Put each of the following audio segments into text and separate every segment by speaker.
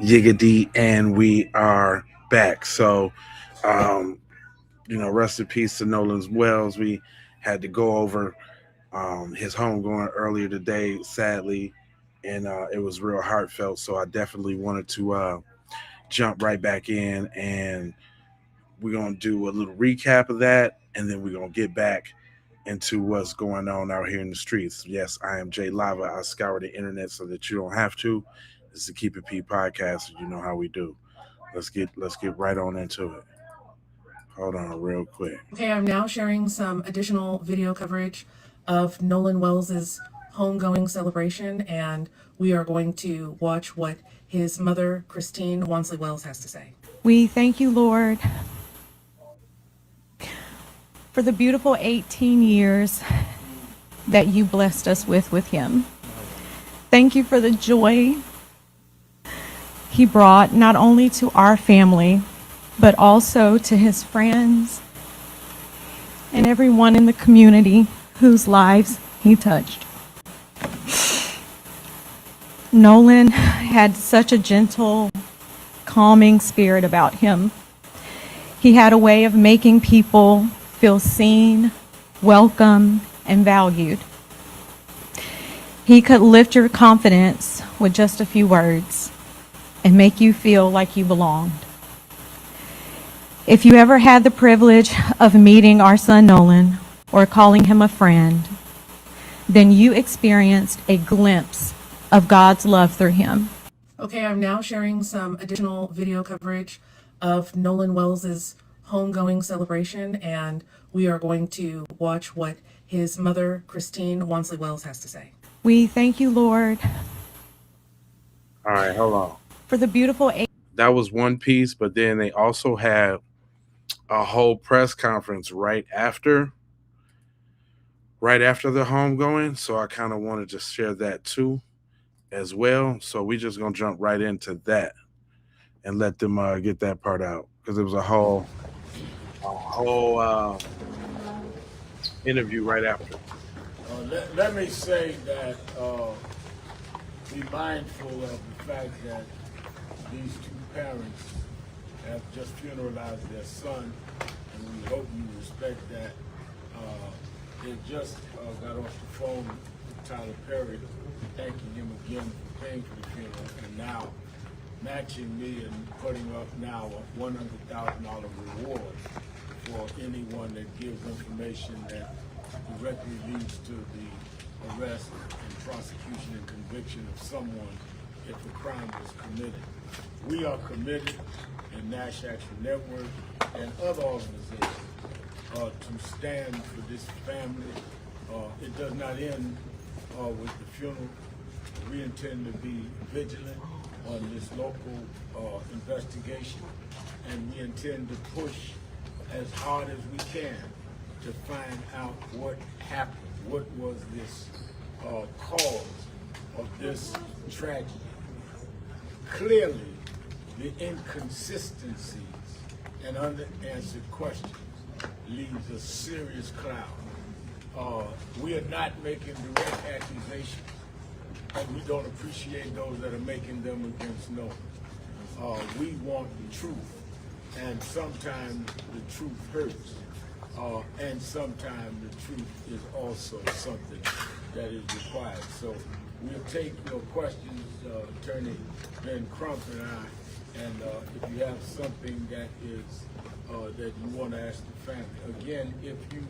Speaker 1: Yiggity, and we are back. So, um, rest in peace to Nolan Wells. We had to go over his homegoing earlier today, sadly, and it was real heartfelt. So I definitely wanted to jump right back in, and we're gonna do a little recap of that, and then we're gonna get back into what's going on out here in the streets. Yes, I am Jay Lava. I scour the internet so that you don't have to. This is the Keep It P podcast, and you know how we do. Let's get right on into it. Hold on, real quick.
Speaker 2: Okay, I'm now sharing some additional video coverage of Nolan Wells's homegoing celebration, and we are going to watch what his mother, Christine Wansley Wells, has to say.
Speaker 3: We thank you, Lord, for the beautiful 18 years that you blessed us with him. Thank you for the joy he brought not only to our family, but also to his friends and everyone in the community whose lives he touched. Nolan had such a gentle, calming spirit about him. He had a way of making people feel seen, welcome, and valued. He could lift your confidence with just a few words and make you feel like you belonged. If you ever had the privilege of meeting our son Nolan or calling him a friend, then you experienced a glimpse of God's love through him.
Speaker 2: Okay, I'm now sharing some additional video coverage of Nolan Wells's homegoing celebration, and we are going to watch what his mother, Christine Wansley Wells, has to say.
Speaker 3: We thank you, Lord,
Speaker 1: All right, hold on.
Speaker 3: for the beautiful
Speaker 1: That was one piece, but then they also had a whole press conference right after the homegoing. So I kind of wanted to share that too as well. So we just gonna jump right into that and let them get that part out because it was a whole interview right after.
Speaker 4: Let me say that be mindful of the fact that these two parents have just funeralized their son, and we hope you respect that. They just got off the phone with Tyler Perry, thanking him again for paying for the funeral, and now matching me and putting up now a $100,000 reward for anyone that gives information that directly leads to the arrest and prosecution and conviction of someone if a crime was committed. We are committed in Nash Action Network and other organizations to stand for this family. It does not end with the funeral. We intend to be vigilant on this local investigation, and we intend to push as hard as we can to find out what happened, what was this cause of this tragedy. Clearly, the inconsistencies and unanswered questions leaves a serious cloud. We are not making direct accusations, and we don't appreciate those that are making them against no one. We want the truth, and sometimes the truth hurts. And sometimes the truth is also something that is required. So we'll take your questions, Attorney Ben Crump and I, and if you have something that is that you want to ask the family. Again, if you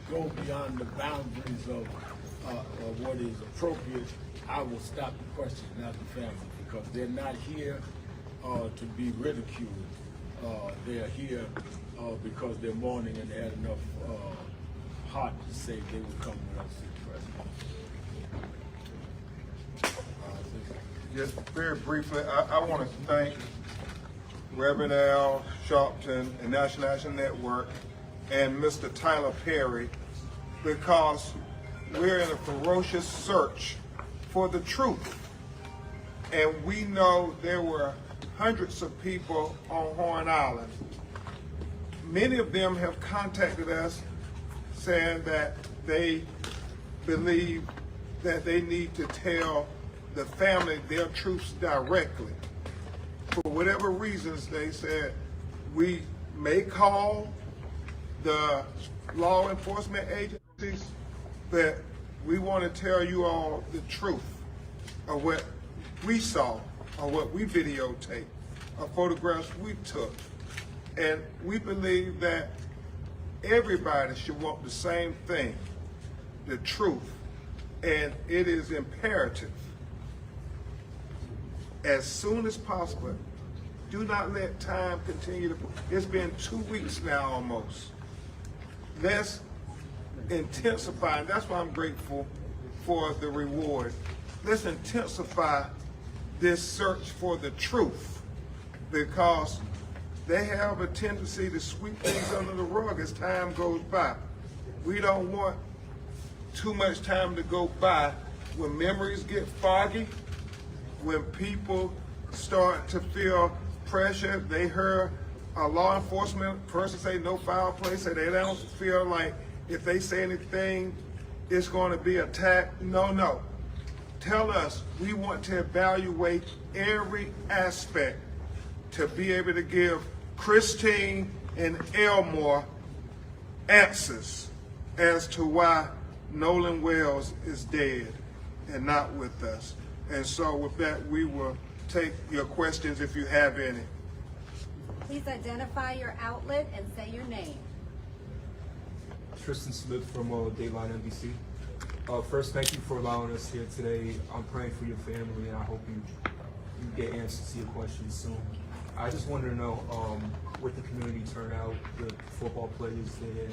Speaker 4: go beyond the boundaries of what is appropriate, I will stop the question, not the family, because they're not here to be ridiculed. They're here because they're mourning and they had enough heart to say they would come with us to press.
Speaker 5: Just very briefly, I want to thank Reverend Al Sharpton and National Action Network and Mr. Tyler Perry, because we're in a ferocious search for the truth. And we know there were hundreds of people on Horn Island. Many of them have contacted us saying that they believe that they need to tell the family their truths directly. for whatever reasons, they said, we may call the law enforcement agencies, but we want to tell you all the truth of what we saw, or what we videotaped, or photographs we took. And we believe that everybody should want the same thing, the truth. And it is imperative, as soon as possible, do not let time continue to, it's been 2 weeks now almost. Let's intensify, and that's why I'm grateful for the reward. Let's intensify this search for the truth, because they have a tendency to sweep things under the rug as time goes by. We don't want too much time to go by when memories get foggy, when people start to feel pressure. They heard a law enforcement person say no foul play, so they don't feel like if they say anything, it's going to be attacked. No. Tell us. We want to evaluate every aspect to be able to give Christine and Elmore answers as to why Nolan Wells is dead and not with us. And so with that, we will take your questions if you have any.
Speaker 6: Please identify your outlet and say your name.
Speaker 7: Tristan Smith from Dateline NBC. First, thank you for allowing us here today. I'm praying for your family, and I hope you get answers to your questions soon. I just wanted to know, with the community turnout, the football players there,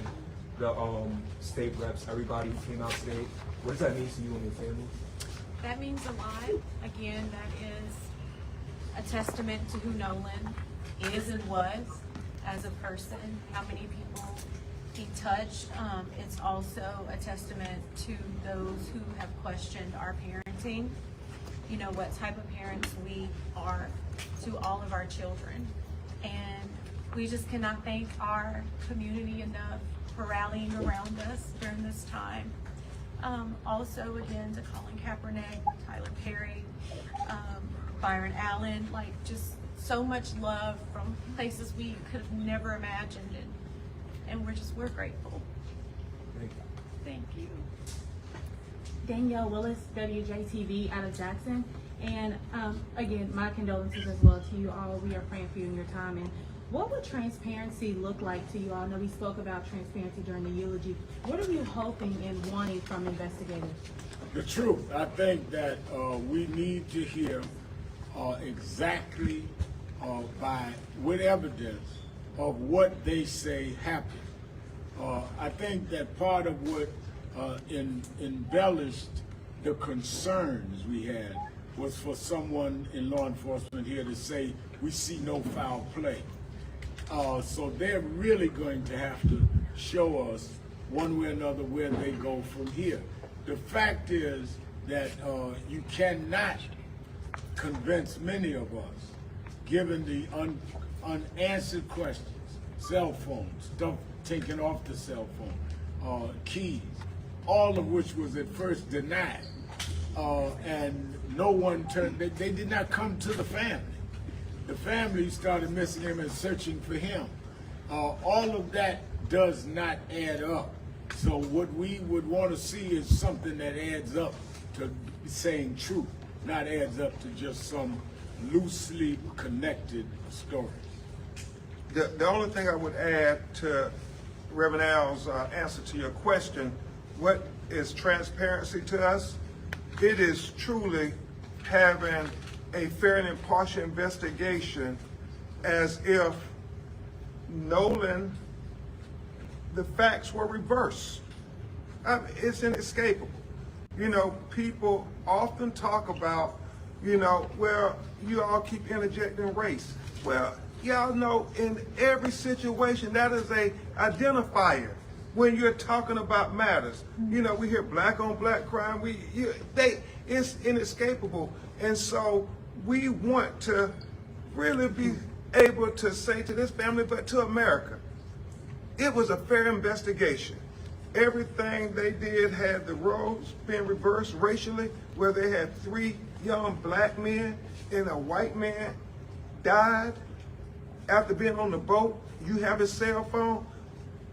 Speaker 7: the state reps, everybody who came out today, what does that mean to you and your family?
Speaker 8: That means a lot. Again, that is a testament to who Nolan is and was as a person, how many people he touched. It's also a testament to those who have questioned our parenting, you know, what type of parents we are to all of our children. And we just cannot thank our community enough for rallying around us during this time. Also, again, to Colin Kaepernick, Tyler Perry, Byron Allen, like just so much love from places we could have never imagined, and we're grateful.
Speaker 7: Thank you.
Speaker 8: Thank you.
Speaker 9: Danielle Willis, WJTV out of Jackson. And again, my condolences as well to you all. We are praying for you in your time. And what would transparency look like to you all? I know we spoke about transparency during the eulogy. What are you hoping and wanting from investigators?
Speaker 4: The truth. I think that we need to hear exactly with evidence of what they say happened. I think that part of what embellished the concerns we had was for someone in law enforcement here to say, we see no foul play. So they're really going to have to show us one way or another where they go from here. The fact is that you cannot convince many of us, given the unanswered questions, cell phones, stuff taken off the cell phone, keys, all of which was at first denied. And no one turned, they did not come to the family. The family started missing him and searching for him. All of that does not add up. So what we would want to see is something that adds up to saying truth, not adds up to just some loosely connected story.
Speaker 5: The only thing I would add to Reverend Al's answer to your question, what is transparency to us? It is truly having a fair and impartial investigation, as if Nolan, the facts were reversed. It's inescapable. You know, people often talk about, you know, well, you all keep interjecting race. Well, y'all know in every situation that is a identifier when you're talking about matters. You know, we hear black on black crime. It's inescapable. And so we want to really be able to say to this family, but to America, it was a fair investigation. Everything they did had the roles been reversed racially, where they had 3 young black men and a white man, died after being on the boat, you have his cell phone.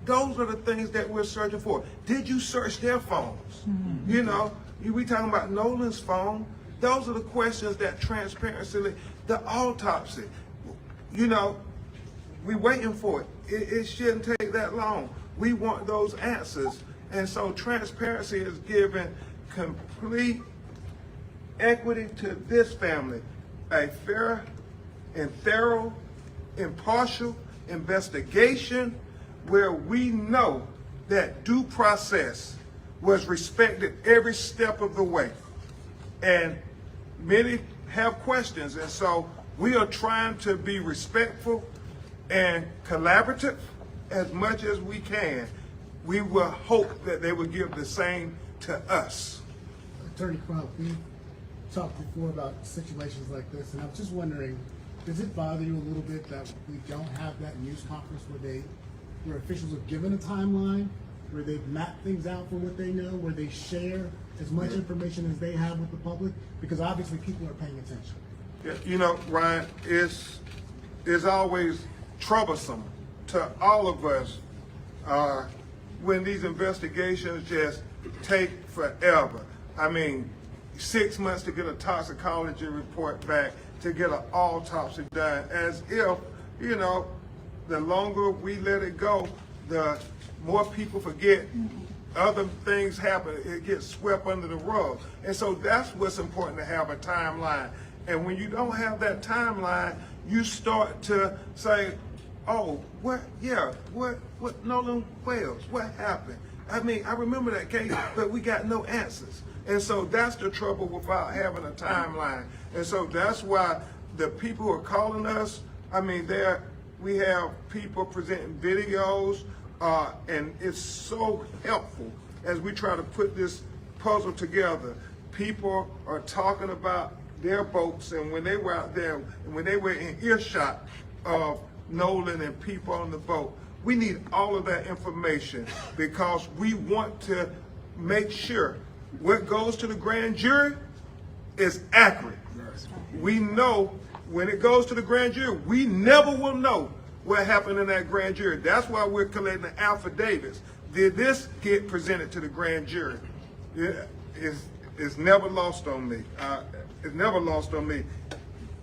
Speaker 5: Those are the things that we're searching for. Did you search their phones? You know, we talking about Nolan's phone. Those are the questions that transparency, the autopsy, you know, we waiting for it. It shouldn't take that long. We want those answers. And so transparency is giving complete equity to this family, a fair and thorough, impartial investigation where we know that due process was respected every step of the way. And many have questions, and so we are trying to be respectful and collaborative as much as we can. We will hope that they will give the same to us.
Speaker 10: Attorney Crump, we talked before about situations like this, and I'm just wondering, does it bother you a little bit that we don't have that news conference where officials are given a timeline, where they've mapped things out for what they know, where they share as much information as they have with the public? Because obviously people are paying attention.
Speaker 5: Yeah, you know, Ryan, it's always troublesome to all of us when these investigations just take forever. I mean, 6 months to get a toxicology report back, to get an autopsy done, as if, you know, the longer we let it go, the more people forget. Other things happen, it gets swept under the rug. And so that's what's important, to have a timeline. And when you don't have that timeline, you start to say, oh, what Nolan Wells, what happened? I mean, I remember that case, but we got no answers. And so that's the trouble without having a timeline. And so that's why the people who are calling us, I mean, we have people presenting videos, and it's so helpful as we try to put this puzzle together. People are talking about their boats, and when they were out there, and when they were in earshot of Nolan and people on the boat. We need all of that information because we want to make sure what goes to the grand jury is accurate. We know when it goes to the grand jury, we never will know what happened in that grand jury. That's why we're collecting the affidavits. Did this get presented to the grand jury? It's never lost on me. It's never lost on me.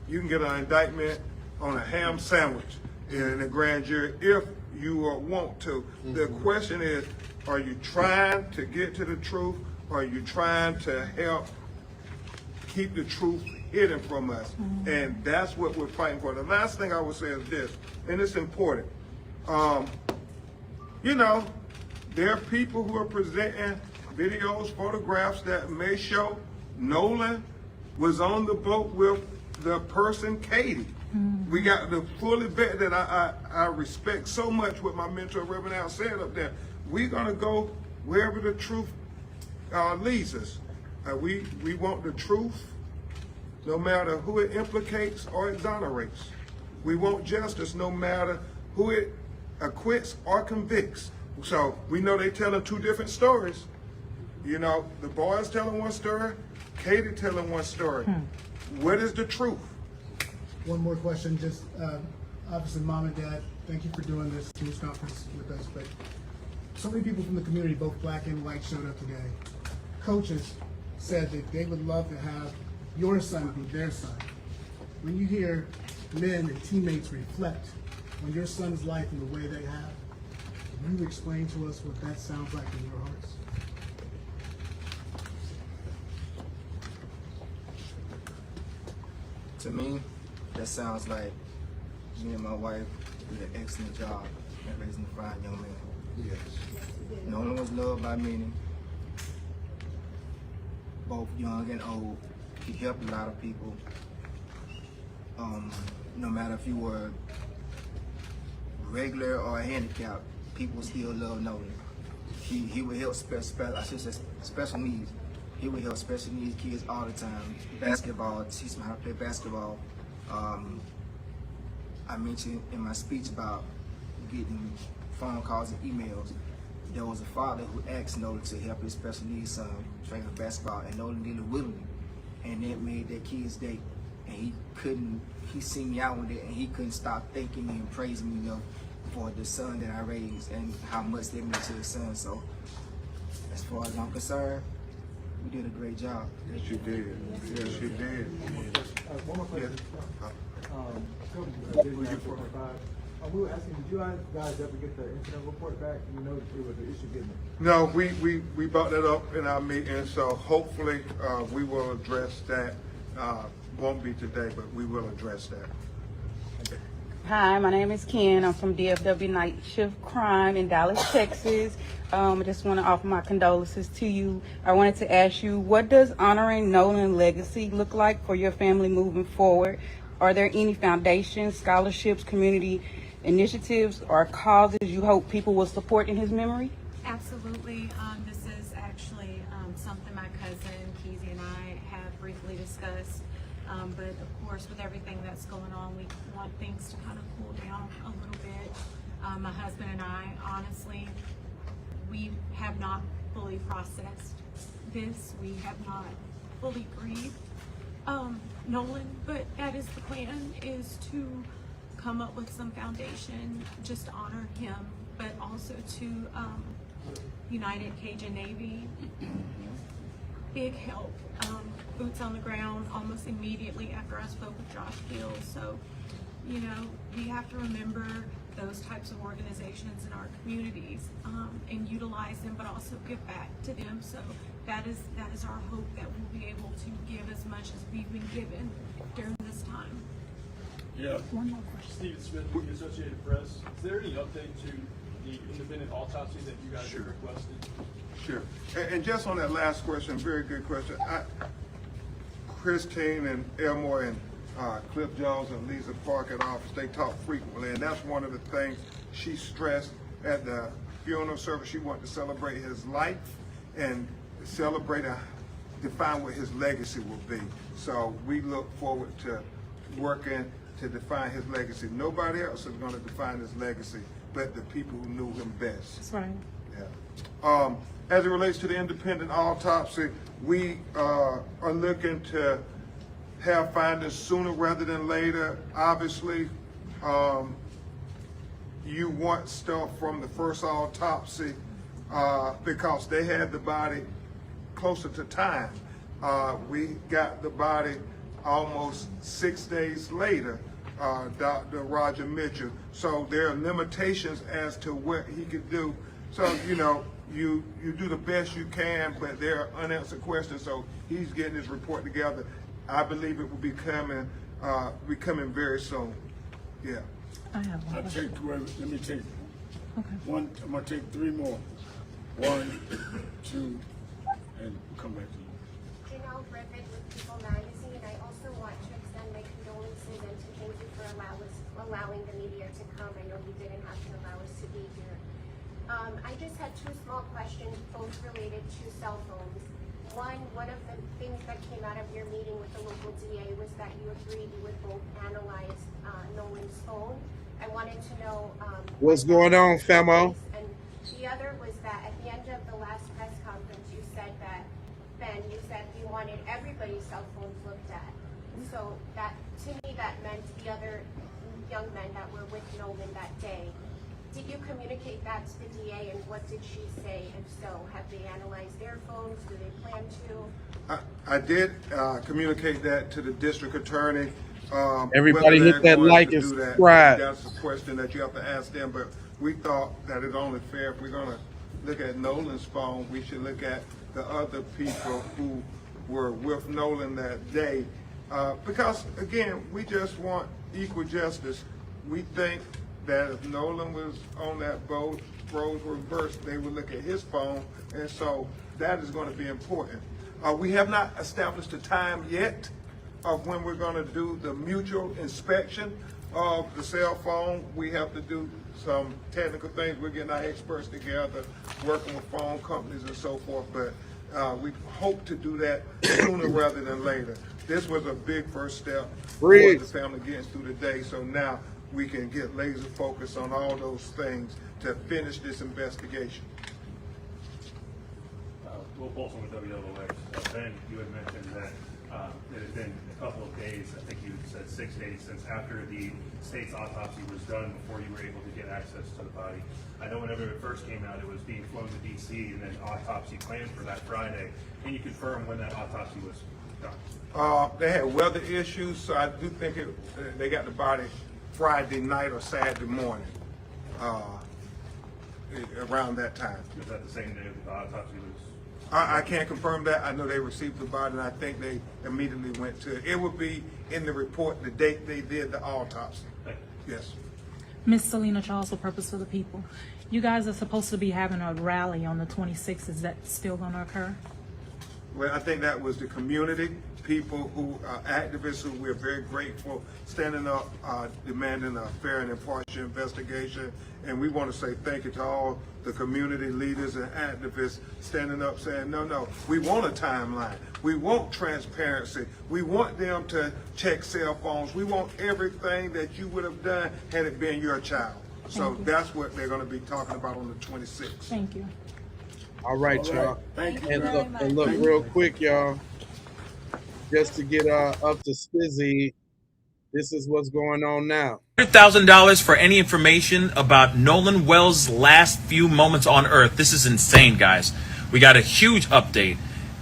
Speaker 5: You can get an indictment on a ham sandwich in the grand jury if you want to. The question is, are you trying to get to the truth? Or are you trying to help keep the truth hidden from us? And that's what we're fighting for. The last thing I would say is this, and it's important. You know, there are people who are presenting videos, photographs that may show Nolan was on the boat with the person, Katie. We got to fully bet that I respect so much what my mentor, Reverend Al, said up there. We're going to go wherever the truth leads us. We want the truth no matter who it implicates or exonerates. We want justice no matter who it acquits or convicts. So we know they're telling two different stories. You know, the boys telling one story, Katie telling one story. What is the truth?
Speaker 10: One more question, just obviously Mom and Dad, thank you for doing this news conference with us, but so many people from the community, both black and white, showed up today. Coaches said that they would love to have your son be their son. When you hear men and teammates reflect on your son's life in the way they have, can you explain to us what that sounds like in your hearts?
Speaker 11: To me, that sounds like me and my wife did an excellent job at raising a fine young man.
Speaker 10: Yes.
Speaker 11: Nolan was loved by many, both young and old. He helped a lot of people. No matter if you were regular or handicapped, people still love Nolan. He would help special needs. He would help special needs kids all the time. Basketball, teach them how to play basketball. I mentioned in my speech about getting phone calls and emails. There was a father who asked Nolan to help his special needs son train for basketball, and Nolan did it willingly. And that made that kid's day. And he couldn't he seen me out with it, and he couldn't stop thanking me and praising me, you know, for the son that I raised and how much they meant to his son. So, as far as I'm concerned, we did a great job.
Speaker 5: Yes, you did. Yes, you did.
Speaker 12: One more question. We were asking, did you guys ever get the incident report back? You know, it was an issue getting it.
Speaker 5: No, we brought that up in our meeting, so hopefully we will address that. Won't be today, but we will address that.
Speaker 13: Hi, my name is Ken. I'm from DFW Night Shift Crime in Dallas, Texas. I just want to offer my condolences to you. I wanted to ask you, what does honoring Nolan's legacy look like for your family moving forward? Are there any foundations, scholarships, community initiatives, or causes you hope people will support in his memory?
Speaker 8: Absolutely. This is actually something my cousin Keezy and I have briefly discussed. But of course, with everything that's going on, we want things to kind of cool down a little bit. My husband and I, honestly, we have not fully processed this. We have not fully grieved Nolan, but that is the plan, is to come up with some foundation just to honor him, but also to United Cajun Navy, big help, boots on the ground almost immediately after I spoke with Josh Gill. So, you know, we have to remember those types of organizations in our communities and utilize them, but also give back to them. So that is our hope, that we'll be able to give as much as we've been given during this time.
Speaker 4: Yeah.
Speaker 13: One more question.
Speaker 14: Steve Smith with the Associated Press. Is there any update to the independent autopsy that you guys have requested?
Speaker 5: Sure. And just on that last question, very good question. Christine and Elmore and Cliff Jones and Lisa Park at office, they talk frequently, and that's one of the things she stressed at the funeral service. She wanted to celebrate his life and celebrate, define what his legacy will be. So we look forward to working to define his legacy. Nobody else is going to define his legacy but the people who knew him best.
Speaker 13: That's right.
Speaker 5: Yeah. As it relates to the independent autopsy, we are looking to have findings sooner rather than later. Obviously, you want stuff from the first autopsy because they had the body closer to time. We got the body almost 6 days later, Dr. Roger Mitchell. So there are limitations as to what he could do. So, you know, you do the best you can, but there are unanswered questions. So he's getting his report together. I believe it will be coming very soon. Yeah.
Speaker 13: I have one.
Speaker 4: Let me take one. I'm gonna take three more. 1, 2, and come back to you.
Speaker 6: Janelle Griffith with People Magazine. I also want to extend my condolences and to thank you for allowing the media to come. I know you didn't have to allow us to be here. I just had two small questions, both related to cell phones. One of the things that came out of your meeting with the local DA was that you agreed you would both analyze Nolan's phone. I wanted to know
Speaker 1: what's going on, Famo?
Speaker 6: And the other was that at the end of the last press conference, you said that, Ben, you said you wanted everybody's cell phones looked at. So that, to me, that meant the other young men that were with Nolan that day. Did you communicate that to the DA, and what did she say? If so, have they analyzed their phones? Do they plan to?
Speaker 5: I did communicate that to the district attorney.
Speaker 1: Everybody hit that like and subscribe.
Speaker 5: That's a question that you have to ask them, but we thought that it's only fair if we're going to look at Nolan's phone, we should look at the other people who were with Nolan that day. Because, again, we just want equal justice. We think that if Nolan was on that boat, roles were reversed, they would look at his phone, and so that is going to be important. We have not established a time yet of when we're going to do the mutual inspection of the cell phone. We have to do some technical things. We're getting our experts together, working with phone companies and so forth, but we hope to do that sooner rather than later. This was a big first step for the family getting through the day, so now we can get laser focused on all those things to finish this investigation.
Speaker 14: Will Paulson with WWX. Ben, you had mentioned that
Speaker 15: It had been a couple of days, I think you said 6 days, since after the state's autopsy was done before you were able to get access to the body. I know whenever it first came out, it was being flown to DC and then autopsy planned for that Friday. Can you confirm when that autopsy was done?
Speaker 5: They had weather issues, so I do think they got the body Friday night or Saturday morning, around that time.
Speaker 15: Was that the same day that the autopsy was?
Speaker 5: I can't confirm that. I know they received the body, and I think they immediately went to it. It would be in the report the date they did the autopsy. Yes.
Speaker 16: Miss Selena Charles for Purpose for the People. You guys are supposed to be having a rally on the 26th. Is that still going to occur?
Speaker 5: Well, I think that was the community, people who are activists who we're very grateful, standing up, demanding a fair and impartial investigation. And we want to say thank you to all the community leaders and activists standing up saying, no, we want a timeline. We want transparency. We want them to check cell phones. We want everything that you would have done had it been your child. So that's what they're going to be talking about on the 26th.
Speaker 16: Thank you.
Speaker 1: All right, y'all.
Speaker 5: Thank you.
Speaker 1: And look real quick, y'all, just to get up to Spizzy, this is what's going on now.
Speaker 17: $100,000 for any information about Nolan Wells' last few moments on Earth. This is insane, guys. We got a huge update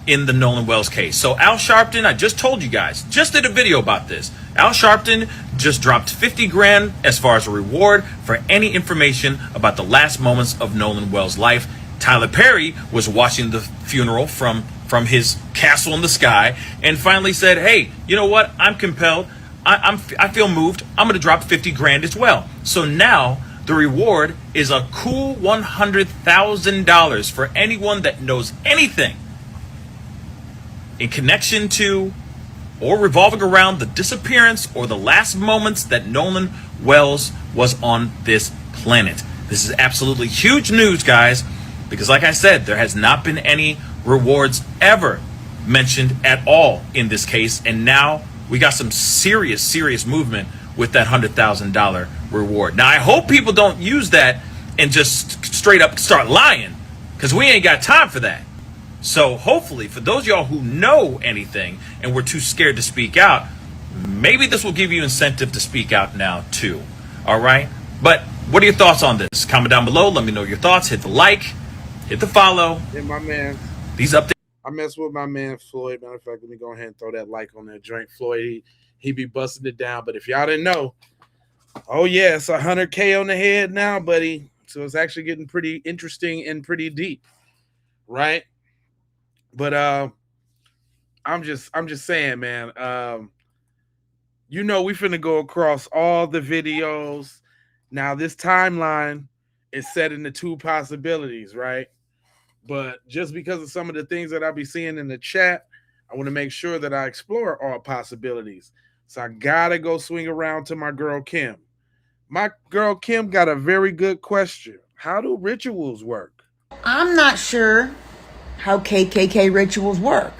Speaker 17: in the Nolan Wells case. So Al Sharpton, I just told you guys, just did a video about this. Al Sharpton just dropped 50 grand as far as a reward for any information about the last moments of Nolan Wells' life. Tyler Perry was watching the funeral from his castle in the sky and finally said, hey, you know what? I'm compelled. I feel moved. I'm going to drop 50 grand as well. So now the reward is a cool $100,000 for anyone that knows anything in connection to or revolving around the disappearance or the last moments that Nolan Wells was on this planet. This is absolutely huge news, guys, because like I said, there has not been any rewards ever mentioned at all in this case, and now we got some serious movement with that $100,000 reward. Now, I hope people don't use that and just straight up start lying, because we ain't got time for that. So hopefully, for those of y'all who know anything and were too scared to speak out, maybe this will give you incentive to speak out now too. All right? But what are your thoughts on this? Comment down below. Let me know your thoughts. Hit the like. Hit the follow.
Speaker 1: Yeah, my man.
Speaker 17: These updates.
Speaker 1: I mess with my man Floyd. Matter of fact, let me go ahead and throw that like on that joint. Floyd, he be busting it down. But if y'all didn't know, oh yeah, it's 100K on the head now, buddy. So it's actually getting pretty interesting and pretty deep, right? But I'm just saying, man. We finna go across all the videos. Now this timeline is set into two possibilities, right? But just because of some of the things that I'll be seeing in the chat, I want to make sure that I explore all possibilities. So I gotta go swing around to my girl Kim. My girl Kim got a very good question. How do rituals work?
Speaker 18: I'm not sure how KKK rituals work.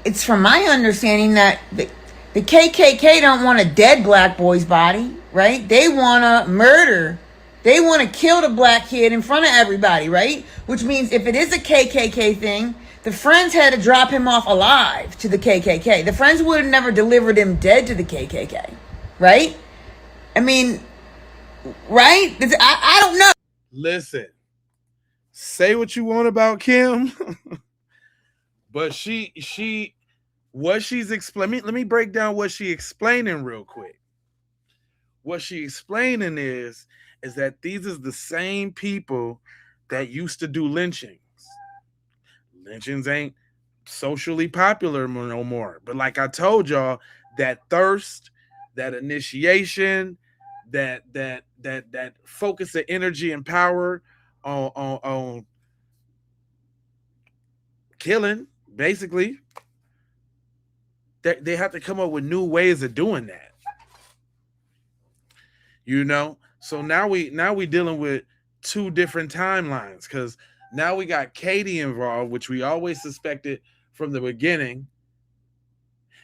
Speaker 18: It's from my understanding that the KKK don't want a dead black boy's body, right? They want to murder. They want to kill the black kid in front of everybody, right? Which means if it is a KKK thing, the Friends had to drop him off alive to the KKK. The Friends would have never delivered him dead to the KKK, right? I mean, right? I don't know.
Speaker 1: Listen, say what you want about Kim, but what she's explaining, let me break down what she's explaining real quick. What she's explaining is that these is the same people that used to do lynchings. Lynchings ain't socially popular no more. But like I told y'all, that thirst, that initiation, that focus of energy and power on killing, basically, they have to come up with new ways of doing that. So now we dealing with two different timelines, because now we got Katie involved, which we always suspected from the beginning,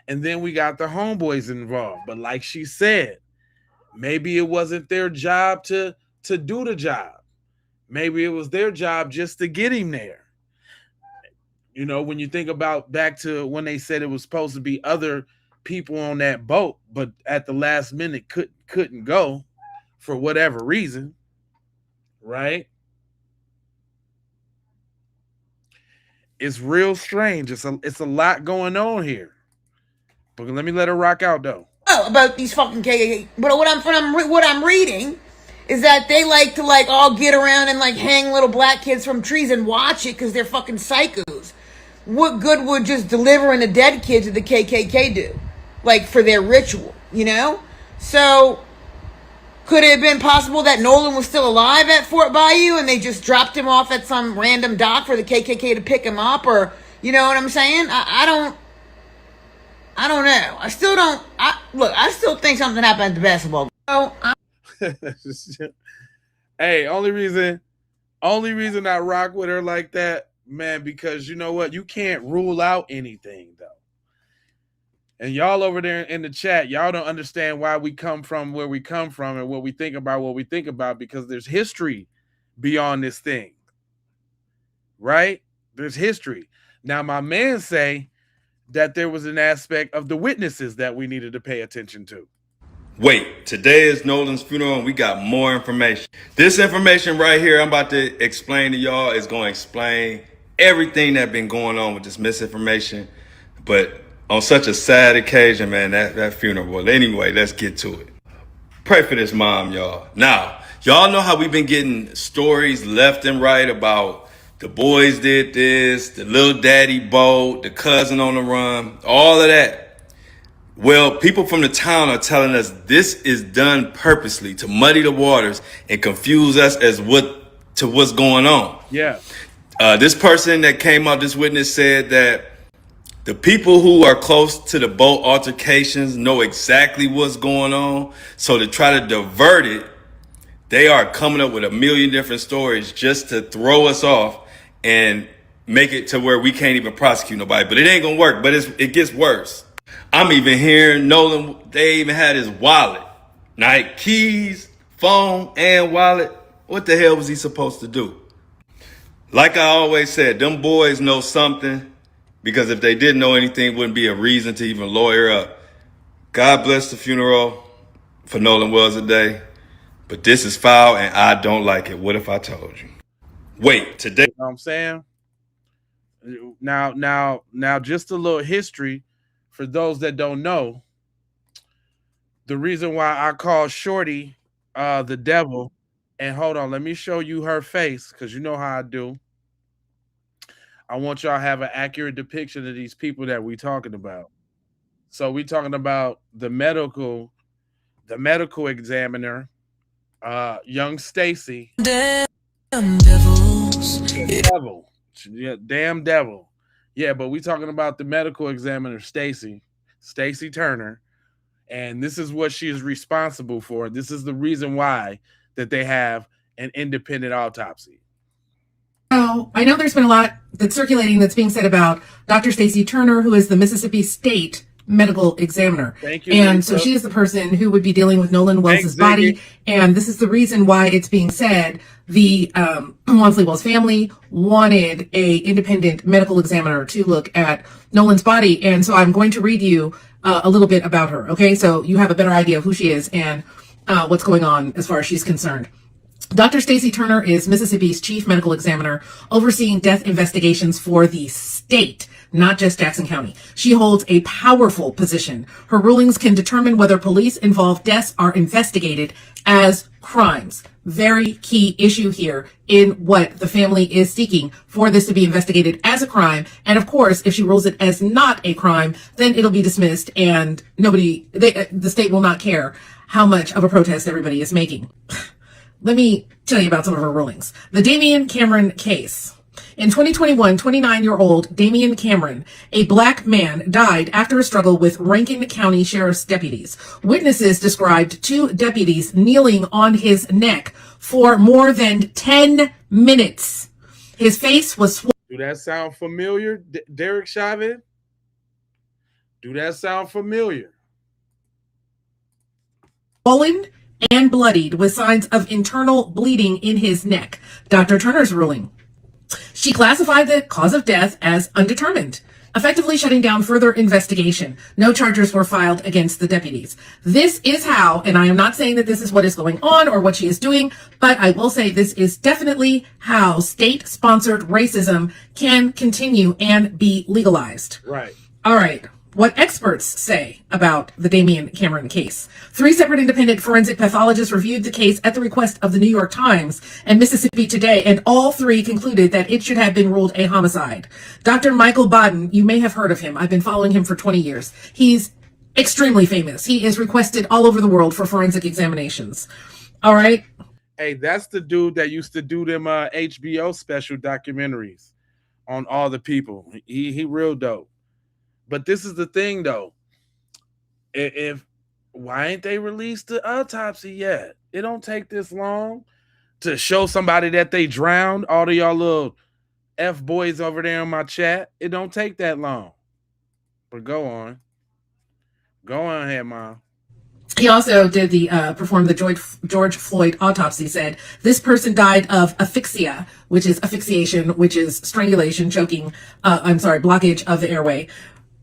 Speaker 1: and then we got the homeboys involved. But like she said, maybe it wasn't their job to do the job. Maybe it was their job just to get him there. You know, when you think about back to when they said it was supposed to be other people on that boat, but at the last minute couldn't go for whatever reason, right? It's real strange. It's a lot going on here. But let me let her rock out though.
Speaker 18: Oh, about these fucking KKK. But what I'm reading is that they like to like all get around and like hang little black kids from trees and watch it because they're fucking psychos. What good would just delivering a dead kid to the KKK do? Like for their ritual, you know? So could it have been possible that Nolan was still alive at Fort Bayou and they just dropped him off at some random dock for the KKK to pick him up? Or, you know what I'm saying? I don't know. I still think something happened at the basketball.
Speaker 1: Hey, only reason I rock with her like that, man, because you know what? You can't rule out anything, though. And y'all over there in the chat, y'all don't understand why we come from where we come from and what we think about, because there's history beyond this thing, right? There's history. Now, my man say that there was an aspect of the witnesses that we needed to pay attention to.
Speaker 19: Wait, today is Nolan's funeral and we got more information. This information right here I'm about to explain to y'all is going to explain everything that's been going on with this misinformation. But on such a sad occasion, man, that funeral. Well, anyway, let's get to it. Pray for this mom, y'all. Now, y'all know how we've been getting stories left and right about the boys did this, the little daddy boat, the cousin on the run, all of that. Well, people from the town are telling us this is done purposely to muddy the waters and confuse us as to what's going on.
Speaker 1: Yeah.
Speaker 19: This person that came out, this witness said that the people who are close to the boat altercations know exactly what's going on. So to try to divert it, they are coming up with a million different stories just to throw us off and make it to where we can't even prosecute nobody. But it ain't gonna work, but it gets worse. I'm even hearing Nolan, they even had his wallet. Now, keys, phone, and wallet. What the hell was he supposed to do? Like I always said, them boys know something, because if they didn't know anything, it wouldn't be a reason to even lawyer up. God bless the funeral for Nolan Wells today, but this is foul and I don't like it. What if I told you? Wait, today.
Speaker 1: You know what I'm saying? Now, just a little history for those that don't know. The reason why I call Shorty the devil, and hold on, let me show you her face, because you know how I do. I want y'all to have an accurate depiction of these people that we talking about. So we talking about the medical examiner, young Stacy. Damn devils. Devil. Yeah, damn devil. Yeah, but we talking about the medical examiner, Stacy Turner. And this is what she is responsible for. This is the reason why that they have an independent autopsy.
Speaker 2: So I know there's been a lot that's circulating that's being said about Dr. Stacy Turner, who is the Mississippi State medical examiner.
Speaker 1: Thank you.
Speaker 2: And so she is the person who would be dealing with Nolan Wells' body. And this is the reason why it's being said the Wansley Wells family wanted a independent medical examiner to look at Nolan's body. And so I'm going to read you a little bit about her. Okay, so you have a better idea of who she is and what's going on as far as she's concerned. Dr. Stacy Turner is Mississippi's chief medical examiner, overseeing death investigations for the state, not just Jackson County. She holds a powerful position. Her rulings can determine whether police-involved deaths are investigated as crimes. Very key issue here in what the family is seeking, for this to be investigated as a crime. And of course, if she rules it as not a crime, then it'll be dismissed and the state will not care how much of a protest everybody is making. Let me tell you about some of her rulings. The Damian Cameron case. In 2021, 29-year-old Damian Cameron, a black man, died after a struggle with Rankin County Sheriff's deputies. Witnesses described two deputies kneeling on his neck for more than 10 minutes. His face was swollen.
Speaker 1: Do that sound familiar, Derek Chauvin? Do that sound familiar?
Speaker 2: Swollen and bloodied with signs of internal bleeding in his neck. Dr. Turner's ruling. She classified the cause of death as undetermined, effectively shutting down further investigation. No charges were filed against the deputies. This is how, and I am not saying that this is what is going on or what she is doing, but I will say this is definitely how state-sponsored racism can continue and be legalized.
Speaker 1: Right.
Speaker 2: All right. What experts say about the Damian Cameron case. 3 separate independent forensic pathologists reviewed the case at the request of the New York Times and Mississippi Today, and all 3 concluded that it should have been ruled a homicide. Dr. Michael Baden, you may have heard of him. I've been following him for 20 years. He's extremely famous. He is requested all over the world for forensic examinations. All right.
Speaker 1: Hey, that's the dude that used to do them HBO special documentaries on all the people. He real dope. But this is the thing, though. If why ain't they released the autopsy yet? It don't take this long to show somebody that they drowned. All of y'all little F boys over there in my chat. It don't take that long. But go on. Go on ahead, Mom.
Speaker 2: He also did performed the George Floyd autopsy, said this person died of asphyxia, which is asphyxiation, which is strangulation, choking, blockage of the airway,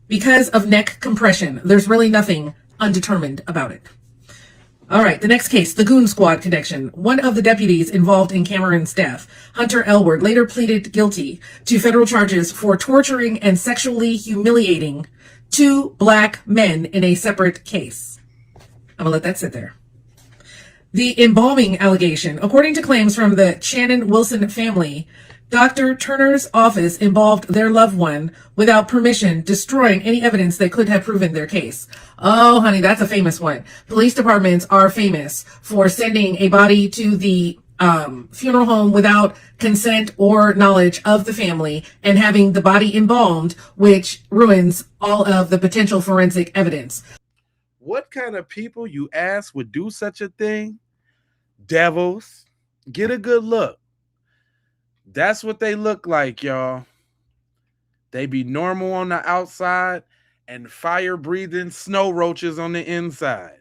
Speaker 2: because of neck compression. There's really nothing undetermined about it. All right, the next case, the Goon Squad connection. One of the deputies involved in Cameron's death, Hunter Elward, later pleaded guilty to federal charges for torturing and sexually humiliating 2 black men in a separate case. I'm gonna let that sit there. The embalming allegation. According to claims from the Shannon Wilson family, Dr. Turner's office involved their loved one without permission, destroying any evidence that could have proven their case. Oh, honey, that's a famous one. Police departments are famous for sending a body to the funeral home without consent or knowledge of the family and having the body embalmed, which ruins all of the potential forensic evidence.
Speaker 1: What kind of people you ask would do such a thing? Devils. Get a good look. That's what they look like, y'all. They be normal on the outside and fire-breathing snow roaches on the inside.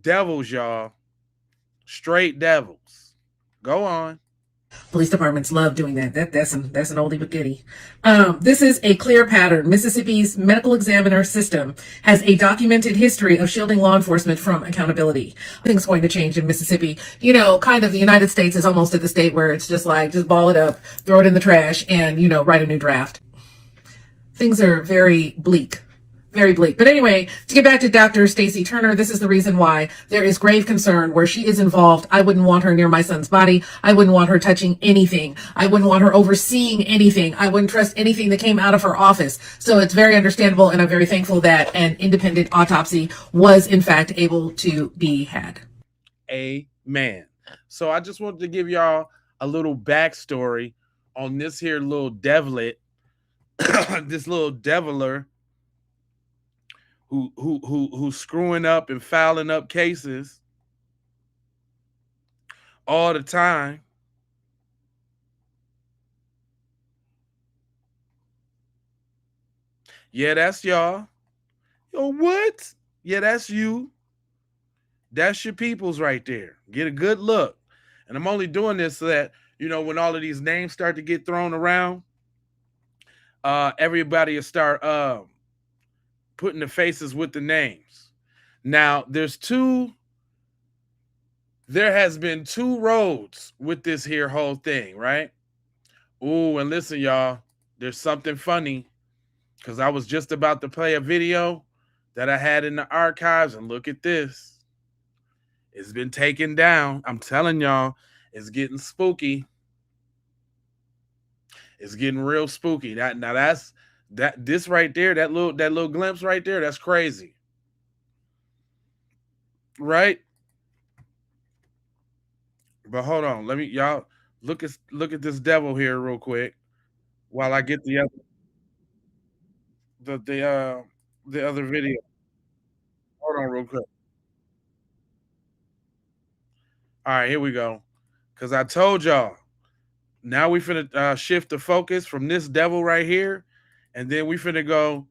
Speaker 1: Devils, y'all. Straight devils. Go on.
Speaker 2: Police departments love doing that. That's an oldie but goodie. This is a clear pattern. Mississippi's medical examiner system has a documented history of shielding law enforcement from accountability. Things going to change in Mississippi. You know, kind of the United States is almost at the state where it's just like, just ball it up, throw it in the trash, and, you know, write a new draft. Things are very bleak. Very bleak. But anyway, to get back to Dr. Stacey Turner, this is the reason why there is grave concern where she is involved. I wouldn't want her near my son's body. I wouldn't want her touching anything. I wouldn't want her overseeing anything. I wouldn't trust anything that came out of her office. So it's very understandable, and I'm very thankful that an independent autopsy was in fact able to be had.
Speaker 1: Amen. So I just wanted to give y'all a little backstory on this here little devilet, this little deviler who's screwing up and fouling up cases all the time. Yeah, that's y'all. Yo, what? Yeah, that's you. That's your peoples right there. Get a good look. And I'm only doing this so that, you know, when all of these names start to get thrown around, everybody will start putting the faces with the names. Now, there has been 2 roads with this here whole thing, right? Ooh, and listen, y'all, there's something funny, because I was just about to play a video that I had in the archives, and look at this. It's been taken down. I'm telling y'all, it's getting spooky. It's getting real spooky. This right there, that little glimpse right there, that's crazy. Right? But hold on, let me, y'all look at this devil here real quick while I get the other video. Hold on real quick. All right, here we go. Because I told y'all, now we finna shift the focus from this devil right here, and then we finna go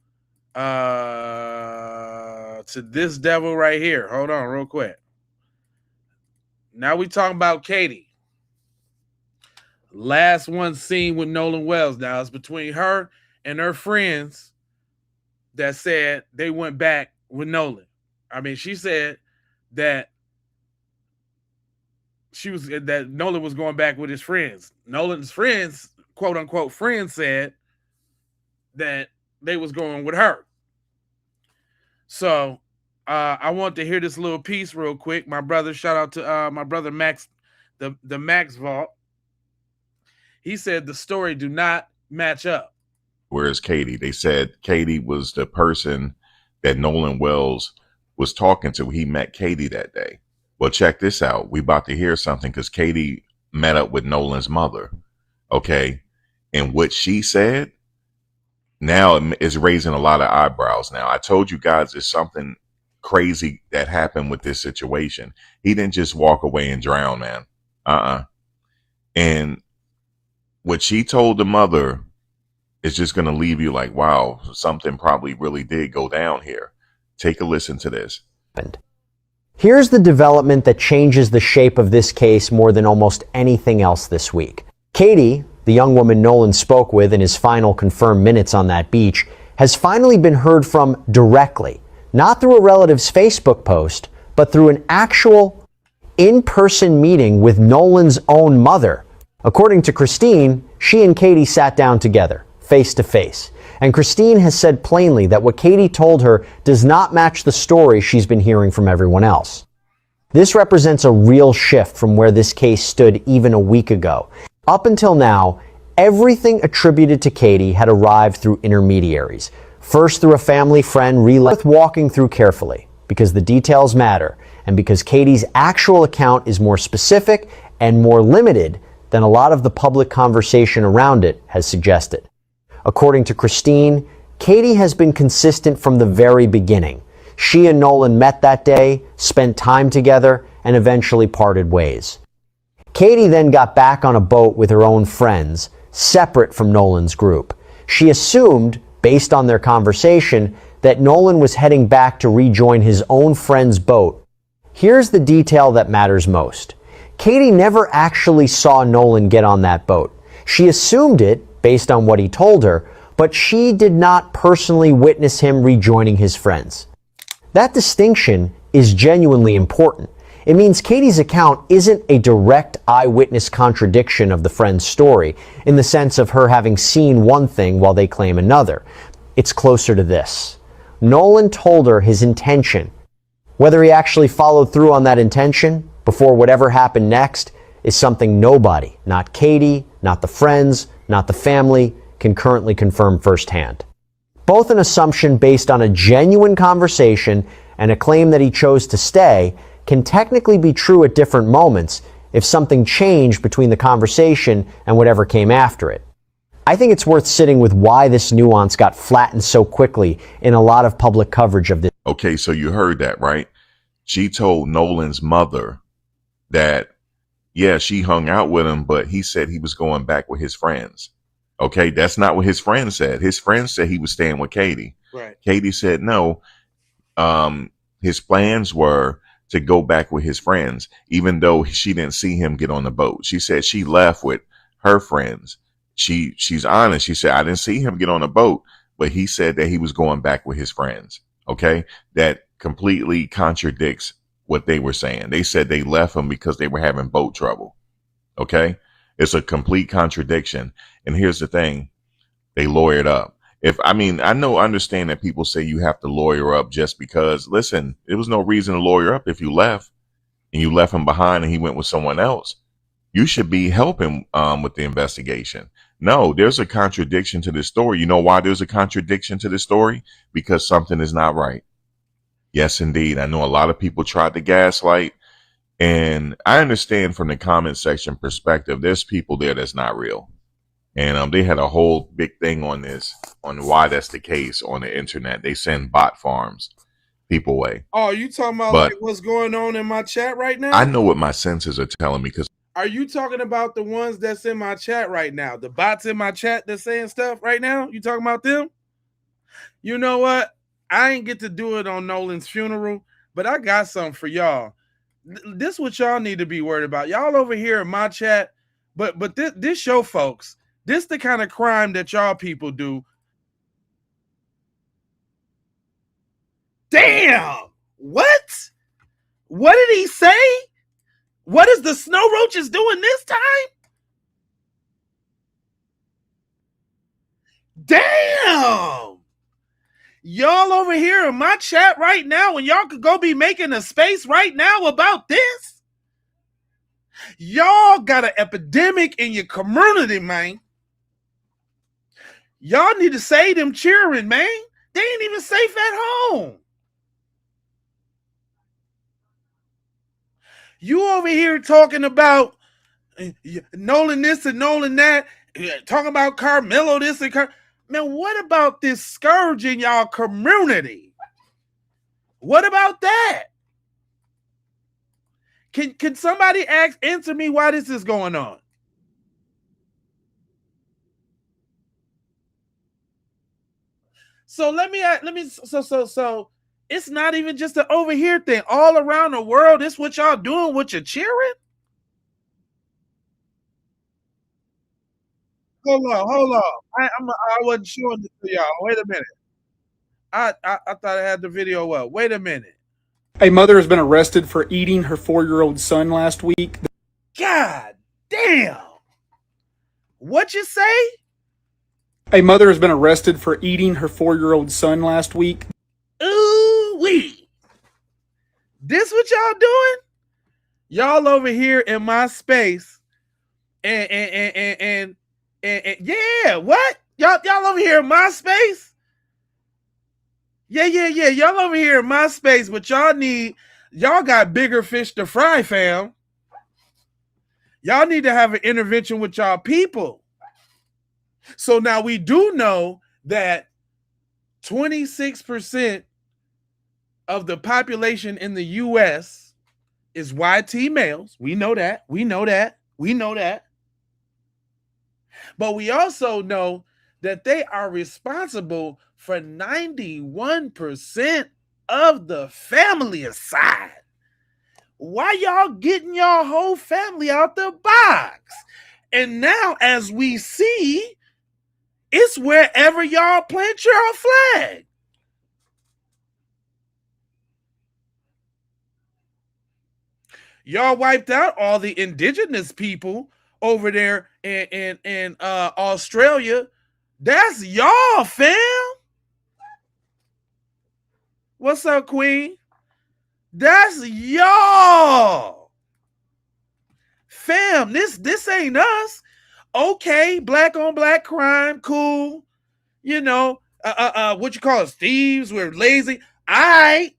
Speaker 1: to this devil right here. Hold on real quick. Now we talking about Katie. last one seen with Nolan Wells. Now it's between her and her friends that said they went back with Nolan. I mean, she said that Nolan was going back with his friends. Nolan's friends, quote unquote friends, said that they was going with her. So I want to hear this little piece real quick. My brother, shout out to my brother Max, the Max Vault. He said the story do not match up.
Speaker 20: Where's Katie? They said Katie was the person that Nolan Wells was talking to. He met Katie that day. Well, check this out. We about to hear something because Katie met up with Nolan's mother. Okay. And what she said now is raising a lot of eyebrows. Now, I told you guys there's something crazy that happened with this situation. He didn't just walk away and drown, man. And what she told the mother is just going to leave you like, wow, something probably really did go down here. Take a listen to this.
Speaker 21: Here's the development that changes the shape of this case more than almost anything else this week. Katie, the young woman Nolan spoke with in his final confirmed minutes on that beach, has finally been heard from directly, not through a relative's Facebook post, but through an actual in-person meeting with Nolan's own mother. According to Christine, she and Katie sat down together, face to face. And Christine has said plainly that what Katie told her does not match the story she's been hearing from everyone else. This represents a real shift from where this case stood even a week ago. Up until now, everything attributed to Katie had arrived through intermediaries. First through a family friend, worth walking through carefully, because the details matter, and because Katie's actual account is more specific and more limited than a lot of the public conversation around it has suggested. According to Christine, Katie has been consistent from the very beginning. She and Nolan met that day, spent time together, and eventually parted ways. Katie then got back on a boat with her own friends, separate from Nolan's group. She assumed, based on their conversation, that Nolan was heading back to rejoin his own friend's boat. Here's the detail that matters most. Katie never actually saw Nolan get on that boat. She assumed it, based on what he told her, but she did not personally witness him rejoining his friends. That distinction is genuinely important. It means Katie's account isn't a direct eyewitness contradiction of the friend's story, in the sense of her having seen one thing while they claim another. It's closer to this. Nolan told her his intention. Whether he actually followed through on that intention before whatever happened next is something nobody, not Katie, not the friends, not the family, can currently confirm firsthand. Both an assumption based on a genuine conversation and a claim that he chose to stay can technically be true at different moments if something changed between the conversation and whatever came after it. I think it's worth sitting with why this nuance got flattened so quickly in a lot of public coverage of this.
Speaker 20: Okay, so you heard that, right? She told Nolan's mother that, yeah, she hung out with him, but he said he was going back with his friends. Okay, that's not what his friends said. His friends said he was staying with Katie.
Speaker 1: Right.
Speaker 20: Katie said no. His plans were to go back with his friends, even though she didn't see him get on the boat. She said she left with her friends. She's honest. She said, I didn't see him get on the boat, but he said that he was going back with his friends. Okay, that completely contradicts what they were saying. They said they left him because they were having boat trouble. Okay, it's a complete contradiction. And here's the thing, they lawyered up. Understand that people say you have to lawyer up just because. Listen, there was no reason to lawyer up if you left and you left him behind and he went with someone else. You should be helping with the investigation. No, there's a contradiction to this story. You know why there's a contradiction to this story? Because something is not right. Yes, indeed. I know a lot of people tried to gaslight, and I understand from the comment section perspective, there's people there that's not real. And they had a whole big thing on this, on why that's the case on the internet. They send bot farms people away.
Speaker 1: Oh, you talking about like what's going on in my chat right now?
Speaker 20: I know what my senses are telling me. Because
Speaker 1: are you talking about the ones that's in my chat right now? The bots in my chat that's saying stuff right now? You talking about them? You know what? I ain't get to do it on Nolan's funeral, but I got something for y'all. This is what y'all need to be worried about. Y'all over here in my chat But this show, folks, this the kind of crime that y'all people do. Damn! What? What did he say? What is the snow roaches doing this time? Damn! Y'all over here in my chat right now, and y'all could go be making a space right now about this. Y'all got an epidemic in your community, man. Y'all need to save them children, man. They ain't even safe at home. You over here talking about Nolan this and Nolan that, talking about Carmelo this and man, what about this scourge in y'all community? What about that? Can somebody answer me why this is going on? So so it's not even just an over here thing. All around the world, this what y'all doing with your children? Hold on. I wasn't showing this to y'all. Wait a minute. I thought I had the video up. Wait a minute.
Speaker 3: A mother has been arrested for eating her 4-year-old son last week.
Speaker 1: God damn. What you say?
Speaker 3: A mother has been arrested for eating her 4-year-old son last week.
Speaker 1: Ooh wee. This what y'all doing? Y'all over here in my space and yeah, what? Y'all over here in my space? Yeah. Y'all over here in my space, but y'all got bigger fish to fry, fam. Y'all need to have an intervention with y'all people. So now we do know that 26% of the population in the US is YT males. We know that. But we also know that they are responsible for 91% of the family side. Why y'all getting y'all whole family out the box? And now, as we see, it's wherever y'all plant your flag. Y'all wiped out all the indigenous people over there in Australia. That's y'all, fam. What's up, Queen? That's y'all. Fam, this ain't us. Okay, black on black crime, cool. You know, what you call us, thieves, we're lazy. Alright.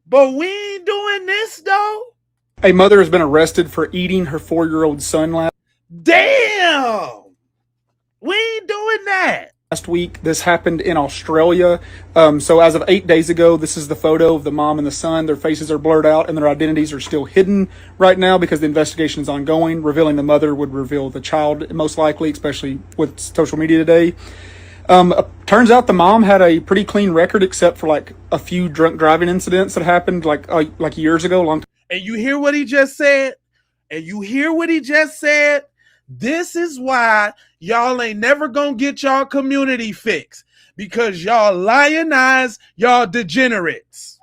Speaker 1: But we ain't doing this though.
Speaker 3: A mother has been arrested for eating her 4-year-old son last.
Speaker 1: Damn! We ain't doing that.
Speaker 3: Last week, this happened in Australia. So as of 8 days ago, this is the photo of the mom and the son. Their faces are blurred out and their identities are still hidden right now because the investigation is ongoing. Revealing the mother would reveal the child, most likely, especially with social media today. Turns out the mom had a pretty clean record except for like a few drunk driving incidents that happened like years ago, long time.
Speaker 1: And you hear what he just said? This is why y'all ain't never gonna get y'all community fixed, because y'all lionize y'all degenerates.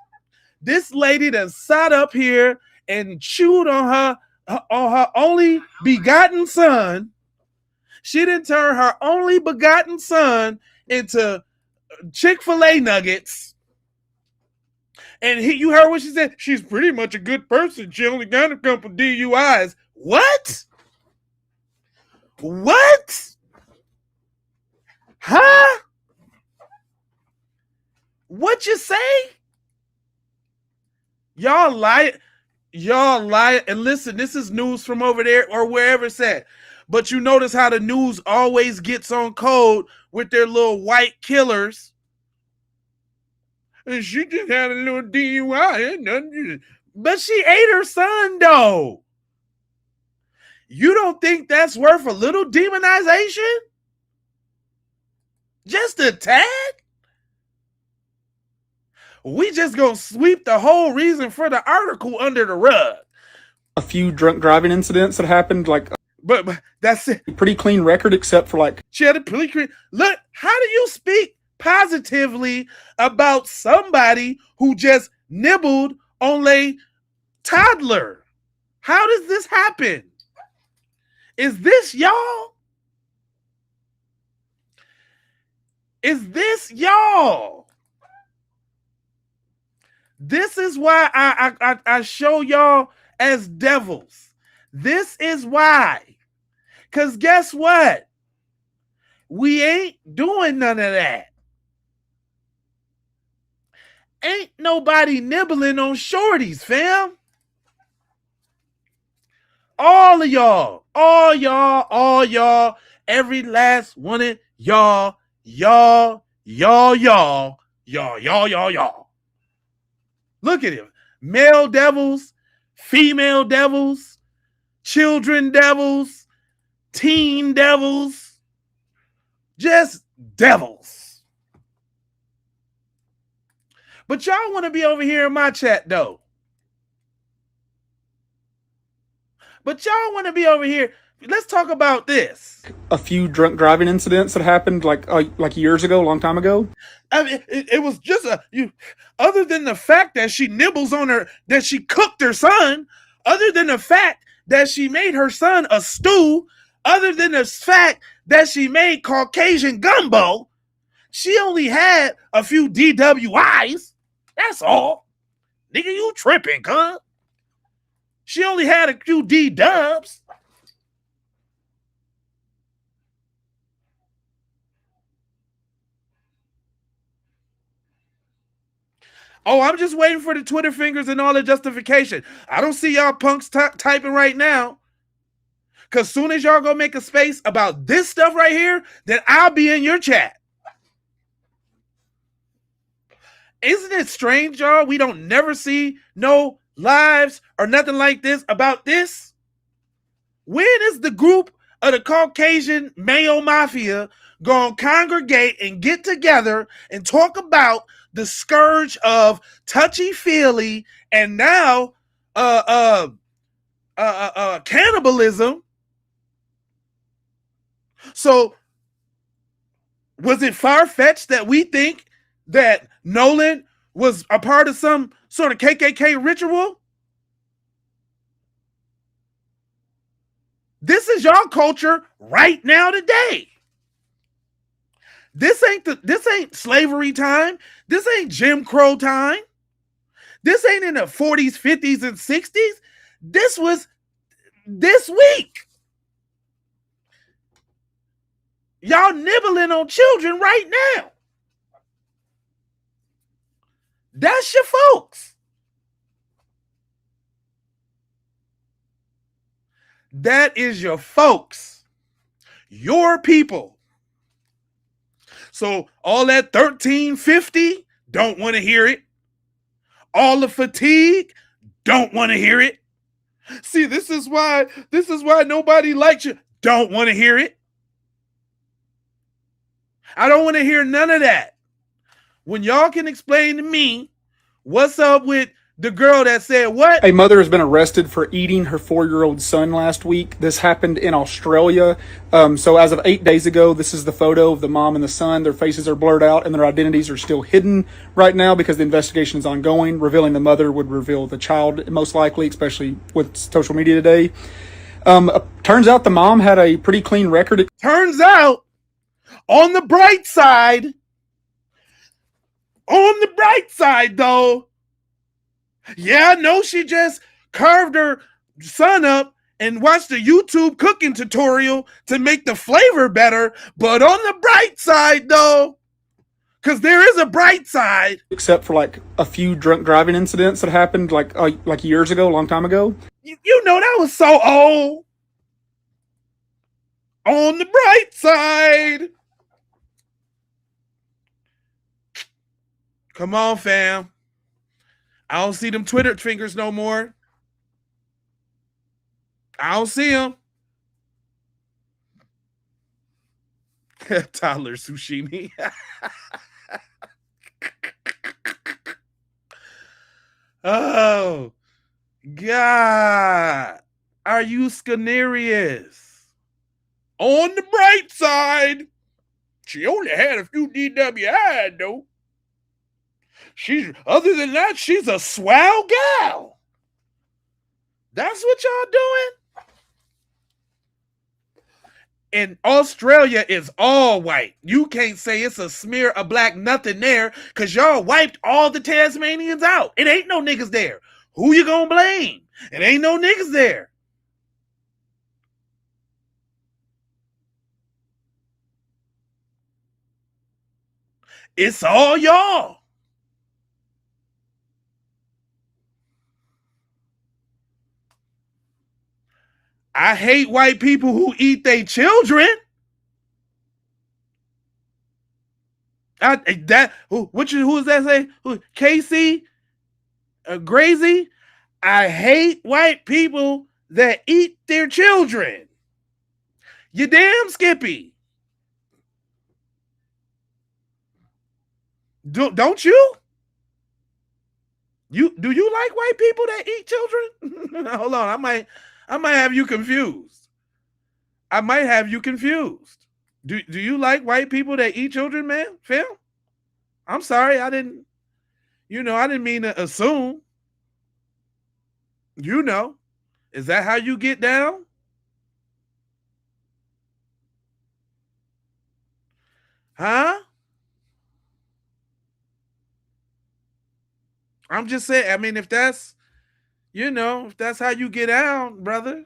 Speaker 1: This lady that sat up here and chewed on her only begotten son. She didn't turn her only begotten son into Chick-fil-A nuggets. And you heard what she said? She's pretty much a good person. She only got a couple DUIs. What? Huh? What you say? Y'all lie. And listen, this is news from over there or wherever it's at. But you notice how the news always gets on code with their little white killers. And she just had a little DUI. But she ate her son, though. You don't think that's worth a little demonization? Just a tag? We just gonna sweep the whole reason for the article under the rug.
Speaker 3: A few drunk driving incidents that happened like
Speaker 1: But that's it.
Speaker 3: Pretty clean record, except for like
Speaker 1: she had a pretty clean. Look, how do you speak positively about somebody who just nibbled on a toddler? How does this happen? Is this y'all? Is this y'all? This is why I show y'all as devils. This is why. Because guess what? We ain't doing none of that. Ain't nobody nibbling on shorties, fam. All of y'all, all y'all, every last one of y'all. Look at him. Male devils, female devils, children devils, teen devils, just devils. But y'all want to be over here in my chat, though. But y'all want to be over here. Let's talk about this.
Speaker 3: A few drunk driving incidents that happened like years ago, a long time ago.
Speaker 1: I mean, it was just other than the fact that she nibbles on her, that she cooked her son, other than the fact that she made her son a stew, other than the fact that she made Caucasian gumbo, she only had a few DWIs. That's all. Nigga, you tripping, cuz. She only had a few D-dubs. Oh, I'm just waiting for the Twitter fingers and all the justification. I don't see y'all punks typing right now. Because soon as y'all go make a space about this stuff right here, then I'll be in your chat. Isn't it strange, y'all? We don't never see no lives or nothing like this about this. When is the group of the Caucasian Mayo Mafia going to congregate and get together and talk about the scourge of touchy-feely and now cannibalism? So was it far-fetched that we think that Nolan was a part of some sort of KKK ritual? This is y'all culture right now today. This ain't slavery time. This ain't Jim Crow time. This ain't in the 40s, 50s, and 60s. This was this week. Y'all nibbling on children right now. That's your folks. That is your folks. Your people. So all that 1350, don't want to hear it. All the fatigue, don't want to hear it. See, this is why nobody likes you. Don't want to hear it. I don't want to hear none of that. When y'all can explain to me what's up with the girl that said what?
Speaker 3: A mother has been arrested for eating her 4-year-old son last week. This happened in Australia. So as of 8 days ago, this is the photo of the mom and the son. Their faces are blurred out and their identities are still hidden right now because the investigation is ongoing. Revealing the mother would reveal the child, most likely, especially with social media today. Turns out the mom had a pretty clean record.
Speaker 1: Turns out, on the bright side, though, yeah, I know she just carved her son up and watched a YouTube cooking tutorial to make the flavor better. But on the bright side, though, because there is a bright side.
Speaker 3: Except for like a few drunk driving incidents that happened like years ago, a long time ago.
Speaker 1: You know, that was so old. On the bright side. Come on, fam. I don't see them Twitter fingers no more. I don't see them. Tyler Sushimi. Oh, God. Are you scanerious? On the bright side, she only had a few DWI though. Other than that, she's a swell gal. That's what y'all doing? And Australia is all white. You can't say it's a smear of black nothing there because y'all wiped all the Tasmanians out. It ain't no niggas there. Who you gonna blame? It ain't no niggas there. It's all y'all. I hate white people who eat their children. Who is that say? Casey Grazy? I hate white people that eat their children. You damn Skippy. Don't you? Do you like white people that eat children? Hold on, I might have you confused. I might have you confused. Do you like white people that eat children, man? Phil? I'm sorry, I didn't mean to assume. Is that how you get down? Huh? I'm just saying, I mean, if that's how you get down, brother.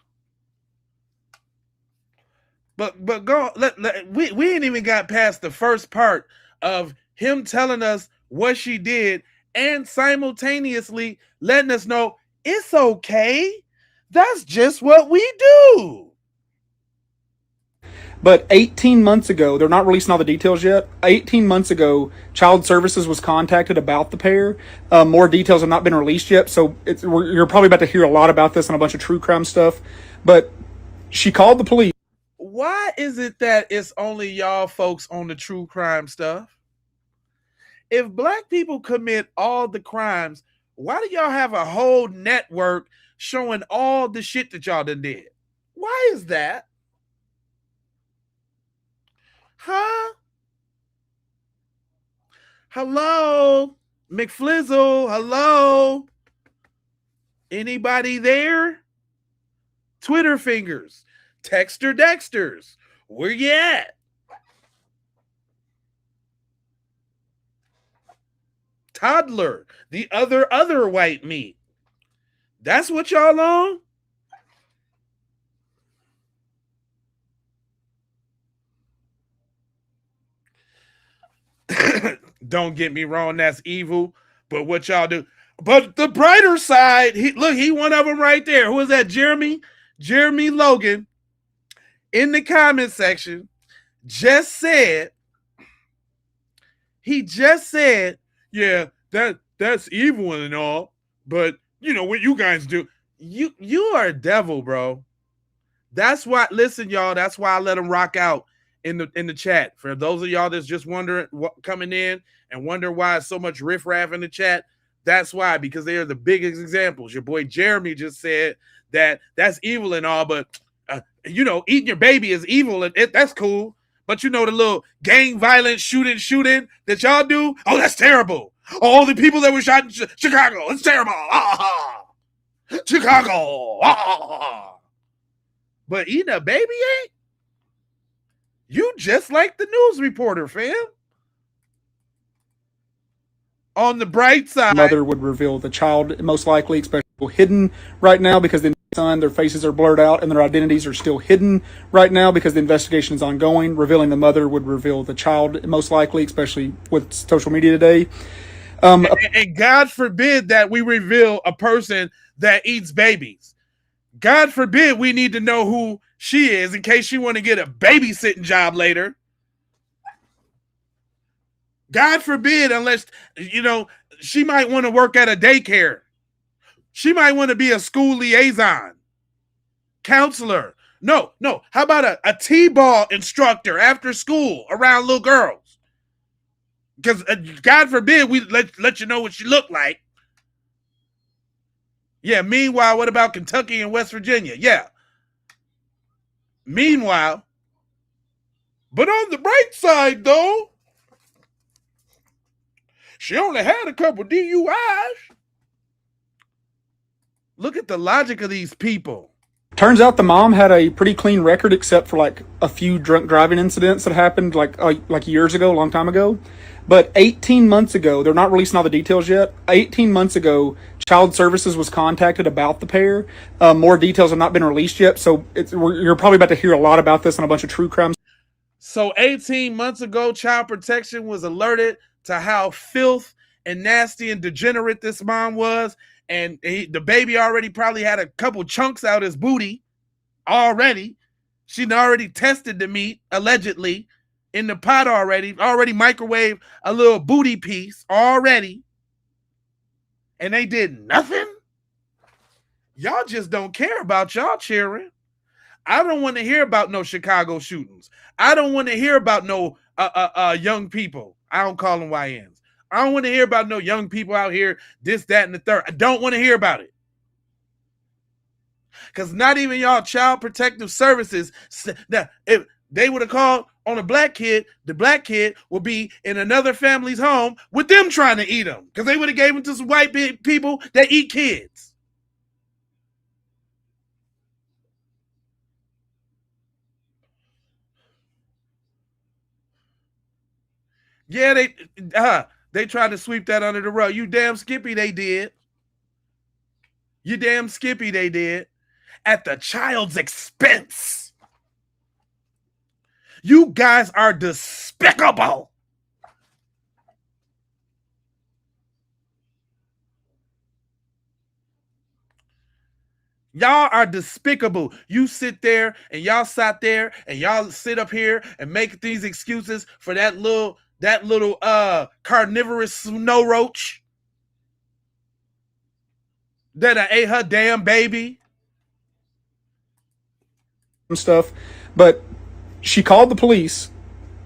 Speaker 1: But go, we ain't even got past the first part of him telling us what she did and simultaneously letting us know it's okay. That's just what we do.
Speaker 3: But 18 months ago, they're not releasing all the details yet. 18 months ago, Child Services was contacted about the pair. More details have not been released yet, so you're probably about to hear a lot about this and a bunch of true crime stuff. But she called the police.
Speaker 1: Why is it that it's only y'all folks on the true crime stuff? If black people commit all the crimes, why do y'all have a whole network showing all the shit that y'all done did? Why is that? Huh? Hello? McFlizzle, hello? Anybody there? Twitter fingers. Texter Dexters. Where you at? Toddler. The other white meat. That's what y'all on? Don't get me wrong, that's evil. But what y'all do? But the brighter side, he one of them right there. Who is that? Jeremy Logan in the comment section just said, yeah, that's evil and all, but you know what you guys do. You are a devil, bro. That's why, listen, y'all, that's why I let him rock out in the chat. For those of y'all that's just wondering coming in and wonder why it's so much riffraff in the chat, that's why, because they are the biggest examples. Your boy Jeremy just said that's evil and all, but eating your baby is evil and that's cool. But the little gang violence shooting that y'all do, oh, that's terrible. All the people that were shot in Chicago, it's terrible. Chicago. But eating a baby ain't? You just like the news reporter, fam. On the bright side,
Speaker 3: Mother would reveal the child, most likely, especially hidden right now because the son, their faces are blurred out and their identities are still hidden right now because the investigation is ongoing. Revealing the mother would reveal the child, most likely, especially with social media today.
Speaker 1: And God forbid that we reveal a person that eats babies. God forbid we need to know who she is in case she want to get a babysitting job later. God forbid, unless, she might want to work at a daycare. She might want to be a school liaison, counselor. No. How about a T-ball instructor after school around little girls? Because God forbid we let you know what she look like. Yeah, meanwhile, what about Kentucky and West Virginia? Yeah. Meanwhile, But on the bright side, though, she only had a couple DUIs. Look at the logic of these people.
Speaker 3: Turns out the mom had a pretty clean record, except for like a few drunk driving incidents that happened like years ago, a long time ago. But 18 months ago, they're not releasing all the details yet. 18 months ago, Child Services was contacted about the pair. More details have not been released yet, so you're probably about to hear a lot about this on a bunch of true crimes.
Speaker 1: So 18 months ago, Child Protection was alerted to how filth and nasty and degenerate this mom was. And the baby already probably had a couple chunks out his booty already. She'd already tested the meat, allegedly, in the pot already microwaved a little booty piece already. And they did nothing? Y'all just don't care about y'all children. I don't want to hear about no Chicago shootings. I don't want to hear about no young people. I don't call them YNs. I don't want to hear about no young people out here, this, that, and the third. I don't want to hear about it. Because not even y'all Child Protective Services, now, if they would have called on a black kid, the black kid would be in another family's home with them trying to eat them. Because they would have gave them to some white people that eat kids. Yeah, they tried to sweep that under the rug. You damn skippy, they did. You damn skippy, they did. At the child's expense. You guys are despicable. Y'all are despicable. You sit there and y'all sat there and y'all sit up here and make these excuses for that little carnivorous snow roach that ate her damn baby.
Speaker 3: Stuff, but she called the police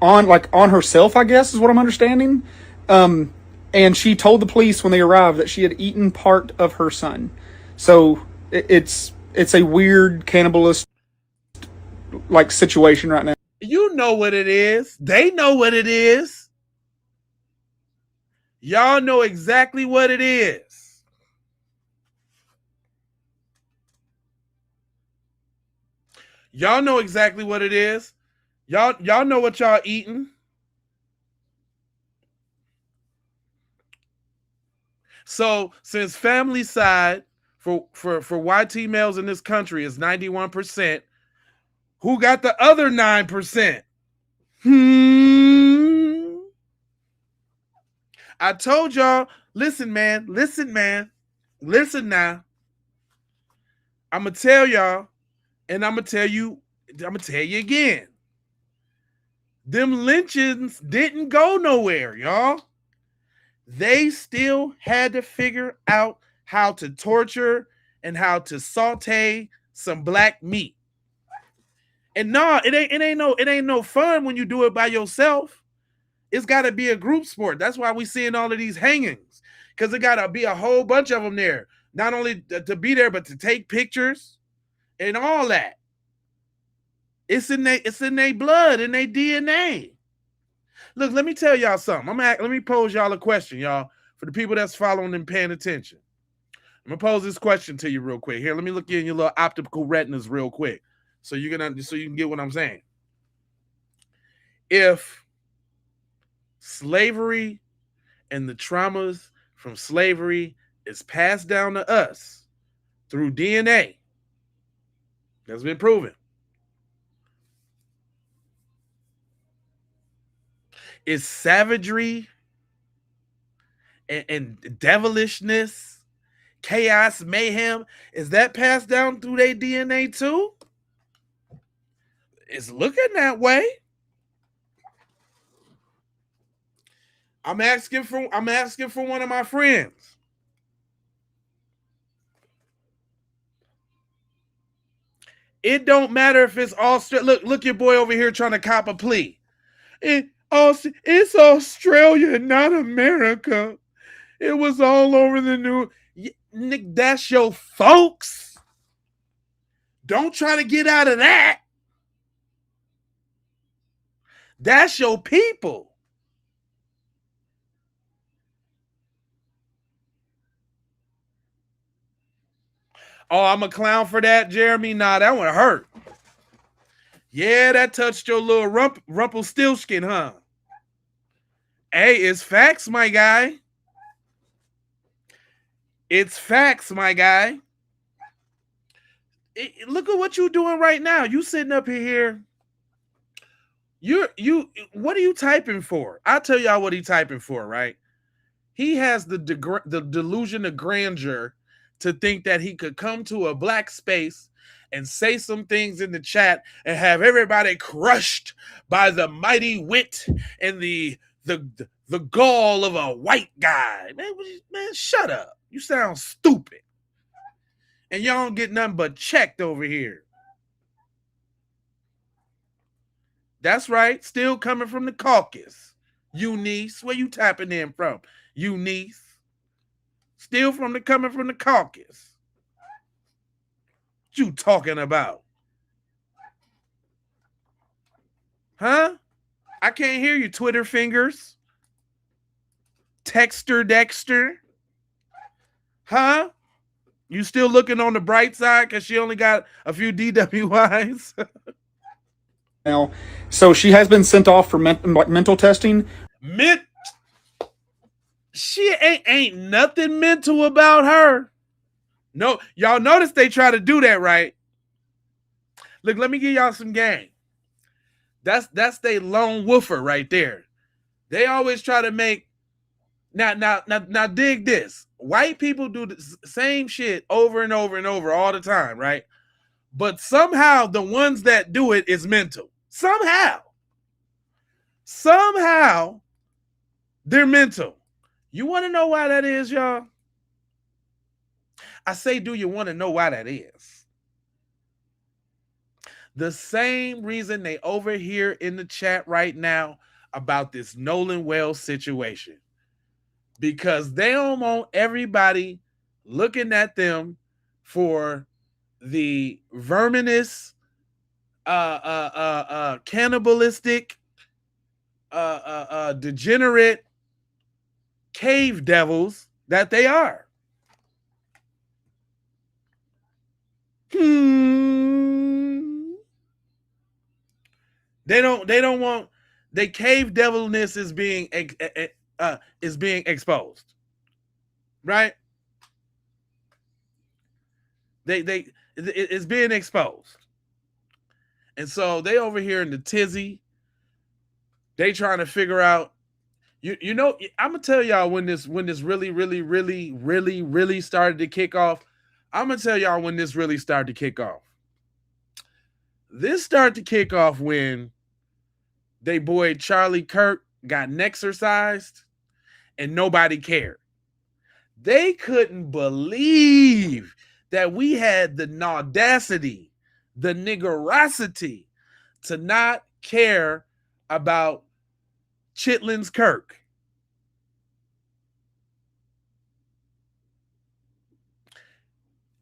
Speaker 3: on herself, I guess is what I'm understanding. And she told the police when they arrived that she had eaten part of her son. So it's a weird cannibalist like situation right now.
Speaker 1: You know what it is. They know what it is. Y'all know exactly what it is. Y'all know exactly what it is. Y'all know what y'all eating. So since family side for YT males in this country is 91%, who got the other 9%? I told y'all, listen now. I'm going to tell y'all, and I'm going to tell you again. Them lynchings didn't go nowhere, y'all. They still had to figure out how to torture and how to saute some black meat. And no, it ain't no fun when you do it by yourself. It's got to be a group sport. That's why we seeing all of these hangings, because it got to be a whole bunch of them there. Not only to be there, but to take pictures and all that. It's in their blood, in their DNA. Look, let me tell y'all something. Let me pose y'all a question, y'all, for the people that's following and paying attention. I'm gonna pose this question to you real quick. Here, let me look in your little optical retinas real quick, so you can get what I'm saying. If slavery and the traumas from slavery is passed down to us through DNA, that's been proven. Is savagery and devilishness, chaos, mayhem, is that passed down through their DNA too? It's looking that way. I'm asking for one of my friends. It don't matter if it's Australia. Look your boy over here trying to cop a plea. It's Australia, not America. It was all over the news. Nick, that's your folks. Don't try to get out of that. That's your people. Oh, I'm a clown for that, Jeremy? Nah, that one hurt. Yeah, that touched your little Rumpelstiltskin, huh? Hey, it's facts, my guy. It's facts, my guy. Look at what you're doing right now. You sitting up here. You. What are you typing for? I'll tell y'all what he's typing for. Right? He has the delusion of grandeur to think that he could come to a black space and say some things in the chat and have everybody crushed by the mighty wit and the gall of a white guy. Man, shut up. You sound stupid. And y'all don't get nothing but checked over here. That's right. Still coming from the caucus. Eunice. Where you tapping in from? Eunice. Still coming from the caucus. What you talking about? Huh? I can't hear you, Twitter fingers. Texter Dexter. Huh? You still looking on the bright side because she only got a few DWIs?
Speaker 3: Now, so she has been sent off for mental testing.
Speaker 1: She ain't nothing mental about her. No, y'all notice they try to do that, right? Look, let me give y'all some game. That's they lone wolfer right there. They always try to make now dig this. White people do the same shit over and over and over all the time, right? But somehow the ones that do it is mental. Somehow they're mental. You want to know why that is, y'all? I say, do you want to know why that is? The same reason they over here in the chat right now about this Nolan Wells situation. Because they don't want everybody looking at them for the verminous, cannibalistic, degenerate cave devils that they are. They don't want the cave devilness is being exposed, right? It's being exposed, and so they over here in the tizzy. They trying to figure out. You know, I'm gonna tell y'all when this really started to kick off. I'm gonna tell y'all when this really started to kick off. This started to kick off when they boy Charlie Kirk got nexercised and nobody cared. They couldn't believe that we had the audacity, the niggerosity to not care about Chitlins Kirk.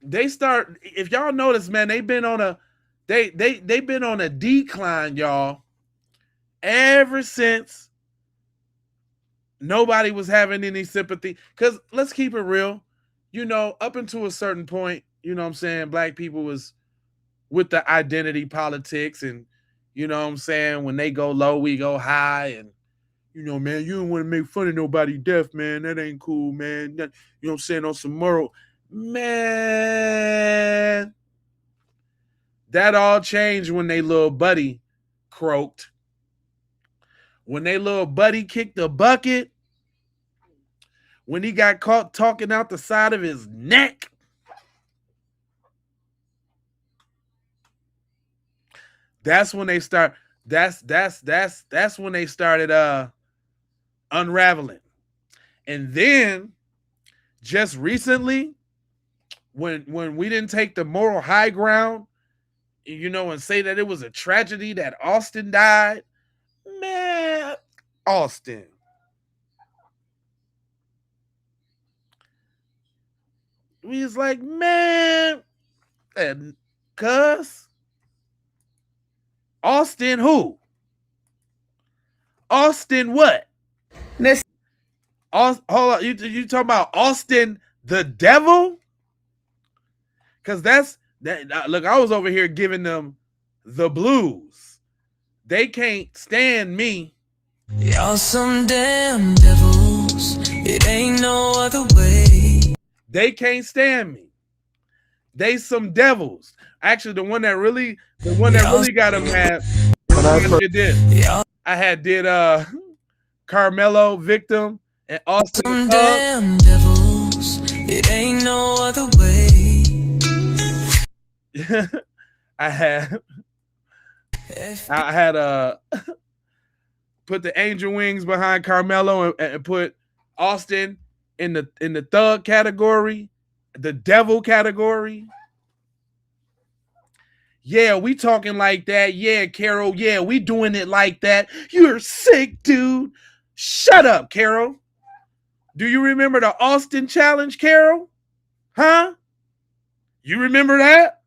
Speaker 1: They start, if y'all notice, man, they've been on a they've been on a decline, y'all, ever since nobody was having any sympathy. Because let's keep it real, you know, up until a certain point, you know what I'm saying, black people was with the identity politics, and you know what I'm saying, when they go low, we go high, and you know, man, you don't want to make fun of nobody deaf, man. That ain't cool, man. You know what I'm saying, on some moral. Man, that all changed when they little buddy croaked. When they little buddy kicked the bucket. When he got caught talking out the side of his neck. That's when they start. That's when they started unraveling. And then just recently, when we didn't take the moral high ground, you know, and say that it was a tragedy that Austin died, man, Austin. We was like, man, and cuz Austin who? Austin what?
Speaker 18: Miss
Speaker 1: Hold on, you talking about Austin the Devil? Because that's that. Look, I was over here giving them the blues. They can't stand me.
Speaker 7: Y'all some damn devils. It ain't no other way.
Speaker 1: They can't stand me. They some devils. Actually, the one that really got them mad is the one that did. I had did Carmelo, Victim, and Austin
Speaker 7: Some
Speaker 1: the Thug.
Speaker 7: damn devils. It ain't no other way.
Speaker 1: I had put the angel wings behind Carmelo and put Austin in the thug category, the devil category. Yeah, we talking like that. Yeah, Carol. Yeah, we doing it like that. You're sick, dude. Shut up, Carol. Do you remember the Austin challenge, Carol? Huh? You remember that?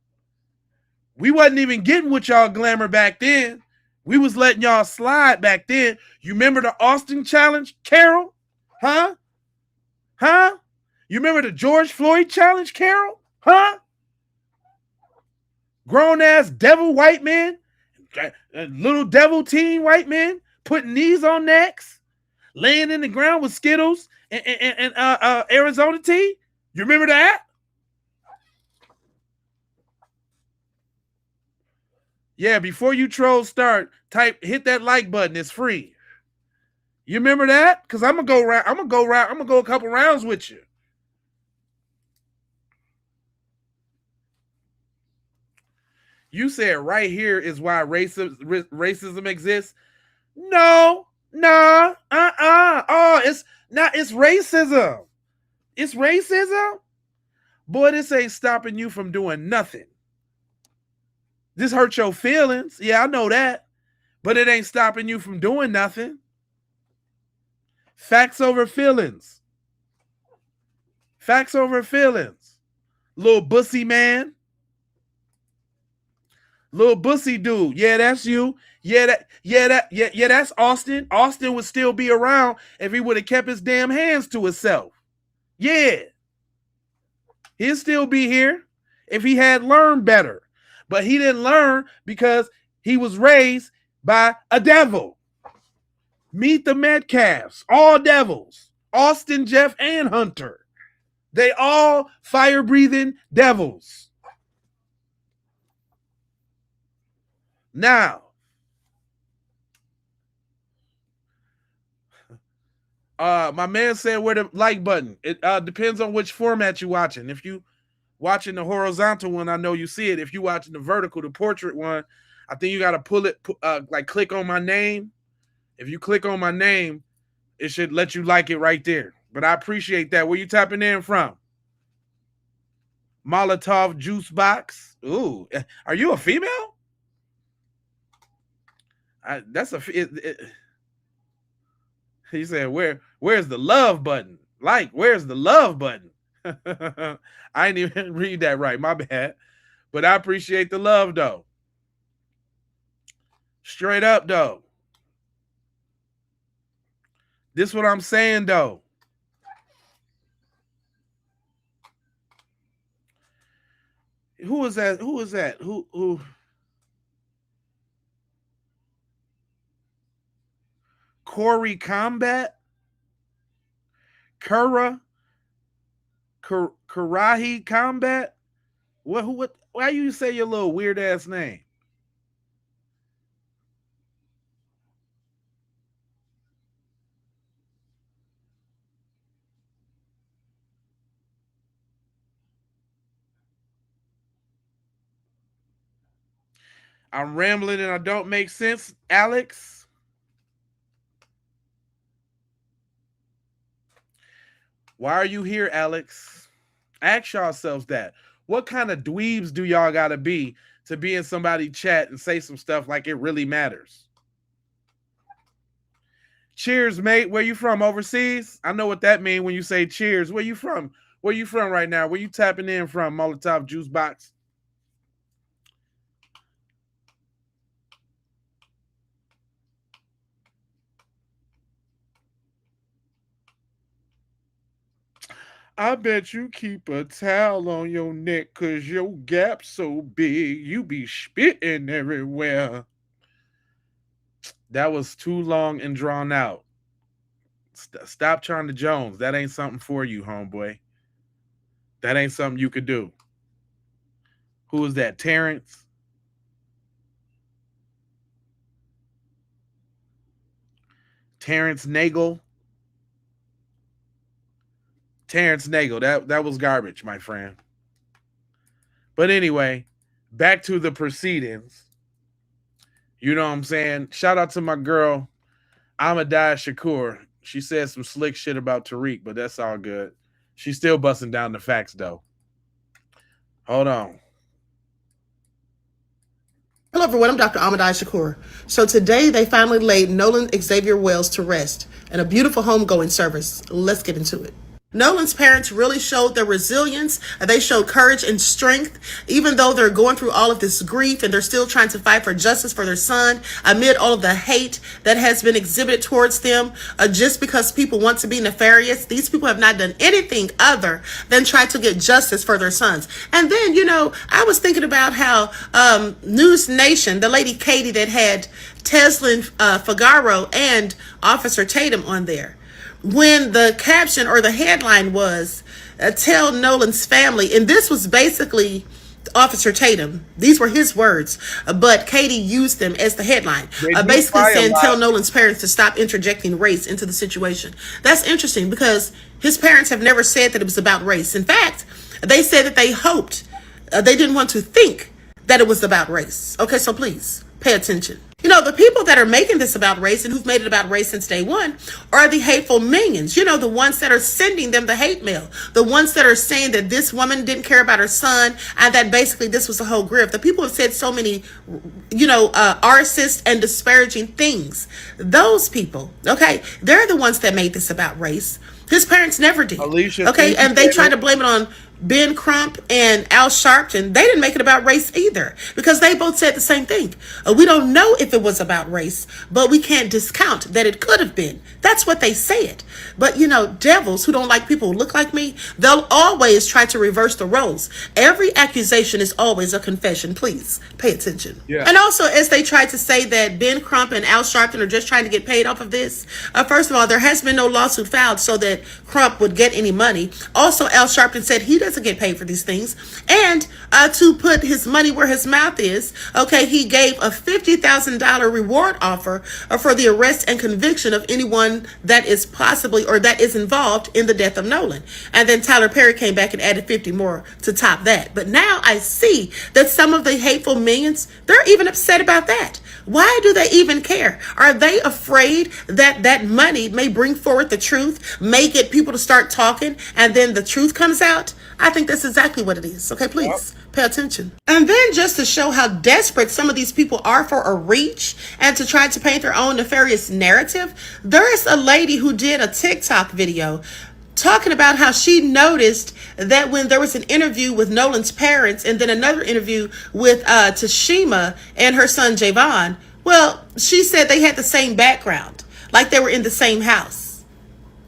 Speaker 1: We wasn't even getting with y'all glamour back then. We was letting y'all slide back then. You remember the Austin challenge, Carol? Huh? Huh? You remember the George Floyd challenge, Carol? Huh? Grown ass devil white men, little devil teen white men putting knees on necks, laying in the ground with Skittles and Arizona tea. You remember that? Yeah, before you trolls start, hit that like button. It's free. You remember that? Because I'm gonna go a couple rounds with you. You said right here is why racism exists. No, nah, oh, it's not. It's racism. It's racism. Boy, this ain't stopping you from doing nothing. This hurt your feelings. Yeah, I know that. But it ain't stopping you from doing nothing. Facts over feelings. Facts over feelings. Little bussy man. Little bussy dude. Yeah, that's you. Yeah, that's Austin. Austin would still be around if he would have kept his damn hands to himself. Yeah. He'll still be here if he had learned better. But he didn't learn because he was raised by a devil. Meet the Metcalfs, all devils. Austin, Jeff, and Hunter. They all fire-breathing devils. Now, my man said where the like button. It depends on which format you're watching. If you watching the horizontal one, I know you see it. If you watching the vertical, the portrait one, I think you got to pull it, like click on my name. If you click on my name, it should let you like it right there. But I appreciate that. Where you tapping in from? Molotov Juice Box. Ooh, are you a female? He said, where's the love button? Like, where's the love button? I didn't even read that right. My bad. But I appreciate the love, though. Straight up, though. This what I'm saying, though. Who is that? Who is that? Who? Corey Combat? Karahi Combat? What? Why you say your little weird ass name? I'm rambling and I don't make sense, Alex. Why are you here, Alex? Ask yourselves that. What kind of dweebs do y'all gotta be to be in somebody's chat and say some stuff like it really matters? Cheers, mate. Where you from? Overseas? I know what that means when you say cheers. Where you from? Where you from right now? Where you tapping in from, Molotov Juice Box? I bet you keep a towel on your neck cause your gap's so big you be spitting everywhere. That was too long and drawn out. Stop trying to Jones. That ain't something for you, homeboy. That ain't something you could do. Who is that? Terrence? Terrence Nagel? Terrence Nagel. That was garbage, my friend. But anyway, back to the proceedings. You know what I'm saying? Shout out to my girl, Ahmadiyah Shakur. She said some slick shit about Tariq, but that's all good. She's still busting down the facts, though. Hold on.
Speaker 9: Hello everyone, I'm Dr. Ahmadiyah Shakur. So today they finally laid Nolan Xavier Wells to rest in a beautiful homegoing service. Let's get into it. Nolan's parents really showed their resilience. They showed courage and strength, even though they're going through all of this grief and they're still trying to fight for justice for their son amid all of the hate that has been exhibited towards them just because people want to be nefarious. These people have not done anything other than try to get justice for their sons. And then, you know, I was thinking about how News Nation, the lady Katie that had Teslin Figaro and Officer Tatum on there, when the caption or the headline was tell Nolan's family, and this was basically Officer Tatum, these were his words, but Katie used them as the headline, basically saying tell Nolan's parents to stop interjecting race into the situation. That's interesting because his parents have never said that it was about race. In fact, they said that they hoped, they didn't want to think that it was about race. Okay, so please pay attention. You know, the people that are making this about race and who've made it about race since day one are the hateful minions. You know, the ones that are sending them the hate mail. The ones that are saying that this woman didn't care about her son and that basically this was a whole grift. The people have said so many, you know, racist and disparaging things. Those people, okay, they're the ones that made this about race. His parents never did.
Speaker 1: Alicia,
Speaker 9: okay, and they try to blame it on Ben Crump and Al Sharpton. They didn't make it about race either because they both said the same thing. We don't know if it was about race, but we can't discount that it could have been. That's what they said. But, you know, devils who don't like people who look like me, they'll always try to reverse the roles. Every accusation is always a confession. Please pay attention. Yeah. And also, as they tried to say that Ben Crump and Al Sharpton are just trying to get paid off of this, first of all, there has been no lawsuit filed so that Crump would get any money. Also, Al Sharpton said he doesn't get paid for these things. And to put his money where his mouth is, okay, he gave a $50,000 reward offer for the arrest and conviction of anyone that is possibly or that is involved in the death of Nolan. And then Tyler Perry came back and added 50 more to top that. But now I see that some of the hateful minions, they're even upset about that. Why do they even care? Are they afraid that that money may bring forward the truth, may get people to start talking, and then the truth comes out? I think that's exactly what it is. Okay, please pay attention. And then just to show how desperate some of these people are for a reach and to try to paint their own nefarious narrative, there is a lady who did a TikTok video talking about how she noticed that when there was an interview with Nolan's parents and then another interview with Tashima and her son Javon, well, she said they had the same background, like they were in the same house.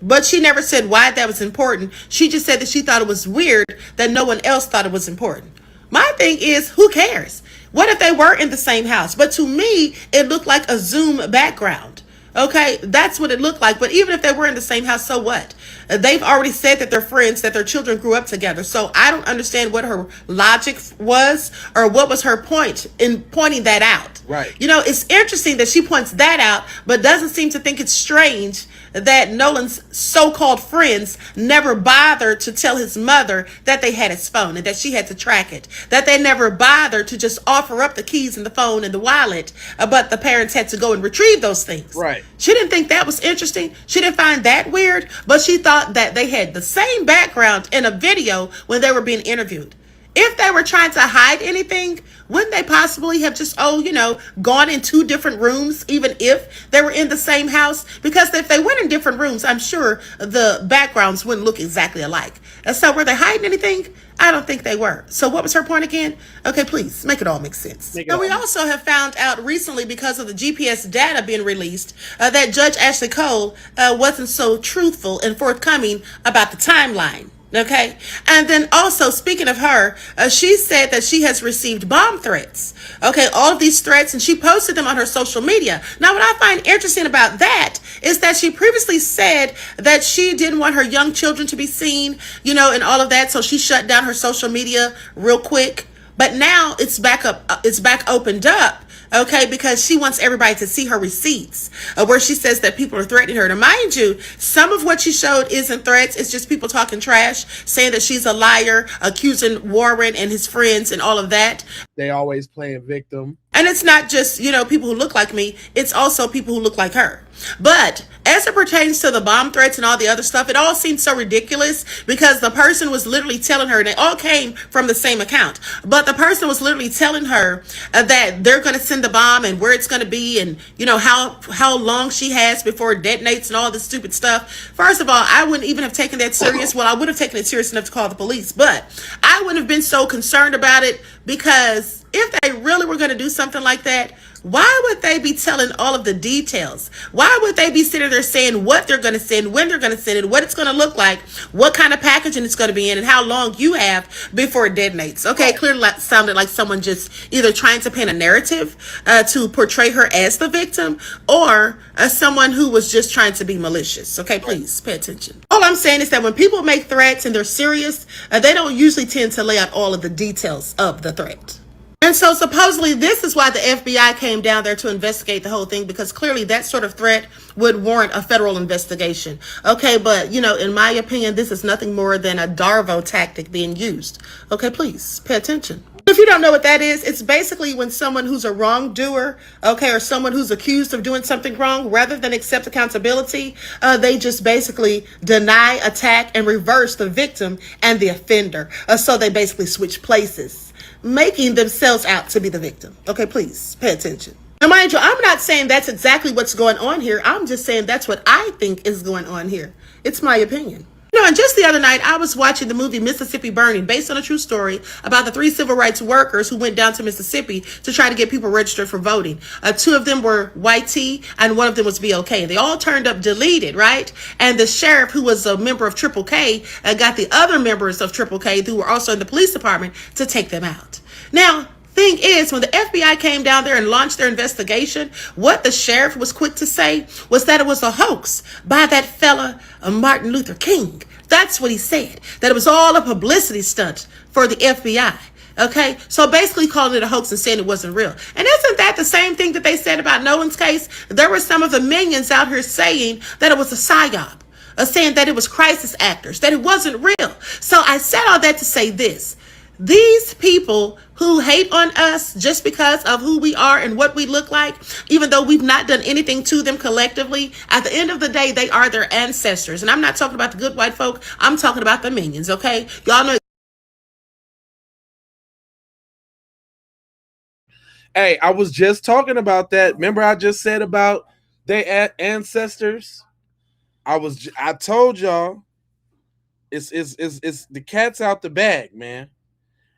Speaker 9: But she never said why that was important. She just said that she thought it was weird that no one else thought it was important. My thing is, who cares? What if they were in the same house? But to me, it looked like a Zoom background. Okay, that's what it looked like. But even if they were in the same house, so what? They've already said that they're friends, that their children grew up together. So I don't understand what her logic was or what was her point in pointing that out.
Speaker 1: Right.
Speaker 9: You know, it's interesting that she points that out, but doesn't seem to think it's strange that Nolan's so-called friends never bothered to tell his mother that they had his phone and that she had to track it, that they never bothered to just offer up the keys and the phone and the wallet, but the parents had to go and retrieve those things.
Speaker 1: Right.
Speaker 9: She didn't think that was interesting. She didn't find that weird, but she thought that they had the same background in a video when they were being interviewed. If they were trying to hide anything, wouldn't they possibly have just, gone in two different rooms, even if they were in the same house? Because if they went in different rooms, I'm sure the backgrounds wouldn't look exactly alike. And so were they hiding anything? I don't think they were. So what was her point again? Okay, please, make it all make sense. Now, we also have found out recently, because of the GPS data being released, that Judge Ashley Cole wasn't so truthful and forthcoming about the timeline. Okay. And then also, speaking of her, she said that she has received bomb threats. Okay. All of these threats, and she posted them on her social media. Now, what I find interesting about that is that she previously said that she didn't want her young children to be seen, and all of that. So she shut down her social media real quick. But now it's back opened up. Okay, because she wants everybody to see her receipts where she says that people are threatening her. Now, mind you, some of what she showed isn't threats. It's just people talking trash, saying that she's a liar, accusing Warren and his friends and all of that.
Speaker 10: They always playing victim.
Speaker 9: And it's not just, people who look like me. It's also people who look like her. But as it pertains to the bomb threats and all the other stuff, it all seems so ridiculous because the person was literally telling her, and it all came from the same account, but the person was literally telling her that they're going to send the bomb and where it's going to be and, how long she has before it detonates and all this stupid stuff. First of all, I wouldn't even have taken that serious. Well, I would have taken it serious enough to call the police, but I wouldn't have been so concerned about it because if they really were going to do something like that, why would they be telling all of the details? Why would they be sitting there saying what they're going to send, when they're going to send it, what it's going to look like, what kind of packaging it's going to be in, and how long you have before it detonates? Okay, it clearly sounded like someone just either trying to paint a narrative to portray her as the victim or someone who was just trying to be malicious. Okay, please pay attention. All I'm saying is that when people make threats and they're serious, they don't usually tend to lay out all of the details of the threat. And so supposedly this is why the FBI came down there to investigate the whole thing, because clearly that sort of threat would warrant a federal investigation. Okay, but in my opinion, this is nothing more than a Darvo tactic being used. Okay, please pay attention. If you don't know what that is, it's basically when someone who's a wrongdoer, okay, or someone who's accused of doing something wrong, rather than accept accountability, they just basically deny, attack, and reverse the victim and the offender. So they basically switch places, making themselves out to be the victim. Okay, please pay attention. Now, mind you, I'm not saying that's exactly what's going on here. I'm just saying that's what I think is going on here. It's my opinion. And just the other night, I was watching the movie Mississippi Burning, based on a true story about the 3 civil rights workers who went down to Mississippi to try to get people registered for voting. 2 of them were YT and 1 of them was VOK. They all turned up deleted, right? And the sheriff, who was a member of Triple K, got the other members of Triple K, who were also in the police department, to take them out. Now, thing is, when the FBI came down there and launched their investigation, what the sheriff was quick to say was that it was a hoax by that fella, Martin Luther King. That's what he said, that it was all a publicity stunt for the FBI. Okay, so basically calling it a hoax and saying it wasn't real. And isn't that the same thing that they said about Nolan's case? There were some of the minions out here saying that it was a psyop, saying that it was crisis actors, that it wasn't real. So I said all that to say this. These people who hate on us just because of who we are and what we look like, even though we've not done anything to them collectively, at the end of the day, they are their ancestors. And I'm not talking about the good white folk. I'm talking about the minions, okay? Y'all know.
Speaker 10: Hey, I was just talking about that. Remember I just said about their ancestors? I told y'all it's the cat's out the bag, man.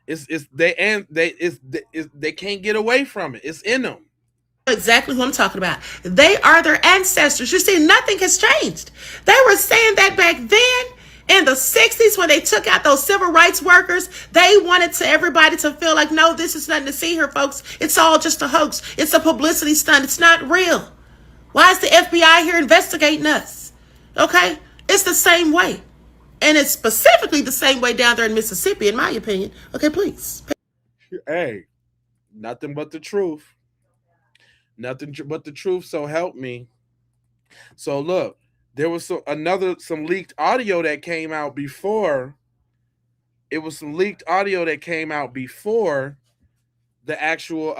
Speaker 10: They can't get away from it. It's in them.
Speaker 9: Exactly who I'm talking about. They are their ancestors. You see, nothing has changed. They were saying that back then in the 60s when they took out those civil rights workers. They wanted everybody to feel like, no, this is nothing to see here, folks. It's all just a hoax. It's a publicity stunt. It's not real. Why is the FBI here investigating us? Okay? It's the same way. And it's specifically the same way down there in Mississippi, in my opinion. Okay, please.
Speaker 10: Hey, nothing but the truth. Nothing but the truth, so help me. So look, there was some leaked audio that came out before. It was some leaked audio that came out before the actual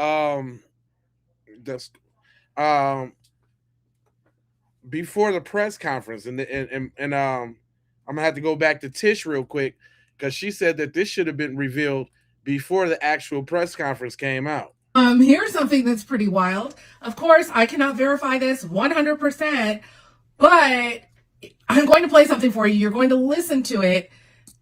Speaker 10: before the press conference, and I'm gonna have to go back to Tish real quick because she said that this should have been revealed before the actual press conference came out.
Speaker 2: Here's something that's pretty wild. Of course, I cannot verify this 100%, but I'm going to play something for you. You're going to listen to it,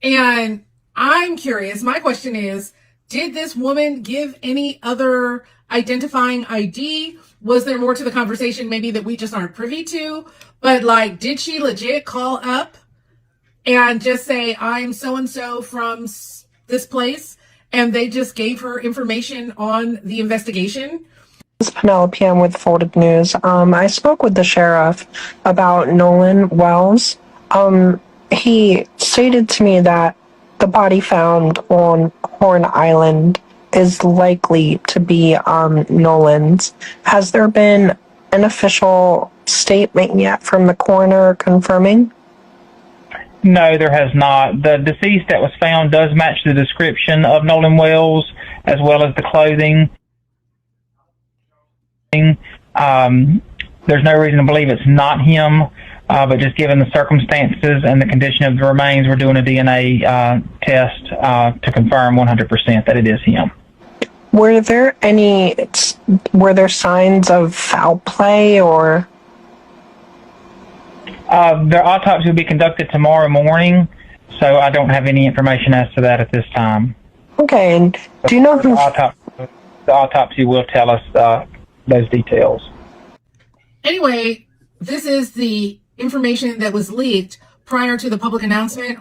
Speaker 2: and I'm curious. My question is, did this woman give any other identifying ID? Was there more to the conversation maybe that we just aren't privy to? But did she legit call up and just say, I'm so-and-so from this place, and they just gave her information on the investigation?
Speaker 11: This is Penelope. I'm with Folded News. I spoke with the sheriff about Nolan Wells. He stated to me that the body found on Horn Island is likely to be Nolan's. Has there been an official statement yet from the coroner confirming?
Speaker 22: No, there has not. The deceased that was found does match the description of Nolan Wells, as well as the clothing. There's no reason to believe it's not him, but just given the circumstances and the condition of the remains, we're doing a DNA test to confirm 100% that it is him.
Speaker 11: Were there signs of foul play or?
Speaker 22: The autopsy will be conducted tomorrow morning, so I don't have any information as to that at this time.
Speaker 11: Okay, and do you know who?
Speaker 22: The autopsy will tell us those details.
Speaker 2: Anyway, this is the information that was leaked prior to the public announcement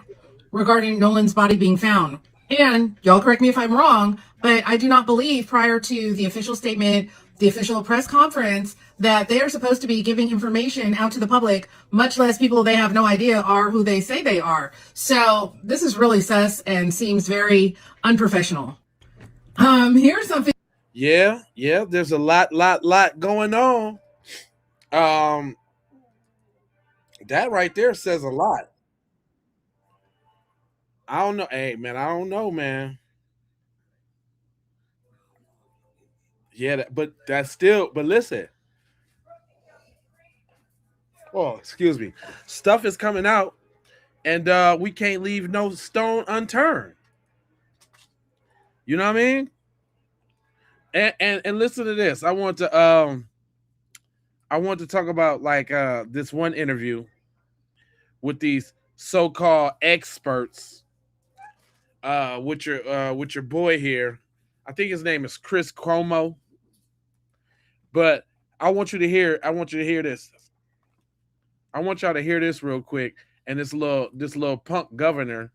Speaker 2: regarding Nolan's body being found. And y'all correct me if I'm wrong, but I do not believe prior to the official statement, the official press conference, that they are supposed to be giving information out to the public, much less people they have no idea are who they say they are. So this is really sus and seems very unprofessional. Here's something.
Speaker 10: Yeah, there's a lot going on. That right there says a lot. I don't know. Hey, man, I don't know, man. Yeah, but listen. Oh, excuse me. Stuff is coming out, and we can't leave no stone unturned. You know what I mean? And listen to this. I want to talk about this one interview with these so-called experts with your boy here. I think his name is Chris Cuomo. But I want you to hear this. I want y'all to hear this real quick. And this little punk governor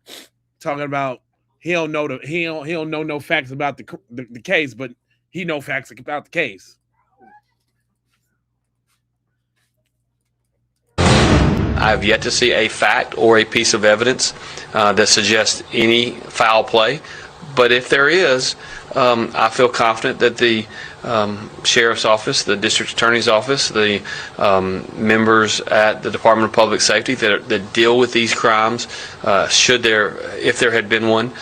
Speaker 10: talking about he don't know no facts about the case, but he know facts about the case.
Speaker 23: I have yet to see a fact or a piece of evidence that suggests any foul play. But if there is, I feel confident that the sheriff's office, the district attorney's office, the members at the Department of Public Safety that deal with these crimes, if there had been one,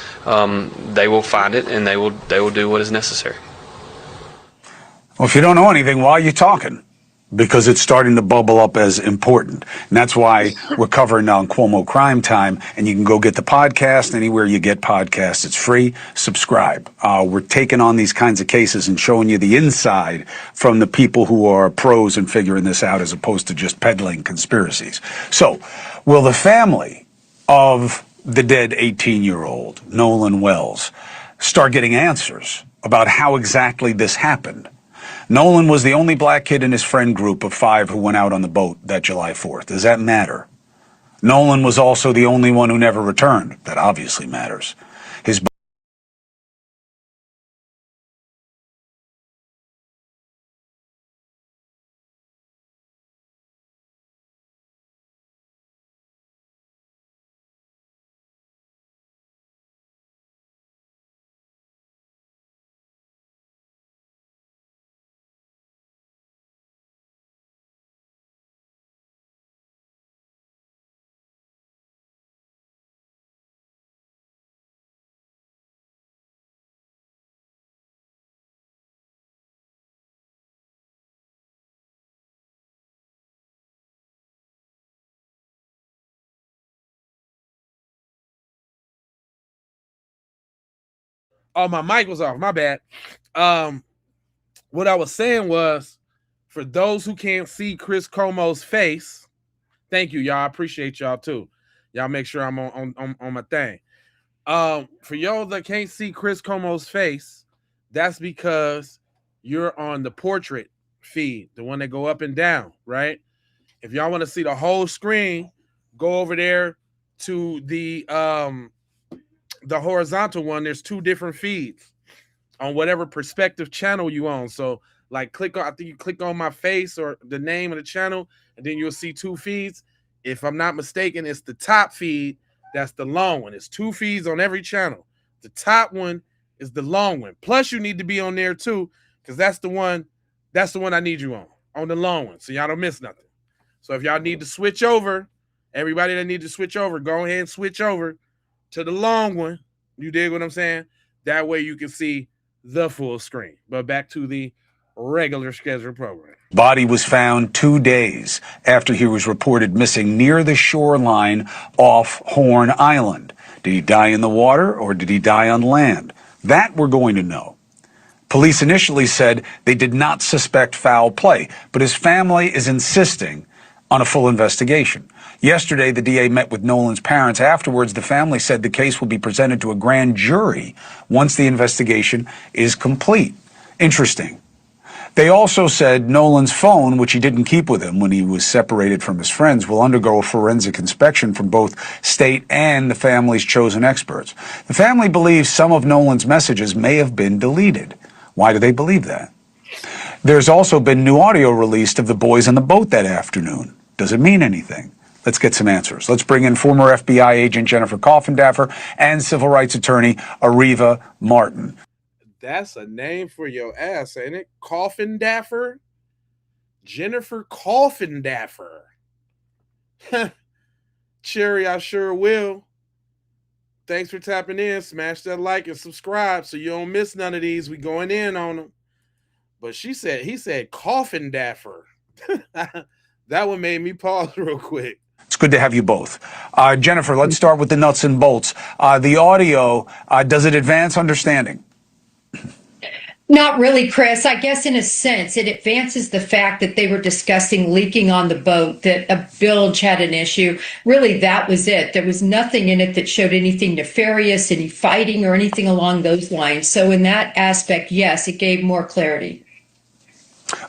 Speaker 23: they will find it and they will do what is necessary.
Speaker 24: Well, if you don't know anything, why are you talking? Because it's starting to bubble up as important. And that's why we're covering on Cuomo Crime Time. And you can go get the podcast anywhere you get podcasts. It's free. Subscribe. We're taking on these kinds of cases and showing you the inside from the people who are pros in figuring this out as opposed to just peddling conspiracies. So, will the family of the dead 18-year-old, Nolan Wells, start getting answers about how exactly this happened? Nolan was the only black kid in his friend group of 5 who went out on the boat that July 4th. Does that matter? Nolan was also the only one who never returned. That obviously matters. His
Speaker 10: Oh, my mic was off. My bad. What I was saying was, for those who can't see Chris Cuomo's face, thank you, y'all. I appreciate y'all too. Y'all make sure I'm on my thing. For y'all that can't see Chris Cuomo's face, that's because you're on the portrait feed, the one that go up and down, right? If y'all want to see the whole screen, go over there to the horizontal one, there's two different feeds on whatever perspective channel you on. So like click on, I think you click on my face or the name of the channel, and then you'll see two feeds. If I'm not mistaken, it's the top feed. That's the long one. It's two feeds on every channel. The top one is the long one. Plus you need to be on there too, because that's the one I need you on the long one. So y'all don't miss nothing. So if y'all need to switch over, everybody that needs to switch over, go ahead and switch over to the long one. You dig what I'm saying? That way you can see the full screen. But back to the regular scheduled program.
Speaker 24: Body was found 2 days after he was reported missing near the shoreline off Horn Island. Did he die in the water or did he die on land? That we're going to know. Police initially said they did not suspect foul play, but his family is insisting on a full investigation. Yesterday, the DA met with Nolan's parents. Afterwards, the family said the case will be presented to a grand jury once the investigation is complete. Interesting. They also said Nolan's phone, which he didn't keep with him when he was separated from his friends, will undergo a forensic inspection from both state and the family's chosen experts. The family believes some of Nolan's messages may have been deleted. Why do they believe that? There's also been new audio released of the boys on the boat that afternoon. Does it mean anything? Let's get some answers. Let's bring in former FBI agent Jennifer Coffindaffer and civil rights attorney Ariva Martin.
Speaker 10: That's a name for your ass, ain't it? Coffindaffer? Jennifer Coffindaffer. Cherry, I sure will. Thanks for tapping in. Smash that like and subscribe so you don't miss none of these. We going in on them. But he said Coffindaffer. That one made me pause real quick.
Speaker 24: It's good to have you both. Jennifer, let's start with the nuts and bolts. The audio, does it advance understanding?
Speaker 4: Not really, Chris. I guess in a sense, it advances the fact that they were discussing leaking on the boat, that a bilge had an issue. Really, that was it. There was nothing in it that showed anything nefarious, any fighting or anything along those lines. So in that aspect, yes, it gave more clarity.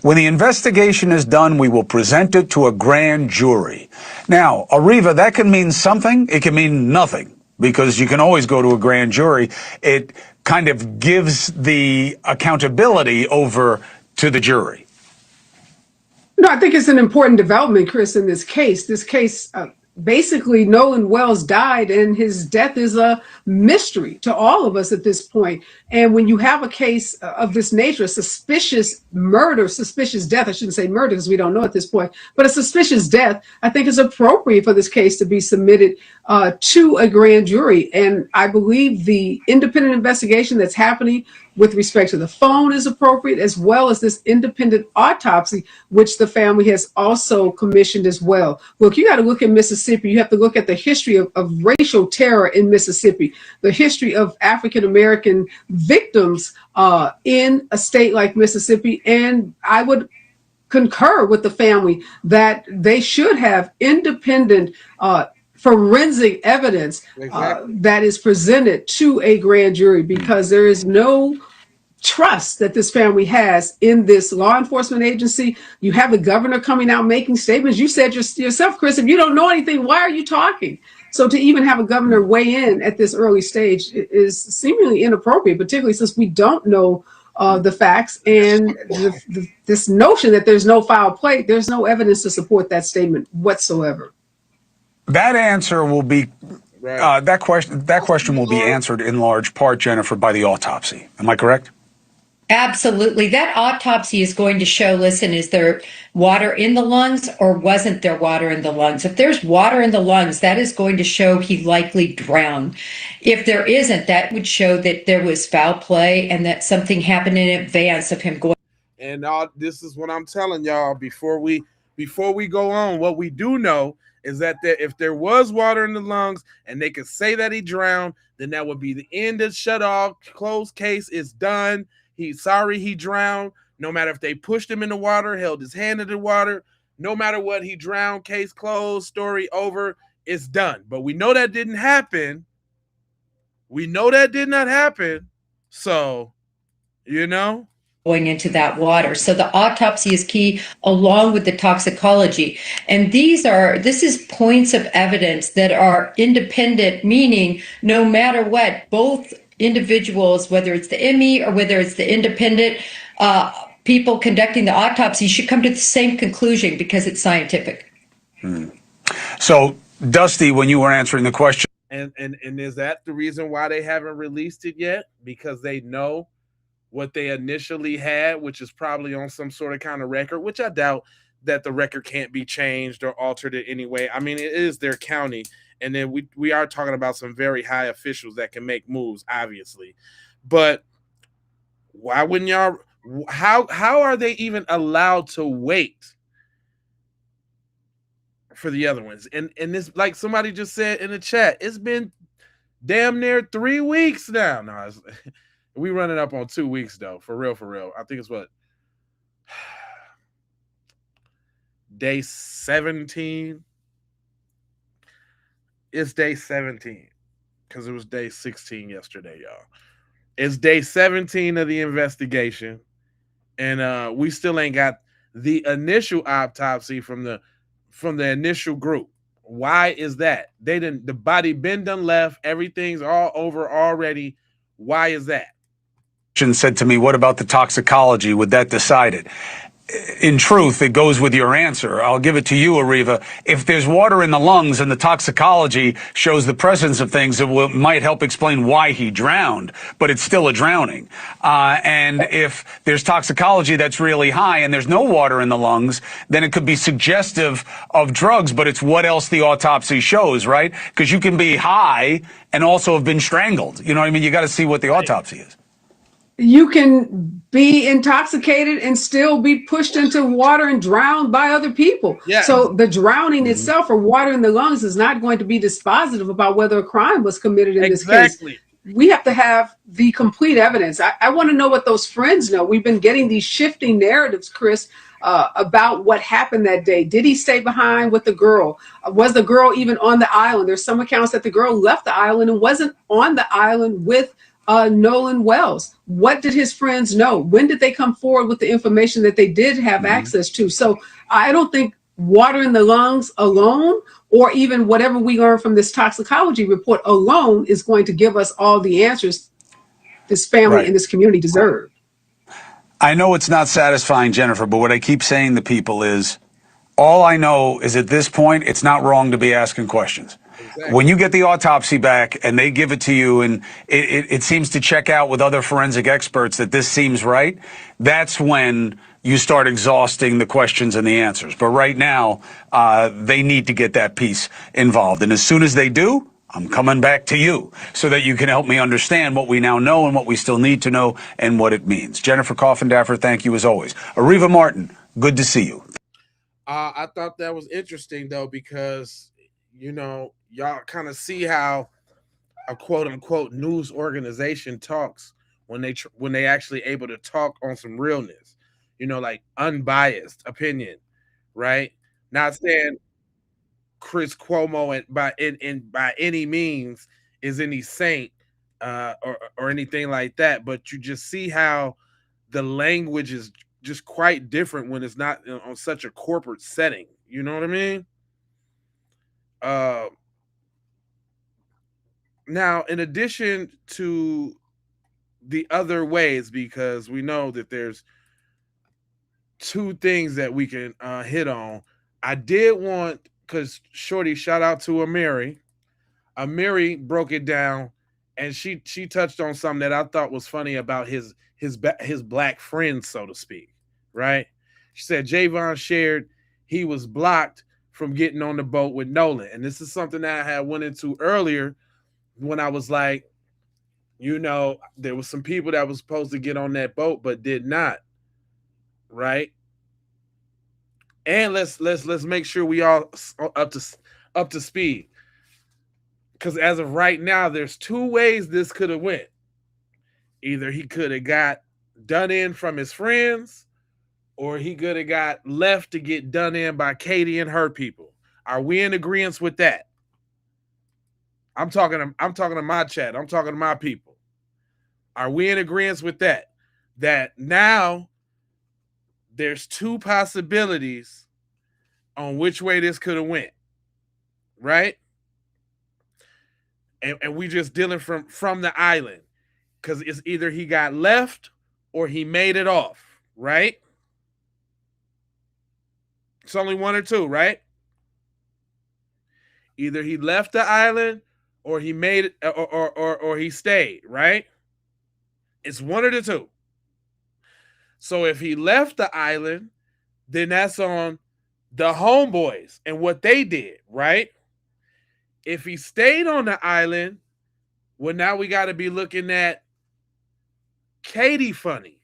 Speaker 24: When the investigation is done, we will present it to a grand jury. Now, Ariva, that can mean something. It can mean nothing, because you can always go to a grand jury. It kind of gives the accountability over to the jury.
Speaker 8: No, I think it's an important development, Chris, in this case. Basically, Nolan Wells died, and his death is a mystery to all of us at this point. And when you have a case of this nature, a suspicious murder, suspicious death, I shouldn't say murder because we don't know at this point, but a suspicious death, I think it's appropriate for this case to be submitted to a grand jury. And I believe the independent investigation that's happening with respect to the phone is appropriate, as well as this independent autopsy, which the family has also commissioned as well. Look, you got to look at Mississippi. You have to look at the history of racial terror in Mississippi, the history of African-American victims in a state like Mississippi. And I would concur with the family that they should have independent forensic evidence that is presented to a grand jury, because there is no trust that this family has in this law enforcement agency. You have the governor coming out making statements. You said yourself, Chris, if you don't know anything, why are you talking? So to even have a governor weigh in at this early stage is seemingly inappropriate, particularly since we don't know the facts, and this notion that there's no foul play, there's no evidence to support that statement whatsoever.
Speaker 24: That answer will be, that question will be answered in large part, Jennifer, by the autopsy. Am I correct?
Speaker 4: Absolutely. That autopsy is going to show, listen, is there water in the lungs or wasn't there water in the lungs? If there's water in the lungs, that is going to show he likely drowned. If there isn't, that would show that there was foul play and that something happened in advance of him going.
Speaker 10: And this is what I'm telling y'all before we go on. What we do know is that if there was water in the lungs and they could say that he drowned, then that would be the end of shut off. Closed case is done. He's sorry he drowned. No matter if they pushed him in the water, held his hand in the water, no matter what, he drowned. Case closed. Story over. It's done. But we know that didn't happen. We know that did not happen. So, you know,
Speaker 4: going into that water. So the autopsy is key along with the toxicology. And this is points of evidence that are independent, meaning no matter what, both individuals, whether it's the ME or whether it's the independent people conducting the autopsy, should come to the same conclusion because it's scientific.
Speaker 24: So, Dusty, when you were answering the question,
Speaker 10: And is that the reason why they haven't released it yet? Because they know what they initially had, which is probably on some sort of kind of record, which I doubt that the record can't be changed or altered in any way. I mean, it is their county. And then we are talking about some very high officials that can make moves, obviously. But why wouldn't y'all, how are they even allowed to wait for the other ones? And this, like somebody just said in the chat, it's been damn near 3 weeks now. No, we running up on 2 weeks though, for real. I think it's what, day 17. It's day 17 because it was day 16 yesterday, y'all. It's day 17 of the investigation, and we still ain't got the initial autopsy from the initial group. Why is that? The body been done left, everything's all over already. Why is that?
Speaker 24: said to me, what about the toxicology? Would that decide it? In truth, it goes with your answer. I'll give it to you, Ariva. If there's water in the lungs and the toxicology shows the presence of things that might help explain why he drowned, but it's still a drowning. And if there's toxicology that's really high and there's no water in the lungs, then it could be suggestive of drugs, but it's what else the autopsy shows, right? Because you can be high and also have been strangled. You know what I mean? You got to see what the autopsy is.
Speaker 8: You can be intoxicated and still be pushed into water and drowned by other people.
Speaker 10: Yeah.
Speaker 8: So the drowning itself or water in the lungs is not going to be dispositive about whether a crime was committed in this case. We have to have the complete evidence. I want to know what those friends know. We've been getting these shifting narratives, Chris, about what happened that day. Did he stay behind with the girl? Was the girl even on the island? There's some accounts that the girl left the island and wasn't on the island with Nolan Wells. What did his friends know? When did they come forward with the information that they did have access to? So I don't think water in the lungs alone, or even whatever we learn from this toxicology report alone, is going to give us all the answers this family and this community deserve.
Speaker 24: I know it's not satisfying, Jennifer, but what I keep saying to people is, all I know is at this point, it's not wrong to be asking questions. Exactly. When you get the autopsy back and they give it to you and it seems to check out with other forensic experts that this seems right, that's when you start exhausting the questions and the answers. But right now, they need to get that piece involved. And as soon as they do, I'm coming back to you so that you can help me understand what we now know and what we still need to know and what it means. Jennifer Coffindaffer, thank you as always. Ariva Martin, good to see you.
Speaker 10: I thought that was interesting, though, because, you know, y'all kind of see how a quote unquote news organization talks when they actually able to talk on some realness, you know, like unbiased opinion, right? Not saying Chris Cuomo by any means is any saint or anything like that, but you just see how the language is just quite different when it's not on such a corporate setting. You know what I mean? Now, in addition to the other ways, because we know that there's two things that we can hit on. I did want, because Shorty, shout out to Amiri. Amiri broke it down, and she touched on something that I thought was funny about his black friends, so to speak. Right? She said Javon shared he was blocked from getting on the boat with Nolan. And this is something that I had went into earlier when I was like, you know, there was some people that was supposed to get on that boat but did not. Right? And let's make sure we all up to speed. Because as of right now, there's two ways this could have went. Either he could have got done in from his friends, or he could have got left to get done in by Katie and her people. Are we in agreement with that? I'm talking to my chat. I'm talking to my people. Are we in agreement with that? that now there's two possibilities on which way this could have went, right? And we just dealing from the island, because it's either he got left or he made it off, right? It's only one or two, right? Either he left the island or he made it, or he stayed, right? It's one of the two. So if he left the island, then that's on the homeboys and what they did, right? If he stayed on the island, well, now we got to be looking at Katie funny,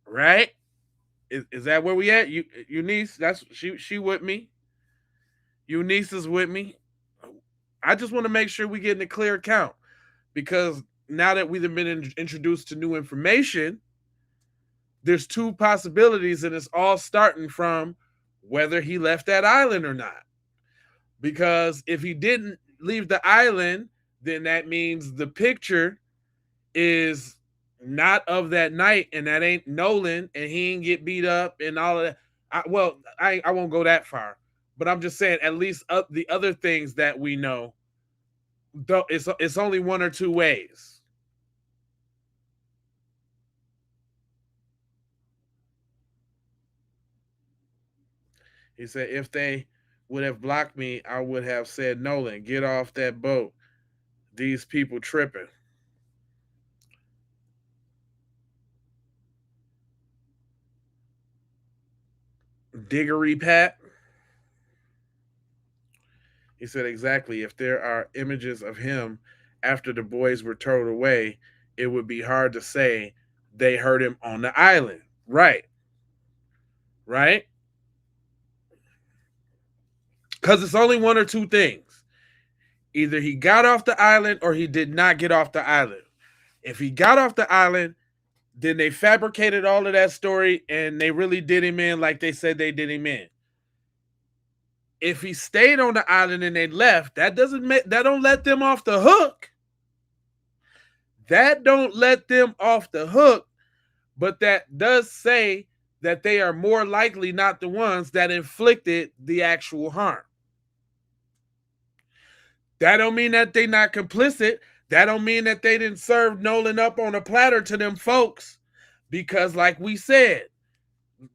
Speaker 10: right? Is that where we at? Eunice, that's she with me. Eunice is with me. I just want to make sure we get in a clear account, because now that we've been introduced to new information, there's two possibilities, and it's all starting from whether he left that island or not. Because if he didn't leave the island, then that means the picture is not of that night, and that ain't Nolan, and he ain't get beat up and all of that. I won't go that far, but I'm just saying, at least the other things that we know, though, it's only one or two ways. He said, if they would have blocked me, I would have said, Nolan, get off that boat. These people tripping. Diggory Pat. He said, exactly. If there are images of him after the boys were towed away, it would be hard to say they heard him on the island. Right. Right? Because it's only one or two things. Either he got off the island or he did not get off the island. If he got off the island, then they fabricated all of that story and they really did him in like they said they did him in. If he stayed on the island and they left, that don't let them off the hook. That don't let them off the hook, but that does say that they are more likely not the ones that inflicted the actual harm. That don't mean that they not complicit. That don't mean that they didn't serve Nolan up on a platter to them folks, because like we said,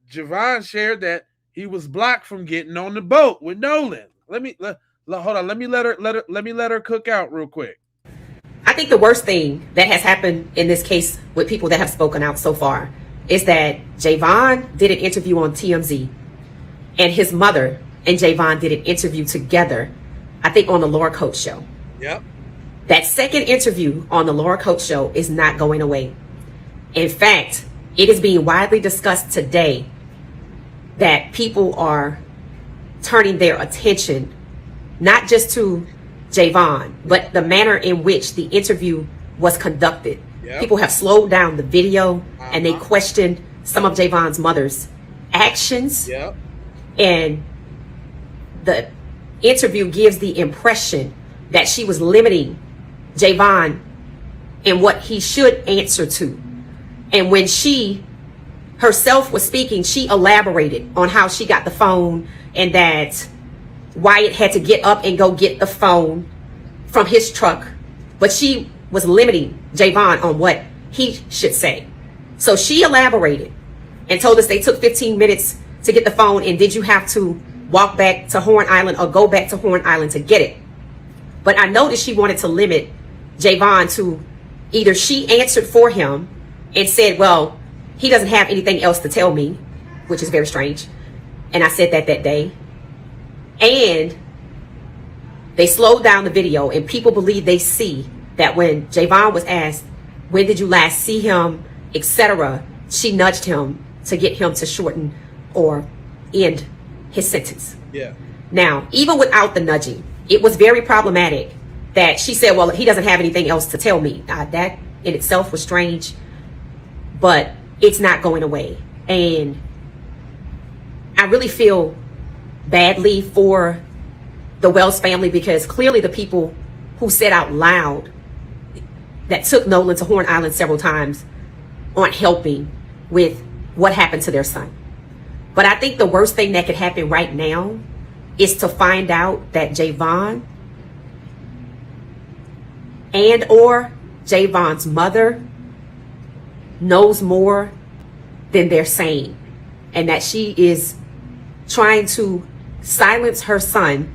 Speaker 10: Javon shared that he was blocked from getting on the boat with Nolan. Hold on. Let me let her cook out real quick.
Speaker 6: I think the worst thing that has happened in this case with people that have spoken out so far is that Javon did an interview on TMZ, and his mother and Javon did an interview together, I think on the Laura Coates show.
Speaker 10: Yep.
Speaker 6: That second interview on the Laura Coates show is not going away. In fact, it is being widely discussed today that people are turning their attention not just to Javon, but the manner in which the interview was conducted. Yep. People have slowed down the video and they questioned some of Javon's mother's actions.
Speaker 10: Yep.
Speaker 6: And the interview gives the impression that she was limiting Javon in what he should answer to. And when she herself was speaking, she elaborated on how she got the phone and that Wyatt had to get up and go get the phone from his truck. But she was limiting Javon on what he should say. So she elaborated and told us they took 15 minutes to get the phone, and did you have to walk back to Horn Island or go back to Horn Island to get it? But I noticed she wanted to limit Javon to either she answered for him and said, well, he doesn't have anything else to tell me, which is very strange. And I said that day. And they slowed down the video, and people believe they see that when Javon was asked, when did you last see him, etc., she nudged him to get him to shorten or end his sentence.
Speaker 10: Yeah.
Speaker 6: Now, even without the nudging, it was very problematic that she said, well, he doesn't have anything else to tell me. That in itself was strange, but it's not going away. And I really feel badly for the Wells family, because clearly the people who said out loud that took Nolan to Horn Island several times on helping with what happened to their son. But I think the worst thing that could happen right now is to find out that Javon and or Javon's mother knows more than they're saying, and that she is trying to silence her son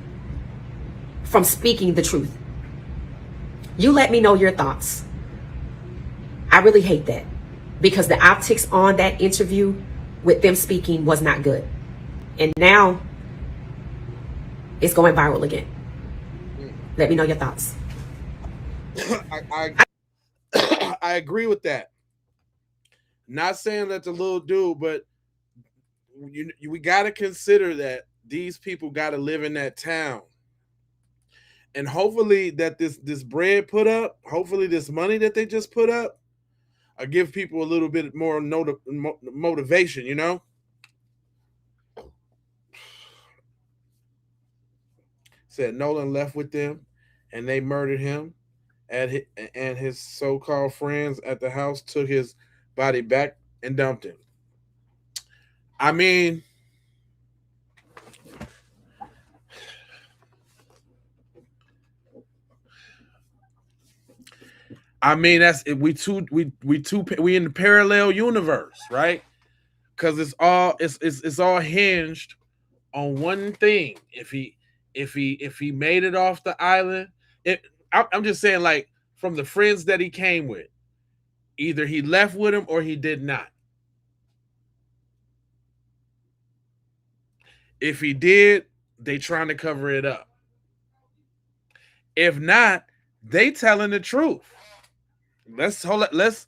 Speaker 6: from speaking the truth. You let me know your thoughts. I really hate that, because the optics on that interview with them speaking was not good. And now it's going viral again. Let me know your thoughts.
Speaker 10: I agree with that. Not saying that the little dude, but we got to consider that these people got to live in that town. And hopefully that this bread put up, hopefully this money that they just put up, give people a little bit more motivation, you know? Said Nolan left with them and they murdered him, and his so-called friends at the house took his body back and dumped him. I mean, that's we in the parallel universe, right? Because it's all hinged on one thing. If he made it off the island, I'm just saying, like, from the friends that he came with, either he left with him or he did not. If he did, they trying to cover it up. If not, they telling the truth. That's the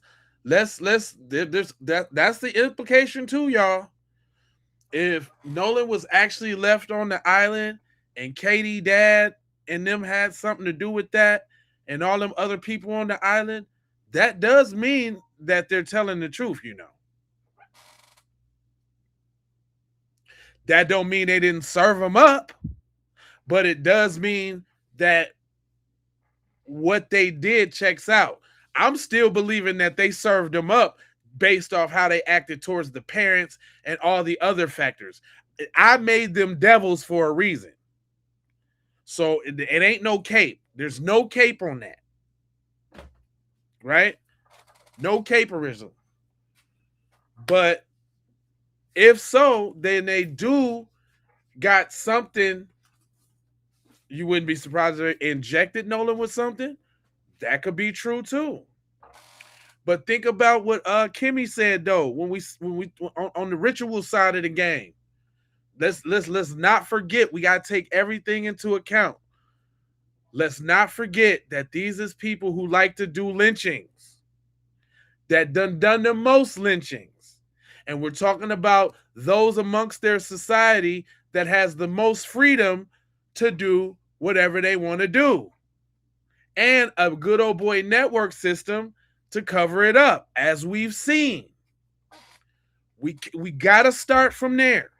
Speaker 10: implication too, y'all. If Nolan was actually left on the island and Katie dad and them had something to do with that, and all them other people on the island, that does mean that they're telling the truth, you know. That don't mean they didn't serve them up, but it does mean that what they did checks out. I'm still believing that they served them up based off how they acted towards the parents and all the other factors. I made them devils for a reason. So it ain't no cape. There's no cape on that. Right? No caperism. But if so, then they do got something. You wouldn't be surprised if they injected Nolan with something. That could be true too. But think about what Kimmy said though when we on the ritual side of the game. Let's not forget, we got to take everything into account. Let's not forget that these is people who like to do lynchings, that done the most lynchings. And we're talking about those amongst their society that has the most freedom to do whatever they want to do. And a good old boy network system to cover it up, as we've seen. We got to start from there.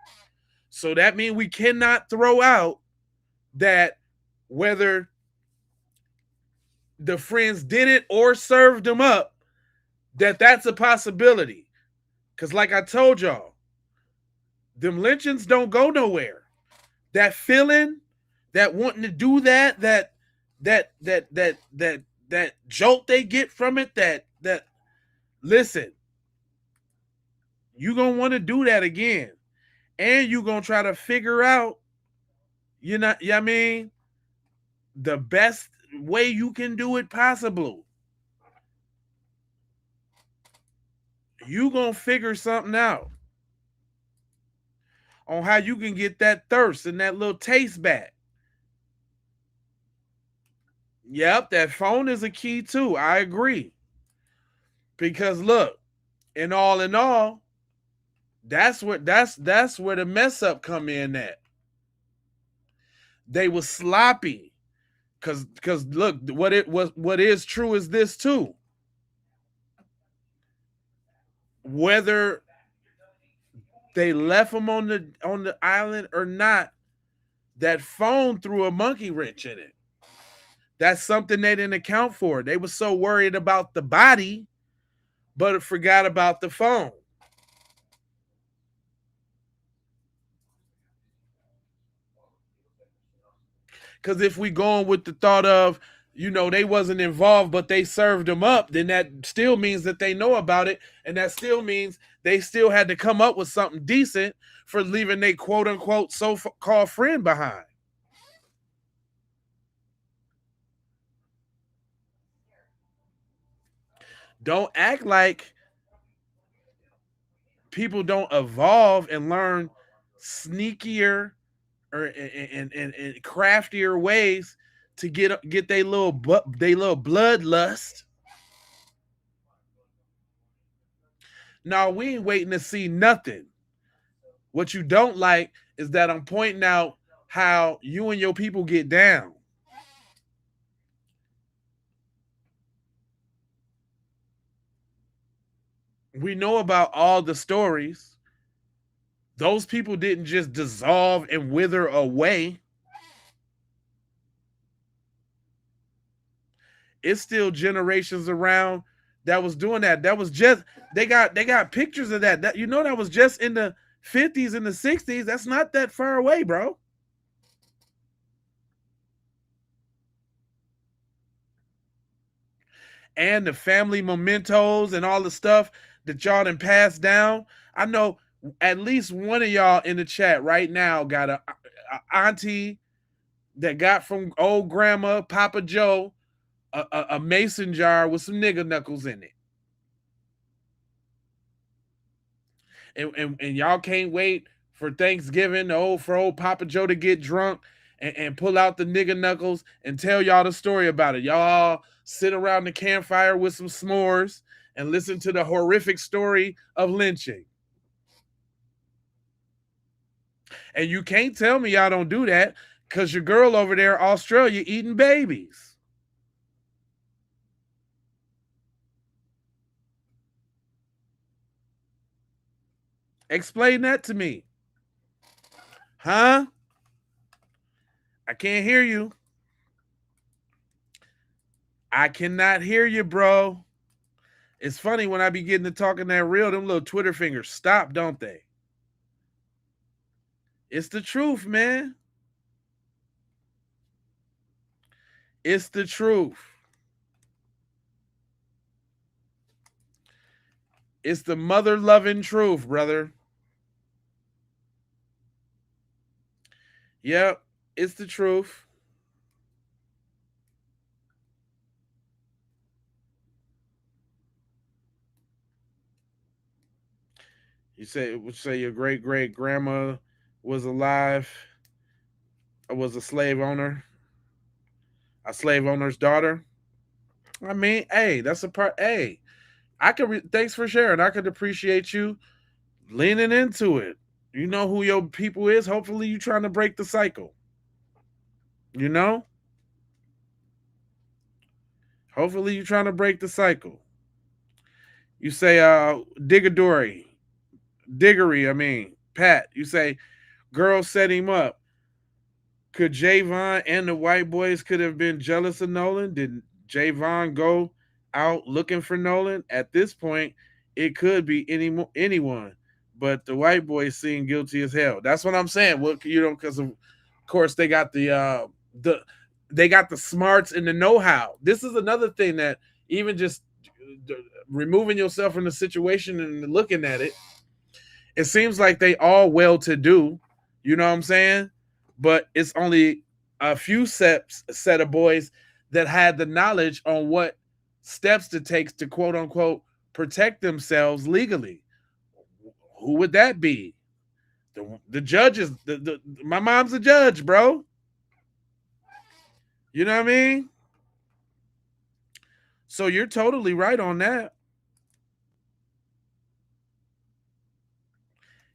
Speaker 10: So that means we cannot throw out that whether the friends did it or served them up, that's a possibility. Because like I told y'all, them lynchings don't go nowhere. That feeling, that wanting to do that jolt they get from it, that listen, you gonna want to do that again. And you gonna try to figure out, I mean, the best way you can do it possible. You gonna figure something out on how you can get that thirst and that little taste back. Yep, that phone is a key too. I agree. Because look, in all, that's where the mess up come in at. They were sloppy. Cause look, what is true is this too. Whether they left them on the island or not, that phone threw a monkey wrench in it. That's something they didn't account for. They were so worried about the body but forgot about the phone. Because if we going with the thought of, they wasn't involved, but they served them up, then that still means that they know about it. And that still means they still had to come up with something decent for leaving their quote unquote so-called friend behind. Don't act like people don't evolve and learn sneakier or and craftier ways to get their little bloodlust. No, we ain't waiting to see nothing. What you don't like is that I'm pointing out how you and your people get down. We know about all the stories. Those people didn't just dissolve and wither away. It's still generations around that was doing that. That was just they got pictures of that. That that was just in the 50s and the 60s. That's not that far away, bro. And the family mementos and all the stuff that y'all done passed down. I know at least one of y'all in the chat right now got a auntie that got from old grandma, Papa Joe, a mason jar with some nigger knuckles in it. And y'all can't wait for Thanksgiving for old Papa Joe to get drunk and pull out the nigger knuckles and tell y'all the story about it. Y'all sit around the campfire with some s'mores and listen to the horrific story of lynching. And you can't tell me y'all don't do that because your girl over there, Australia, eating babies. Explain that to me. Huh? I can't hear you. I cannot hear you, bro. It's funny when I be getting to talking that real, them little Twitter fingers stop, don't they? It's the truth, man. It's the truth. It's the mother-loving truth, brother. Yep, it's the truth. You say your great grandma was alive, was a slave owner, a slave owner's daughter. I mean, hey, that's a part. Hey, thanks for sharing. I could appreciate you leaning into it. You know who your people is. Hopefully, you trying to break the cycle. You know. Hopefully, you trying to break the cycle. You say, Diggery. I mean, Pat. You say, girl set him up. Could Javon and the white boys could have been jealous of Nolan? Did Javon go out looking for Nolan? At this point, it could be anyone, but the white boys seem guilty as hell. That's what I'm saying. Well, because of course they got the smarts and the know-how. This is another thing that even just removing yourself from the situation and looking at it, it seems like they all well-to-do. You know what I'm saying? But it's only a few set of boys that had the knowledge on what steps to take to quote unquote protect themselves legally. Who would that be? The judges. My mom's a judge, bro. You know what I mean? So you're totally right on that.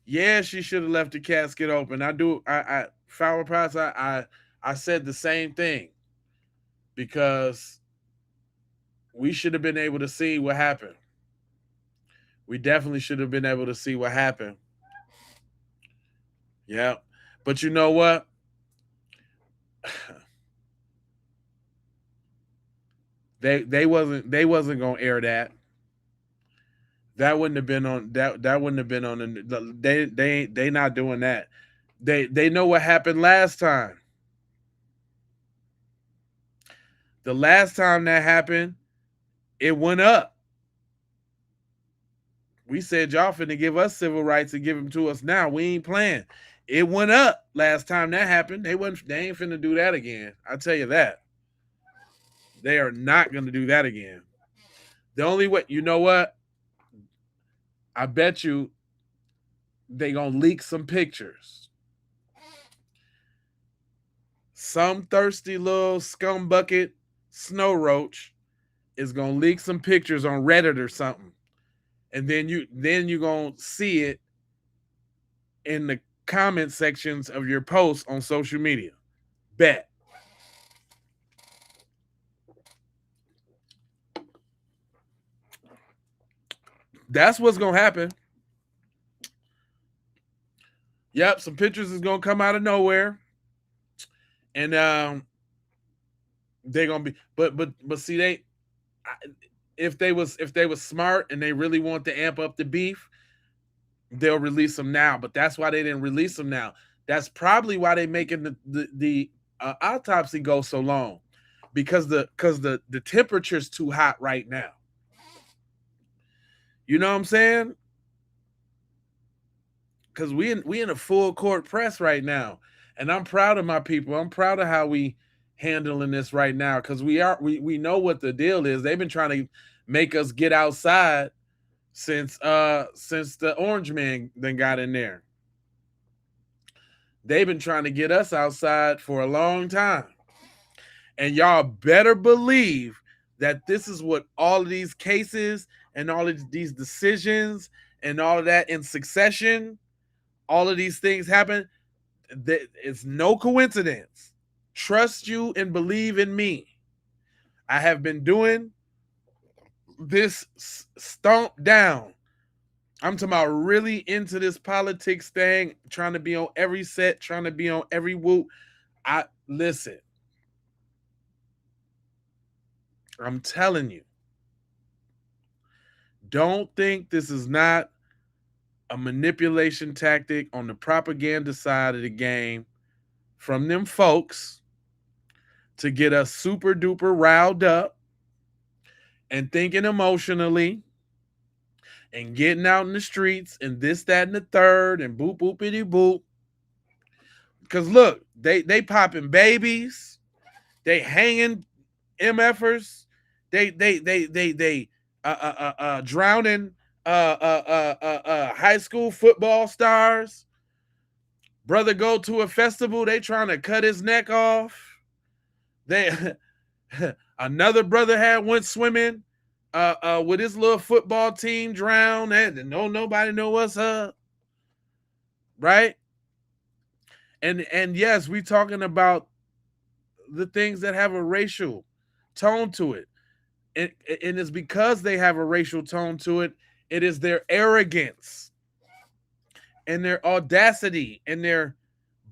Speaker 10: Yeah, she should have left the casket open. I Flower Price, I said the same thing. Because we should have been able to see what happened. We definitely should have been able to see what happened. Yeah. But you know what? They wasn't gonna air that. That wouldn't have been on that. That wouldn't have been on the. They not doing that. They know what happened last time. The last time that happened, it went up. We said y'all finna give us civil rights and give them to us now. We ain't playing. It went up last time that happened. They ain't finna do that again. I tell you that. They are not gonna do that again. The only way, you know what? I bet you they gonna leak some pictures. Some thirsty little scumbucket snow roach is gonna leak some pictures on Reddit or something. And then you gonna see it in the comment sections of your posts on social media. Bet. That's what's gonna happen. Yep, some pictures is gonna come out of nowhere. And they're gonna be but see, if they was smart and they really want to amp up the beef, they'll release them now. But that's why they didn't release them now. That's probably why they making the autopsy go so long, because the temperature's too hot right now. You know what I'm saying? Because we in a full court press right now, and I'm proud of my people. I'm proud of how we handling this right now, because we know what the deal is. They've been trying to make us get outside since the orange man then got in there. They've been trying to get us outside for a long time. And y'all better believe that this is what all of these cases and all of these decisions and all of that in succession, all of these things happen. It's no coincidence. Trust you and believe in me. I have been doing this stomp down. I'm talking about really into this politics thing, trying to be on every set, trying to be on every whoop. Listen. I'm telling you. Don't think this is not a manipulation tactic on the propaganda side of the game from them folks to get us super duper riled up and thinking emotionally and getting out in the streets and this, that, and the third and boop, boopity boop. Because look, they popping babies, they hanging MFers, they drowning high school football stars. Brother go to a festival, they trying to cut his neck off. Another brother went swimming with his little football team, drowned, and nobody know what's up, right? And yes, we talking about the things that have a racial tone to it, and it's because they have a racial tone to it. It is their arrogance and their audacity and their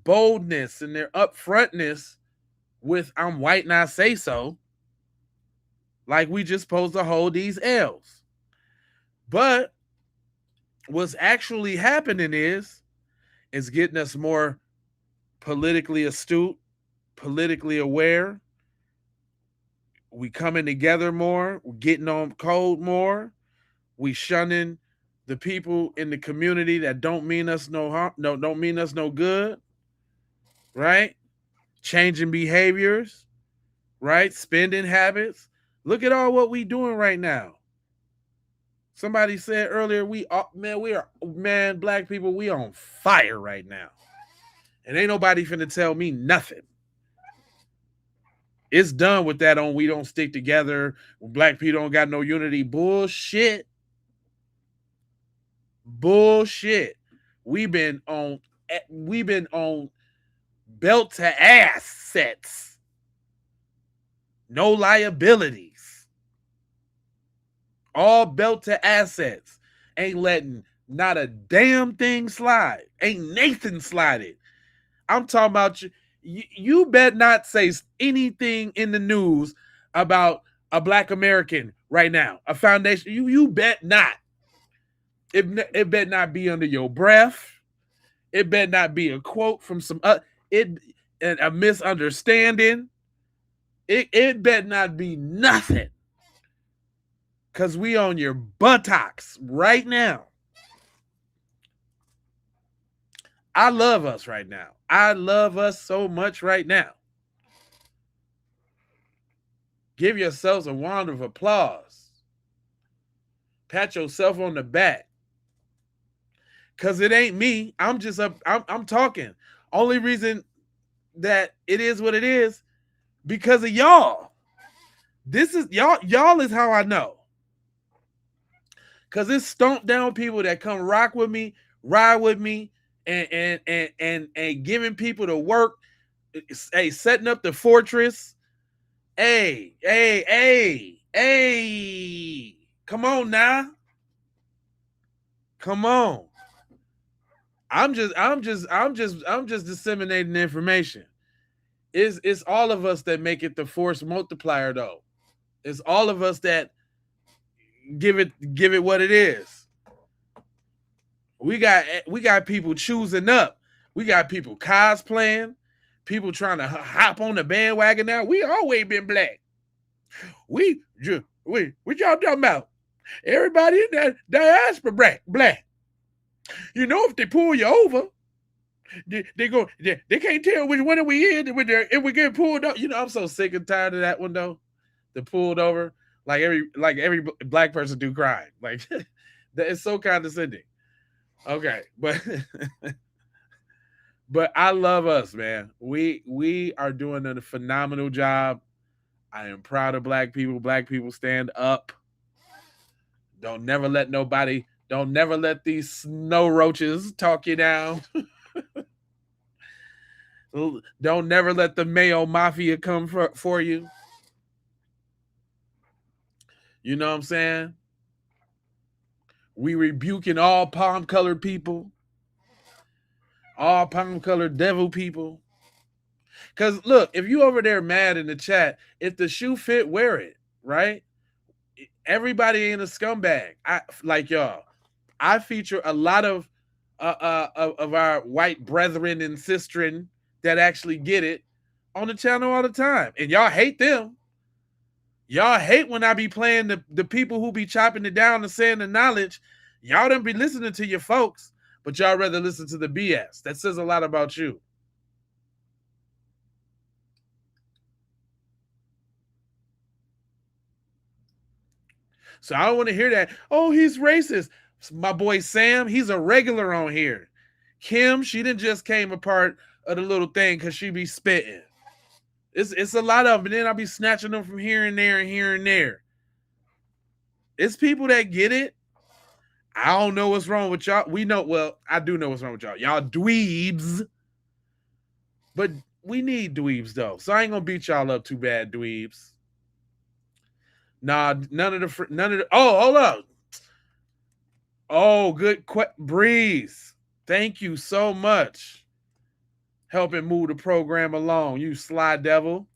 Speaker 10: boldness and their upfrontness with "I'm white and I say so." Like we just supposed to hold these L's. But what's actually happening is getting us more politically astute, politically aware. We coming together more, we're getting on code more. We shunning the people in the community that don't mean us no harm, don't mean us no good. Right? Changing behaviors, right? Spending habits. Look at all what we doing right now. Somebody said earlier, black people, we on fire right now. And ain't nobody finna tell me nothing. It's done with that on we don't stick together. Black people don't got no unity. Bullshit. Bullshit. We've been on belt to ass sets. No liabilities. All belt to assets. Ain't letting not a damn thing slide. Ain't Nathan slided. I'm talking about you. You bet not say anything in the news about a black American right now. A foundation. You bet not. It better not be under your breath. It better not be a quote from some and a misunderstanding. It better not be nothing. Cause we on your buttocks right now. I love us right now. I love us so much right now. Give yourselves a round of applause. Pat yourself on the back. Cause it ain't me. I'm just up. I'm talking. Only reason that it is what it is because of y'all. This is y'all is how I know. Cause it's stomped down people that come rock with me, ride with me, and giving people the work, hey, setting up the fortress. Hey, come on now. Come on. I'm just disseminating information. It's all of us that make it the force multiplier though. It's all of us that give it what it is. We got people choosing up. We got people cosplaying, people trying to hop on the bandwagon now. We always been black. What y'all talking about? Everybody in that diaspora black. You know, if they pull you over, they can't tell which one are we in if we get pulled up. You know, I'm so sick and tired of that one though. The pulled over, like every black person do crime. Like that is so condescending. Okay, but I love us, man. We are doing a phenomenal job. I am proud of black people. Black people stand up. Don't never let these snow roaches talk you down. Don't never let the Mayo Mafia come for you. You know what I'm saying? We rebuking all palm-colored people. All palm-colored devil people. Because, look, if you over there mad in the chat, if the shoe fit, wear it, right? Everybody ain't a scumbag. Like y'all. I feature a lot of our white brethren and sistren that actually get it on the channel all the time. And y'all hate them. Y'all hate when I be playing the people who be chopping it down and saying the knowledge. Y'all don't be listening to your folks, but y'all rather listen to the BS. That says a lot about you. So I don't want to hear that. Oh, he's racist. My boy Sam, he's a regular on here. Kim, she didn't just came a part of the little thing because she be spitting. It's a lot of them, and then I'll be snatching them from here and there and here and there. It's people that get it. I don't know what's wrong with y'all. I do know what's wrong with y'all. Y'all dweebs. But we need dweebs, though. So I ain't going to beat y'all up too bad, dweebs. Nah, none of the... Oh, hold up. Oh, good. Breeze. Thank you so much. Helping move the program along. You sly devil.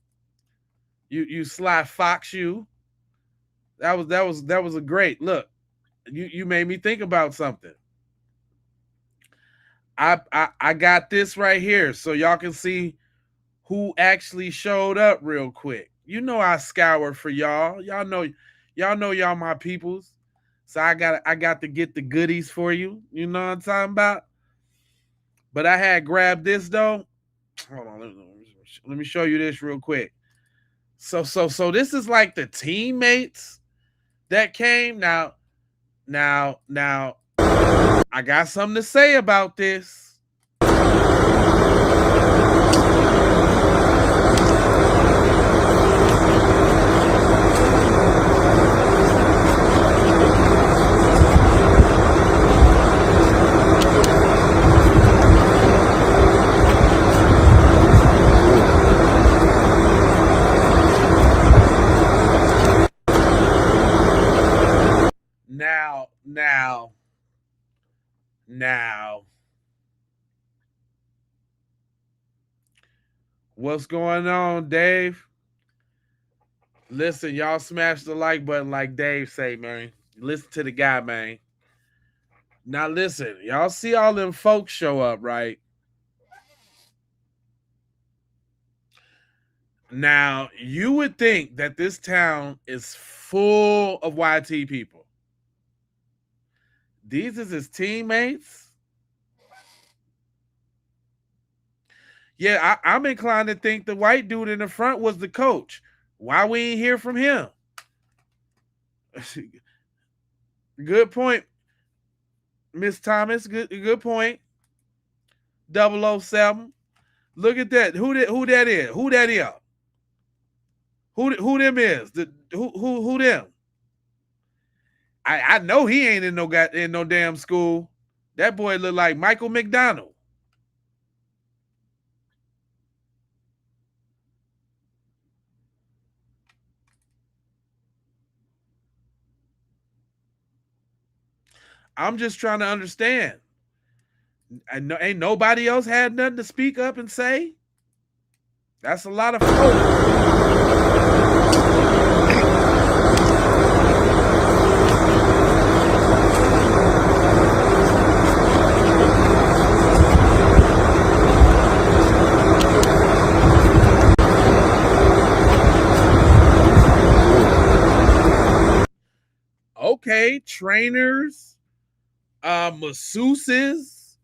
Speaker 10: You sly fox you. That was a great look. You made me think about something. I got this right here so y'all can see who actually showed up real quick. You know I scour for y'all. Y'all know y'all my peoples. So I got to get the goodies for you. You know what I'm talking about? But I had grabbed this though. Hold on, let me show you this real quick. So this is like the teammates that came. Now, I got something to say about this. Now, what's going on, Dave? Listen, y'all smash the like button like Dave say, man. Listen to the guy, man. Now listen, y'all see all them folks show up, right? Now, you would think that this town is full of YT people. These is his teammates. Yeah, I'm inclined to think the white dude in the front was the coach. Why we ain't hear from him? Good point, Miss Thomas. Good point. 007. Look at that. Who that is? Who that is? Who them is? Who them? I know he ain't in no damn school. That boy look like Michael McDonald. I'm just trying to understand. I know ain't nobody else had nothing to speak up and say. That's a lot of okay, trainers, masseuses,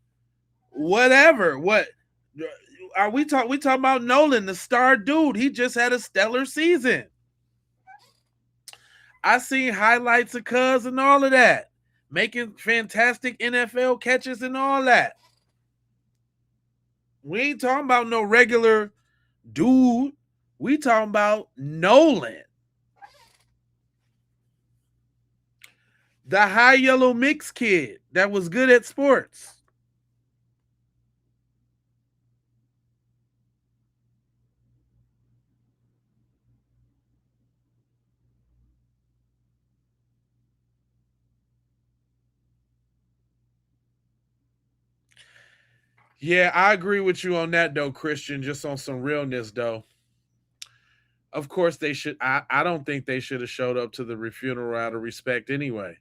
Speaker 10: whatever. What are we talking? We talking about Nolan, the star dude. He just had a stellar season. I seen highlights of Cuz and all of that, making fantastic NFL catches and all that. We ain't talking about no regular dude. We talking about Nolan, the high yellow mix kid that was good at sports. Yeah, I agree with you on that though, Christian, just on some realness though. Of course they should. I don't think they should have showed up to the funeral out of respect anyway.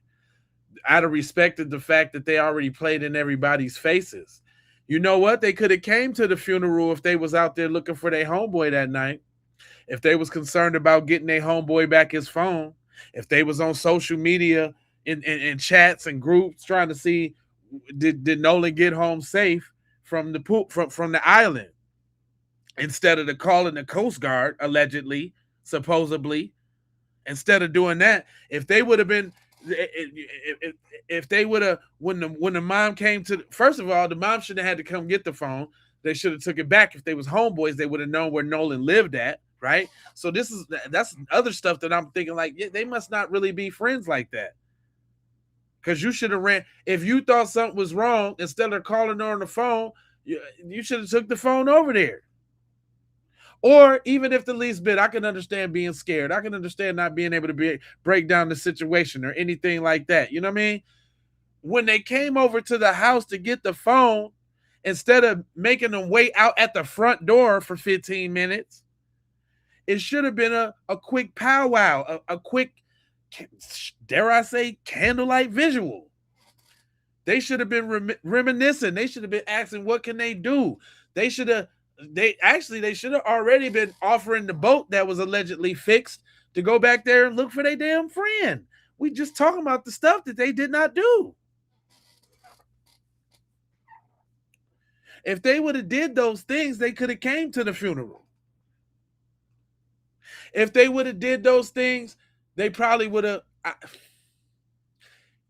Speaker 10: Out of respect of the fact that they already played in everybody's faces. You know what? They could have came to the funeral if they was out there looking for their homeboy that night. If they was concerned about getting their homeboy back his phone. If they was on social media in chats and groups trying to see did Nolan get home safe from the pool from the island, instead of calling the Coast Guard, allegedly, supposedly. Instead of doing that, if they would have been, if they would have, when the mom came to, first of all, the mom shouldn't have had to come get the phone. They should have took it back. If they was homeboys, they would have known where Nolan lived at, right? So that's other stuff that I'm thinking like, yeah, they must not really be friends like that. Because you should have ran, if you thought something was wrong, instead of calling her on the phone, you should have took the phone over there. Or even if the least bit, I can understand being scared. I can understand not being able to break down the situation or anything like that. You know what I mean? When they came over to the house to get the phone, instead of making them wait out at the front door for 15 minutes, it should have been a quick powwow, a quick, dare I say, candlelight visual. They should have been reminiscing. They should have been asking, what can they do? They should have already been offering the boat that was allegedly fixed to go back there and look for their damn friend. We just talking about the stuff that they did not do. If they would have did those things, they could have came to the funeral. If they would have did those things, they probably would have.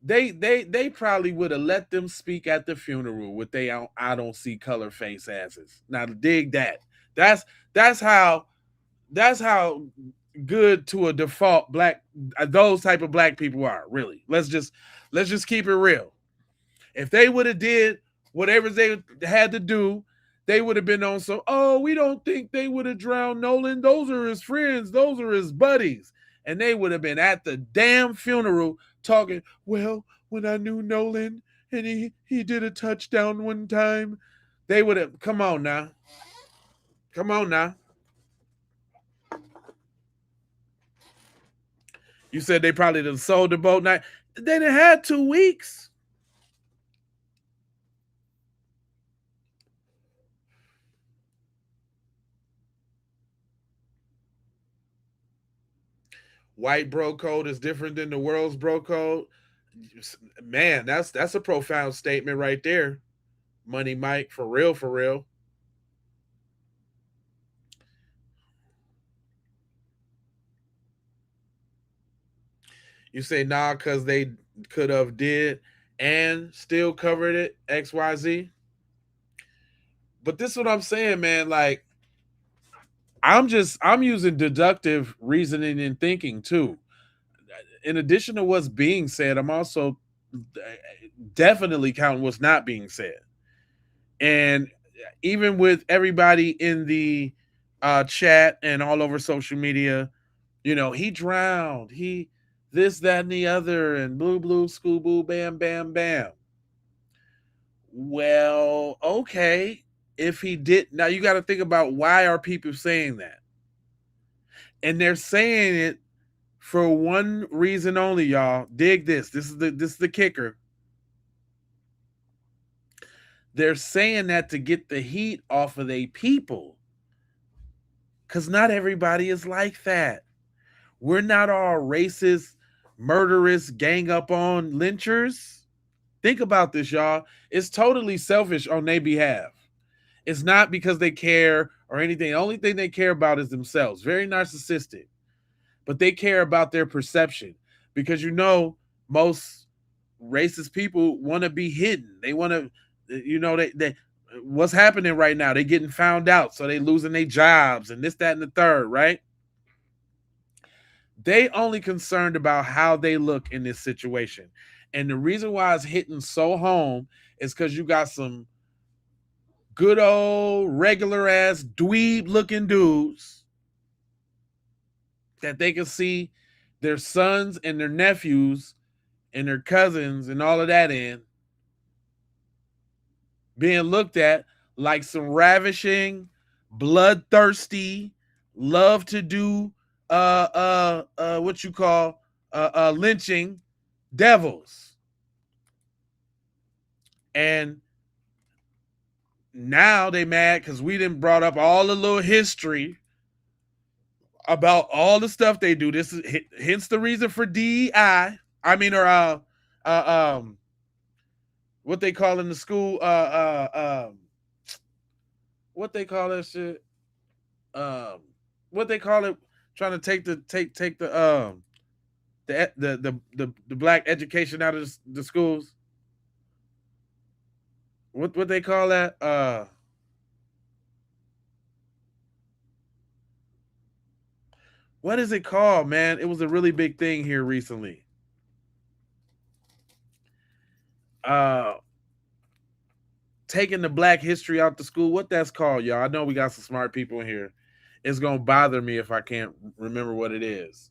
Speaker 10: They probably would have let them speak at the funeral with they I don't see color face asses. Now dig that. That's how good to a default black those type of black people are, really. Let's just keep it real. If they would have did whatever they had to do, they would have been on some, oh, we don't think they would have drowned Nolan. Those are his friends. Those are his buddies. And they would have been at the damn funeral talking, well, when I knew Nolan and he did a touchdown one time, they would have, come on now. Come on now. You said they probably done sold the boat. Now, they done had 2 weeks. white bro code is different than the world's bro code. Man, that's a profound statement right there. Money Mike, for real, for real. You say nah because they could have did and still covered it XYZ. But this is what I'm saying, man. Like, I'm using deductive reasoning and thinking too. In addition to what's being said, I'm also definitely counting what's not being said. And even with everybody in the chat and all over social media, he drowned, he this, that, and the other, and blue, blue, school, boo, bam, bam, bam. Well, okay. If he did, now you got to think about why are people saying that? And they're saying it for one reason only, y'all. Dig this. This is the kicker. They're saying that to get the heat off of their people. Because not everybody is like that. We're not all racist, murderous, gang up on lynchers. Think about this, y'all. It's totally selfish on their behalf. It's not because they care or anything. The only thing they care about is themselves. Very narcissistic. But they care about their perception. Because most racist people want to be hidden. They want to, they what's happening right now? They're getting found out. So they losing their jobs and this, that, and the third, right? They only concerned about how they look in this situation. And the reason why it's hitting so home is because you got some good old regular ass dweeb looking dudes that they can see their sons and their nephews and their cousins and all of that in being looked at like some ravishing, bloodthirsty, love to do what you call lynching devils. And now they mad because we didn't brought up all the little history about all the stuff they do. This is hence the reason for DEI. I mean, or what they call in the school, what they call that shit, what they call it, trying to take the black education out of the schools. What they call that? What is it called, man? It was a really big thing here recently. Taking the black history out the school. What that's called, y'all? I know we got some smart people in here. It's gonna bother me if I can't remember what it is.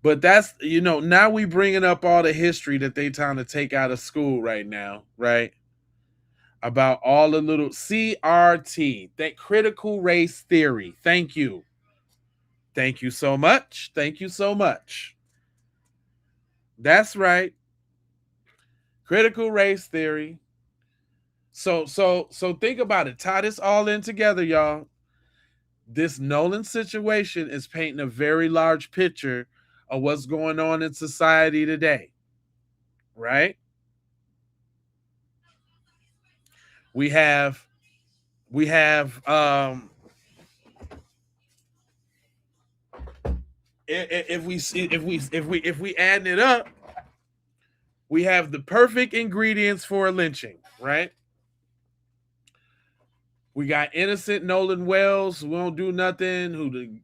Speaker 10: But that's, now we bringing up all the history that they trying to take out of school right now, right? About all the little CRT, that critical race theory. Thank you. Thank you so much. Thank you so much. That's right. Critical race theory. So think about it. Tie this all in together, y'all. This Nolan situation is painting a very large picture of what's going on in society today. Right? We have if we add it up, we have the perfect ingredients for a lynching, right? We got innocent Nolan Wells who won't do nothing,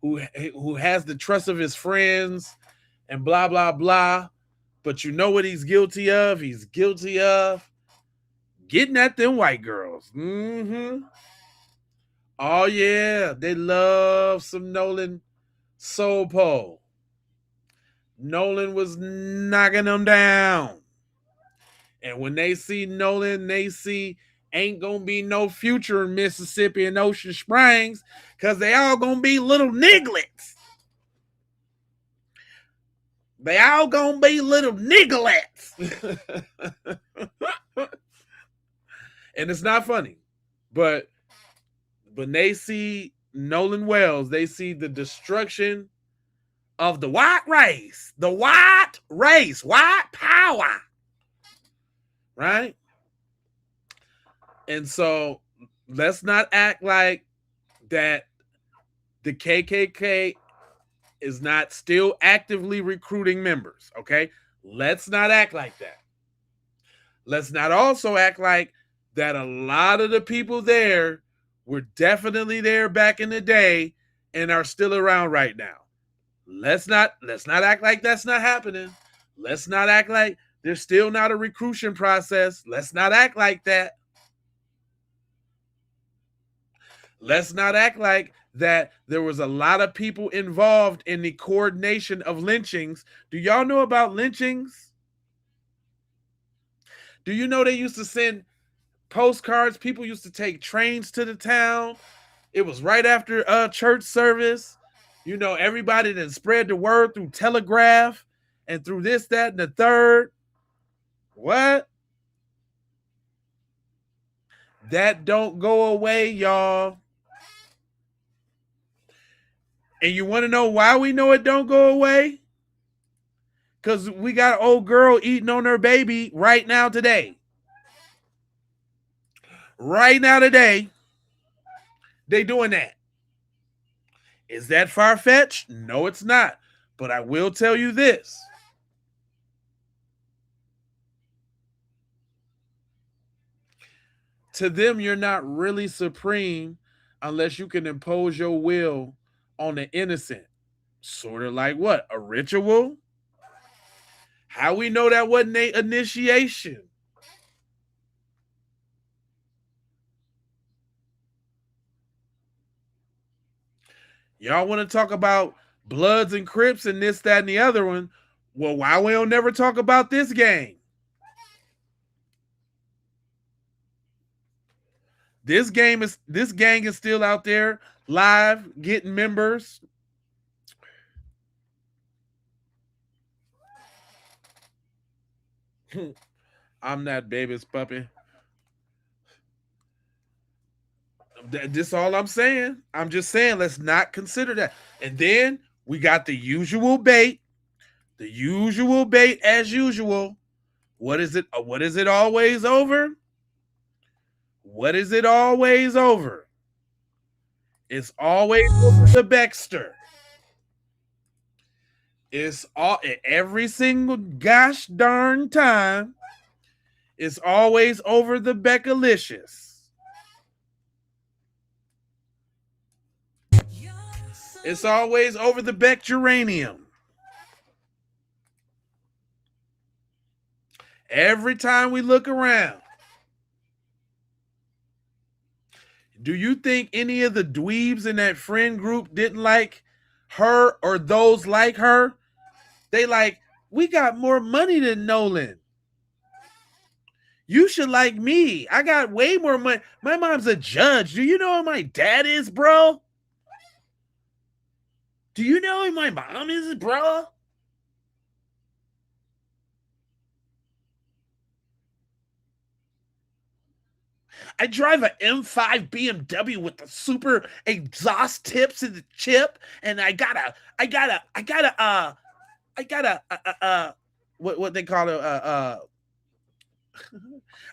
Speaker 10: who has the trust of his friends, and blah blah blah. But you know what he's guilty of? He's guilty of getting at them white girls. Mm-hmm. Oh yeah, they love some Nolan soul pole. Nolan was knocking them down. And when they see Nolan, they see ain't gonna be no future in Mississippi and Ocean Springs because they all gonna be little nigglets. They all gonna be little nigglets. And it's not funny. But when they see Nolan Wells, they see the destruction of the white race, white power, right? And so let's not act like that the KKK is not still actively recruiting members, okay? Let's not act like that. Let's not also act like that a lot of the people there were definitely there back in the day and are still around right now. Let's not act like that's not happening. Let's not act like there's still not a recruitment process. Let's not act like that. Let's not act like that there was a lot of people involved in the coordination of lynchings. Do y'all know about lynchings? Do you know they used to send postcards? People used to take trains to the town. It was right after church service. You know, everybody then spread the word through telegraph and through this, that, and the third. What? That don't go away, y'all. And you want to know why we know it don't go away? Because we got an old girl eating on her baby right now today. Right now today, they doing that. Is that far-fetched? No, it's not. But I will tell you this. To them, you're not really supreme unless you can impose your will on the innocent. Sort of like what? A ritual? How we know that wasn't an initiation? Y'all want to talk about Bloods and Crips and this, that, and the other one? Well, why we don't never talk about this gang? This gang is still out there live getting members. I'm that baby's puppy. This all I'm saying. I'm just saying, let's not consider that. And then we got the usual bait. The usual bait as usual. What is it? What is it always over? What is it always over? It's always over the Baxter. It's all every single gosh darn time. It's always over the Beckalicious. It's always over the Beck geranium. Every time we look around. Do you think any of the dweebs in that friend group didn't like her or those like her? They like, we got more money than Nolan. You should like me. I got way more money. My mom's a judge. Do you know who my dad is, bro? Do you know who my mom is, bro? I drive an M5 BMW with the super exhaust tips and the chip, and I got a what they call it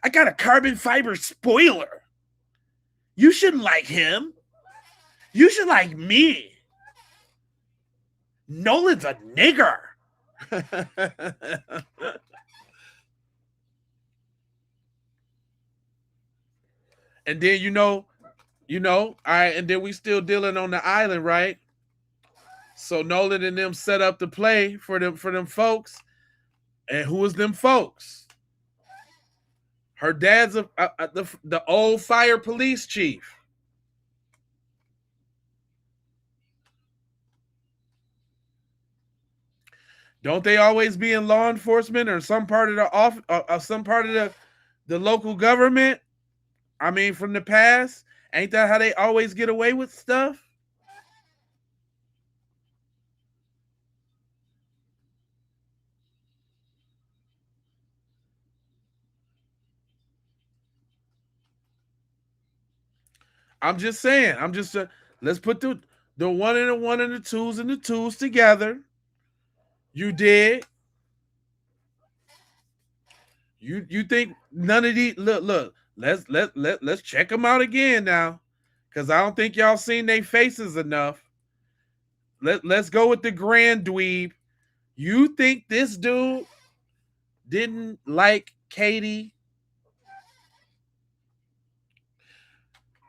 Speaker 10: I got a carbon fiber spoiler. You shouldn't like him. You should like me. Nolan's a nigger. And then all right, and then we still dealing on the island, right? So Nolan and them set up the play for them folks. And who was them folks? Her dad's the old fire police chief. Don't they always be in law enforcement or some part of the local government? I mean, from the past, ain't that how they always get away with stuff? I'm just saying. Let's put the 1 and the 1 and the 2s and the 2s together. You did. You think none of these look, let's check them out again now. Cause I don't think y'all seen their faces enough. Let's go with the grand dweeb. You think this dude didn't like Katie?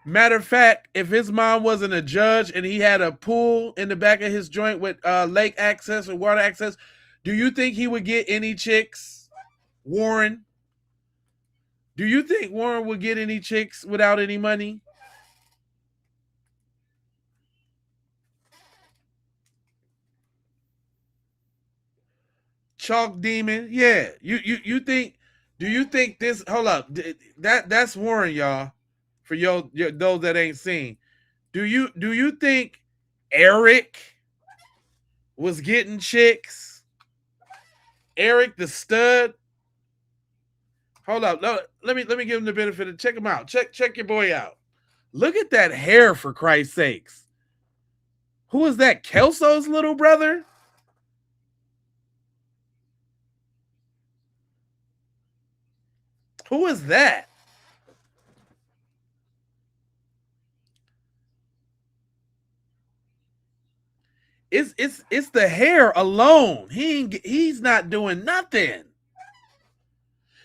Speaker 10: Matter of fact, if his mom wasn't a judge and he had a pool in the back of his joint with lake access or water access, do you think he would get any chicks? Warren? Do you think Warren would get any chicks without any money? Chalk demon? Yeah. You think, do you think this, hold up, that's Warren, y'all. For those that ain't seen. Do you think Eric was getting chicks? Eric the stud? Hold up. No, let me give him the benefit of check him out. Check your boy out. Look at that hair, for Christ's sakes. Who is that? Kelso's little brother? Who is that? It's the hair alone. He's not doing nothing.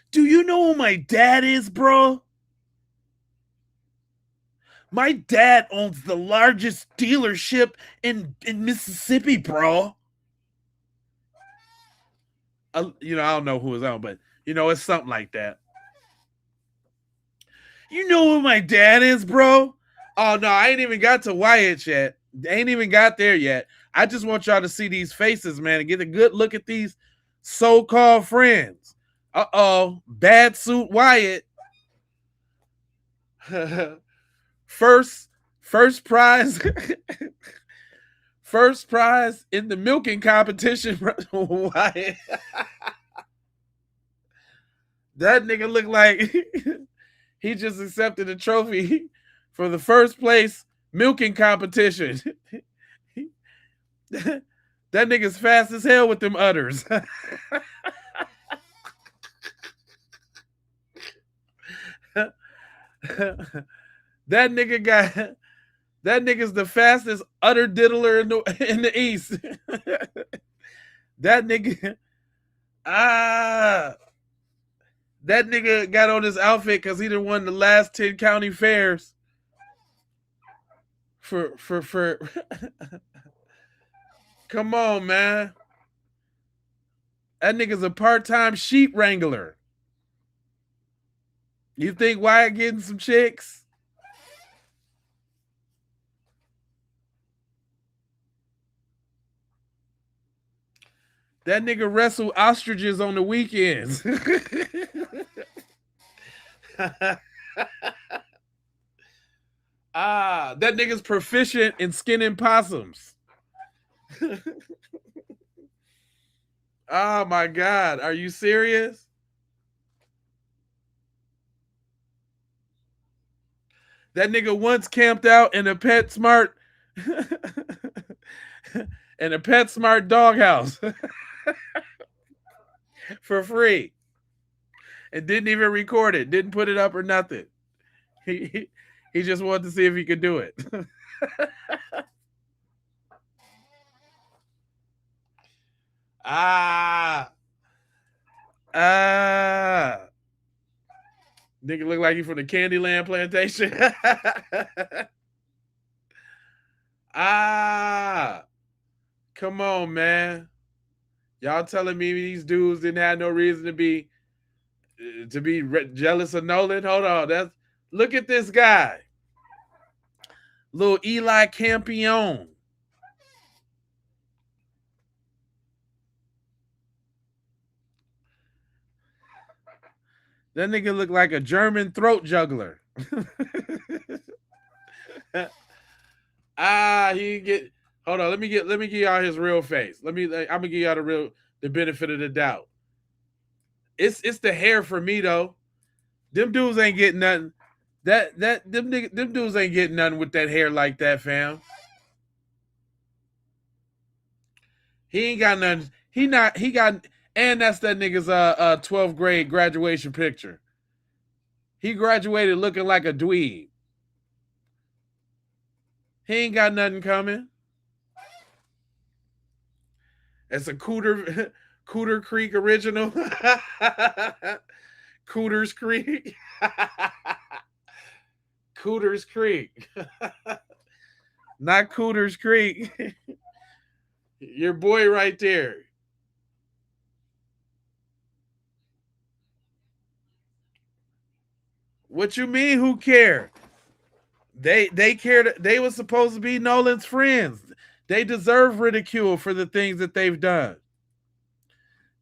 Speaker 10: Do you know who my dad is, bro? My dad owns the largest dealership in Mississippi, bro. I don't know who is on, but it's something like that. You know who my dad is, bro? Oh no, I ain't even got to Wyatt yet. Ain't even got there yet. I just want y'all to see these faces, man, and get a good look at these so-called friends. Uh-oh, bad suit Wyatt. First prize. First prize in the milking competition. Wyatt. That nigga look like he just accepted a trophy for the first place milking competition. That nigga's fast as hell with them udders. That nigga's the fastest udder diddler in the East. That nigga, that nigga got on his outfit because he done won the last 10 county fairs. For come on, man. That nigga's a part-time sheep wrangler. You think Wyatt getting some chicks? That nigga wrestle ostriches on the weekends. That nigga's proficient in skinning possums. Oh my God. Are you serious? That nigga once camped out in a PetSmart in a PetSmart doghouse for free. And didn't even record it. Didn't put it up or nothing. He just wanted to see if he could do it. Nigga look like he from the Candyland plantation. Come on, man. Y'all telling me these dudes didn't have no reason to be jealous of Nolan? Hold on. Look at this guy. Little Eli Campion. That nigga look like a German throat juggler. He get. Hold on, let me give y'all his real face. I'm gonna give y'all the benefit of the doubt. It's the hair for me though. Them dudes ain't getting nothing. Them dudes ain't getting nothing with that hair like that, fam. He ain't got nothing. He got, and that's that nigga's 12th grade graduation picture. He graduated looking like a dweeb. He ain't got nothing coming. It's a Cooter Creek original. Cooters Creek. Cooters Creek. Not Cooters Creek. Your boy right there. What you mean, who cared? They cared. They were supposed to be Nolan's friends. They deserve ridicule for the things that they've done.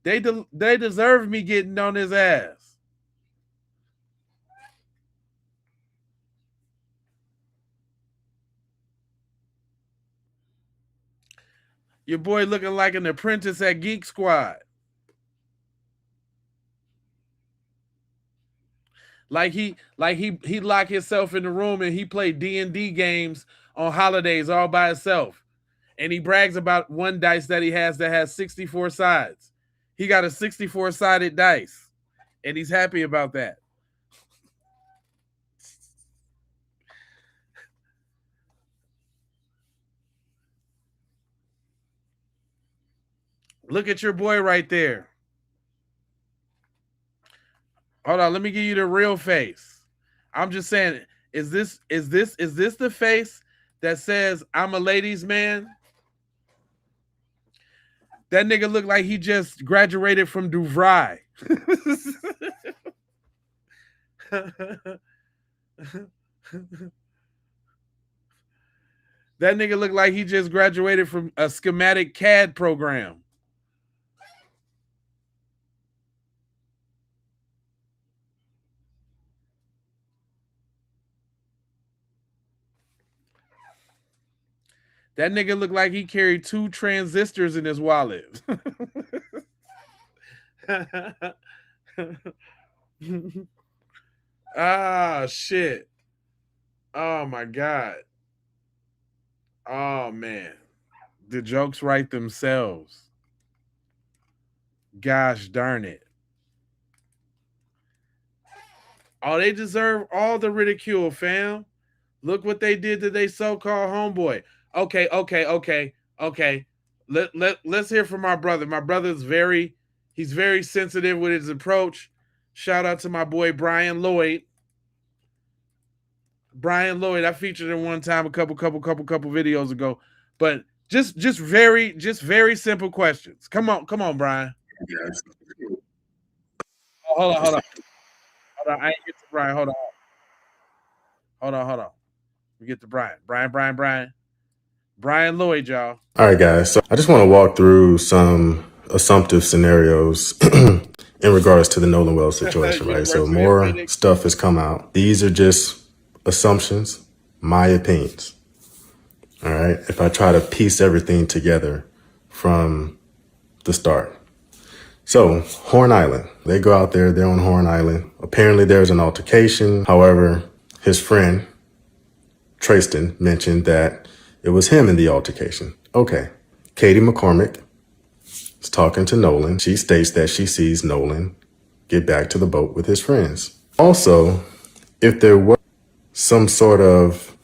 Speaker 10: They deserve me getting on his ass. Your boy looking like an apprentice at Geek Squad. Like he locked himself in the room and he played D&D games on holidays all by himself. And he brags about one dice that he has that has 64 sides. He got a 64-sided dice. And he's happy about that. Look at your boy right there. Hold on, let me give you the real face. I'm just saying, is this the face that says I'm a ladies' man? That nigga look like he just graduated from DuVry. That nigga look like he just graduated from a schematic CAD program. That nigga looked like he carried 2 transistors in his wallet. Ah, shit. Oh, my God. Oh, man. The jokes write themselves. Gosh darn it. Oh, they deserve all the ridicule, fam. Look what they did to their so-called homeboy. Okay. Let's hear from my brother. My brother's he's very sensitive with his approach. Shout out to my boy Brian Lloyd. Brian Lloyd, I featured him one time a couple videos ago. But just very simple questions. Come on, Brian. Oh, hold on. I ain't get to Brian. Hold on. We get to Brian. Brian Lloyd, y'all.
Speaker 12: All right, guys. So I just want to walk through some assumptive scenarios in regards to the Nolan Wells situation, right? So more stuff has come out. These are just assumptions, my opinions. All right. If I try to piece everything together from the start. So Horn Island, they go out there, they're on Horn Island. Apparently there's an altercation. However, his friend, Tristan, mentioned that it was him in the altercation. Okay. Katie McCormick is talking to Nolan. She states that she sees Nolan get back to the boat with his friends. Also, if there were some sort of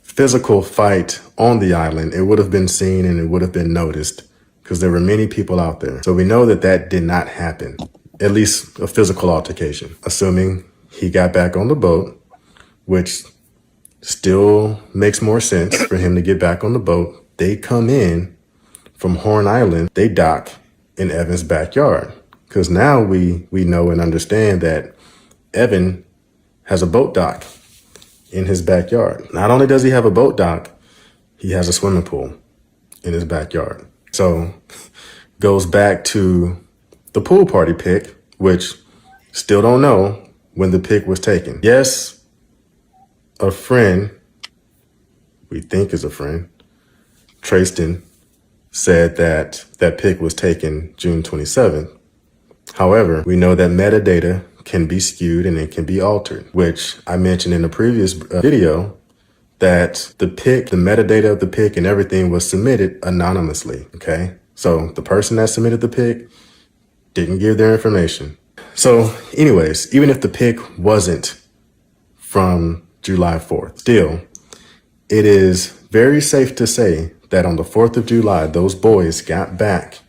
Speaker 12: physical fight on the island, it would have been seen and it would have been noticed because there were many people out there. So we know that that did not happen, at least a physical altercation, assuming he got back on the boat, which still makes more sense for him to get back on the boat. They come in from Horn Island, they dock in Evan's backyard. Because now we know and understand that Evan has a boat dock in his backyard. Not only does he have a boat dock, he has a swimming pool in his backyard. So goes back to the pool party pic, which still don't know when the pic was taken. Yes, a friend, we think is a friend, Tristan, said that that pic was taken June 27th. However, we know that metadata can be skewed and it can be altered, which I mentioned in the previous video that the pic, the metadata of the pic and everything was submitted anonymously. Okay. So the person that submitted the pic didn't give their information. So anyways, even if the pic wasn't from July 4th, still, it is very safe to say that on the 4th of July, those boys got back,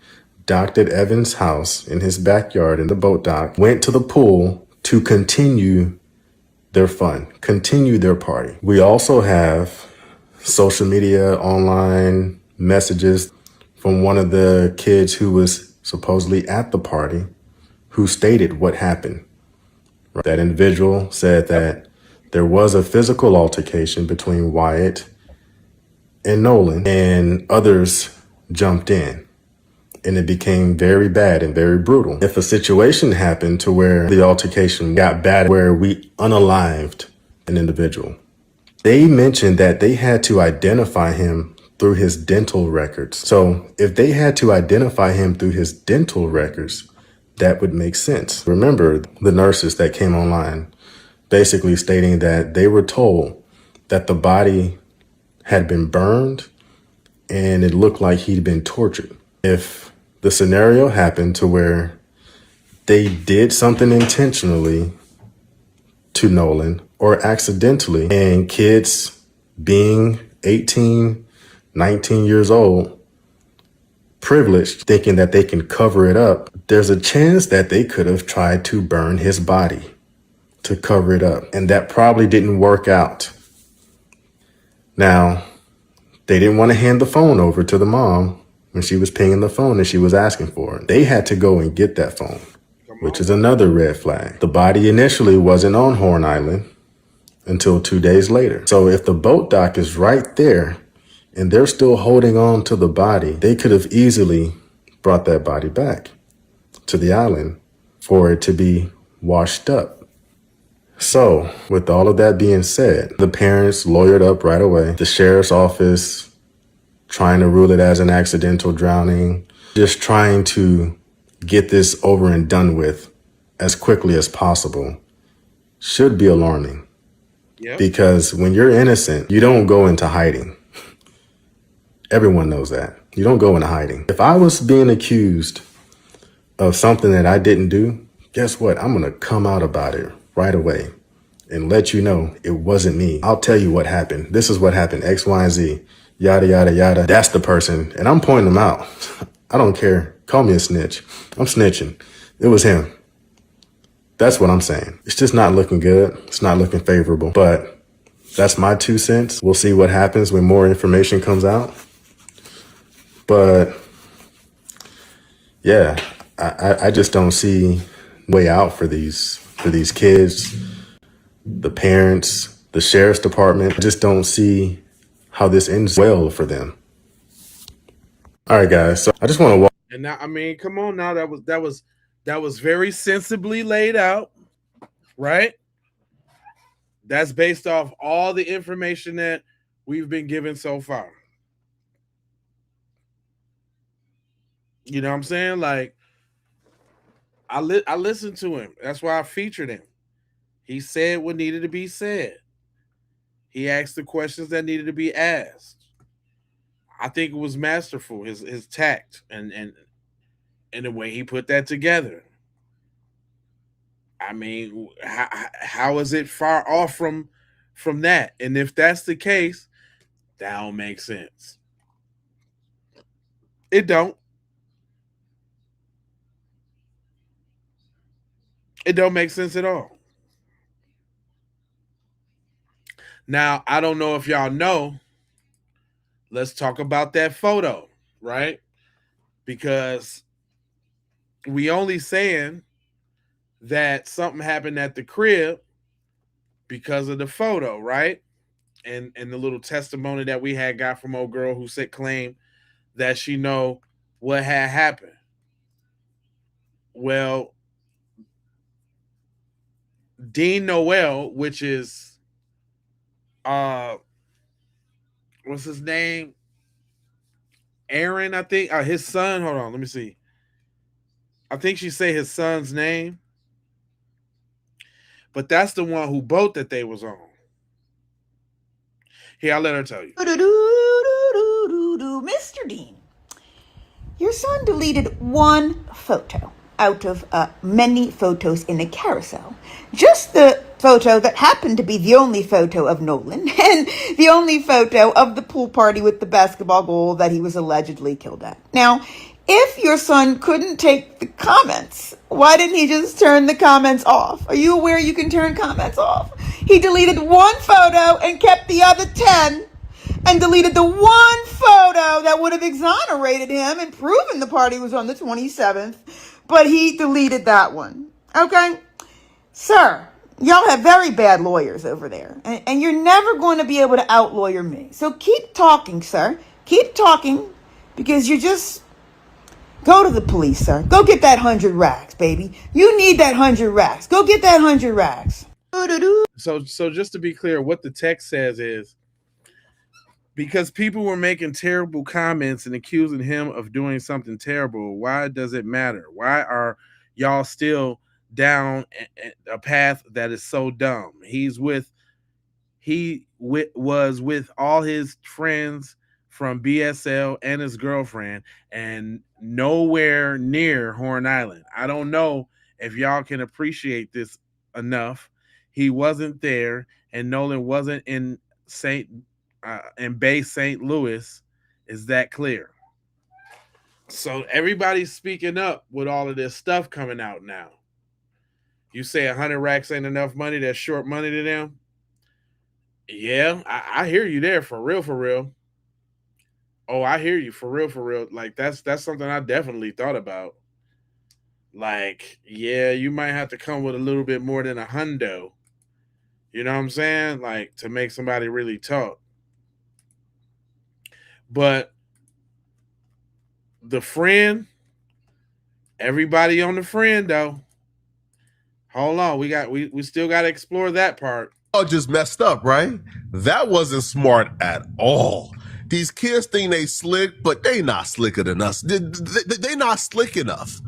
Speaker 12: docked at Evan's house in his backyard in the boat dock, went to the pool to continue their fun, continue their party. We also have social media, online messages from one of the kids who was supposedly at the party who stated what happened. That individual said that there was a physical altercation between Wyatt and Nolan, and others jumped in. And it became very bad and very brutal. If a situation happened to where the altercation got bad, where we unalived an individual, they mentioned that they had to identify him through his dental records. So if they had to identify him through his dental records, that would make sense. Remember the nurses that came online basically stating that they were told that the body had been burned and it looked like he'd been tortured. If the scenario happened to where they did something intentionally to Nolan or accidentally, and kids being 18, 19 years old, privileged, thinking that they can cover it up, there's a chance that they could have tried to burn his body to cover it up. And that probably didn't work out. Now, they didn't want to hand the phone over to the mom when she was pinging the phone and she was asking for it. They had to go and get that phone, which is another red flag. The body initially wasn't on Horn Island until 2 days later. So if the boat dock is right there and they're still holding on to the body, they could have easily brought that body back to the island for it to be washed up. So with all of that being said, the parents lawyered up right away. The sheriff's office trying to rule it as an accidental drowning, just trying to get this over and done with as quickly as possible should be alarming. Yep. Because when you're innocent, you don't go into hiding. Everyone knows that. You don't go into hiding. If I was being accused of something that I didn't do, guess what? I'm going to come out about it right away and let you know it wasn't me. I'll tell you what happened. This is what happened. X, Y, and Z. Yada, yada, yada. That's the person. And I'm pointing them out. I don't care. Call me a snitch. I'm snitching. It was him. That's what I'm saying. It's just not looking good. It's not looking favorable. But that's my 2 cents. We'll see what happens when more information comes out. But yeah, I just don't see way out for these kids, the parents, the sheriff's department. I just don't see how this ends well for them. All right, guys. So I just want to walk.
Speaker 10: And now, I mean, come on now. That was very sensibly laid out, right? That's based off all the information that we've been given so far. You know what I'm saying? Like, I listened to him. That's why I featured him. He said what needed to be said. He asked the questions that needed to be asked. I think it was masterful, his tact and the way he put that together. I mean, how is it far off from that? And if that's the case, that don't make sense. It don't. It don't make sense at all. Now, I don't know if y'all know. Let's talk about that photo, right? Because we only saying that something happened at the crib because of the photo, right? And the little testimony that we had got from old girl who said claim that she know what had happened. Well, Dean Noel, which is what's his name? Aaron, I think. His son. Hold on, let me see. I think she say his son's name, but that's the one who boat that they was on. Here, I'll let her tell you.
Speaker 18: Mr. Dean, your son deleted one photo out of many photos in a carousel. Just the photo that happened to be the only photo of Nolan and the only photo of the pool party with the basketball goal that he was allegedly killed at. Now, if your son couldn't take the comments, why didn't he just turn the comments off? Are you aware you can turn comments off? He deleted one photo and kept the other 10 and deleted the one photo that would have exonerated him and proven the party was on the 27th, but he deleted that one. Okay? Sir, y'all have very bad lawyers over there, and you're never going to be able to out-lawyer me. So keep talking, sir. Keep talking, because you just... Go to the police, sir. Go get that 100 racks, baby. You need that 100 racks. Go get that 100 racks.
Speaker 10: So just to be clear, what the text says is, because people were making terrible comments and accusing him of doing something terrible, why does it matter? Why are y'all still down a path that is so dumb? He was with all his friends from BSL and his girlfriend and nowhere near Horn Island. I don't know if y'all can appreciate this enough. He wasn't there, and Nolan wasn't in Bay St. Louis. Is that clear? So everybody's speaking up with all of this stuff coming out now. You say 100 racks ain't enough money, that's short money to them. Yeah, I hear you there, for real, for real. Oh, I hear you, for real, for real. Like, that's something I definitely thought about. Like, yeah, you might have to come with a little bit more than a hundo. You know what I'm saying? Like, to make somebody really talk. But the friend, everybody on the friend, though. Hold on, we still got to explore that part.
Speaker 13: Oh, just messed up, right? That wasn't smart at all. These kids think they slick, but they not slicker than us. They not slick enough.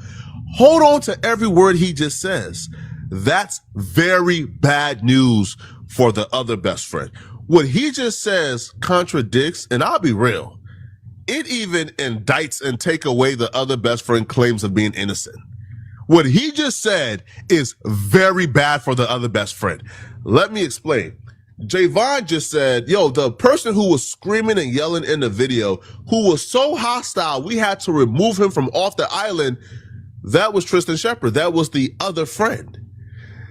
Speaker 13: Hold on to every word he just says. That's very bad news for the other best friend. What he just says contradicts, and I'll be real, it even indicts and take away the other best friend claims of being innocent. What he just said is very bad for the other best friend. Let me explain. Javon just said, yo, the person who was screaming and yelling in the video, who was so hostile, we had to remove him from off the island. That was Tristan Shepard. That was the other friend.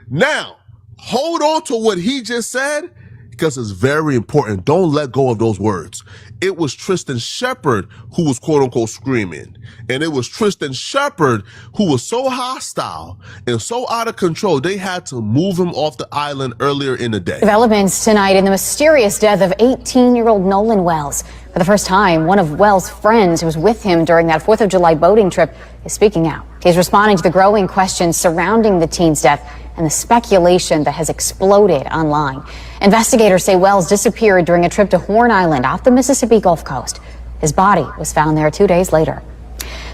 Speaker 13: Now, hold on to what he just said, because it's very important. Don't let go of those words. It was Tristan Shepard who was quote unquote screaming. And it was Tristan Shepard who was so hostile and so out of control, they had to move him off the island earlier in the day.
Speaker 14: Developments tonight in the mysterious death of 18-year-old Nolan Wells. For the first time, one of Wells' friends who was with him during that 4th of July boating trip is speaking out. He's responding to the growing questions surrounding the teen's death and the speculation that has exploded online. Investigators say Wells disappeared during a trip to Horn Island off the Mississippi Gulf Coast. His body was found there 2 days later.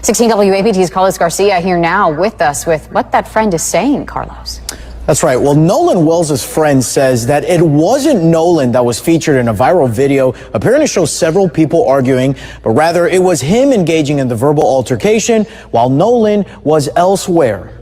Speaker 14: 16 WAPT's Carlos Garcia here now with us with what that friend is saying, Carlos.
Speaker 15: That's right. Well, Nolan Wells' friend says that it wasn't Nolan that was featured in a viral video appearing to show several people arguing, but rather it was him engaging in the verbal altercation while Nolan was elsewhere.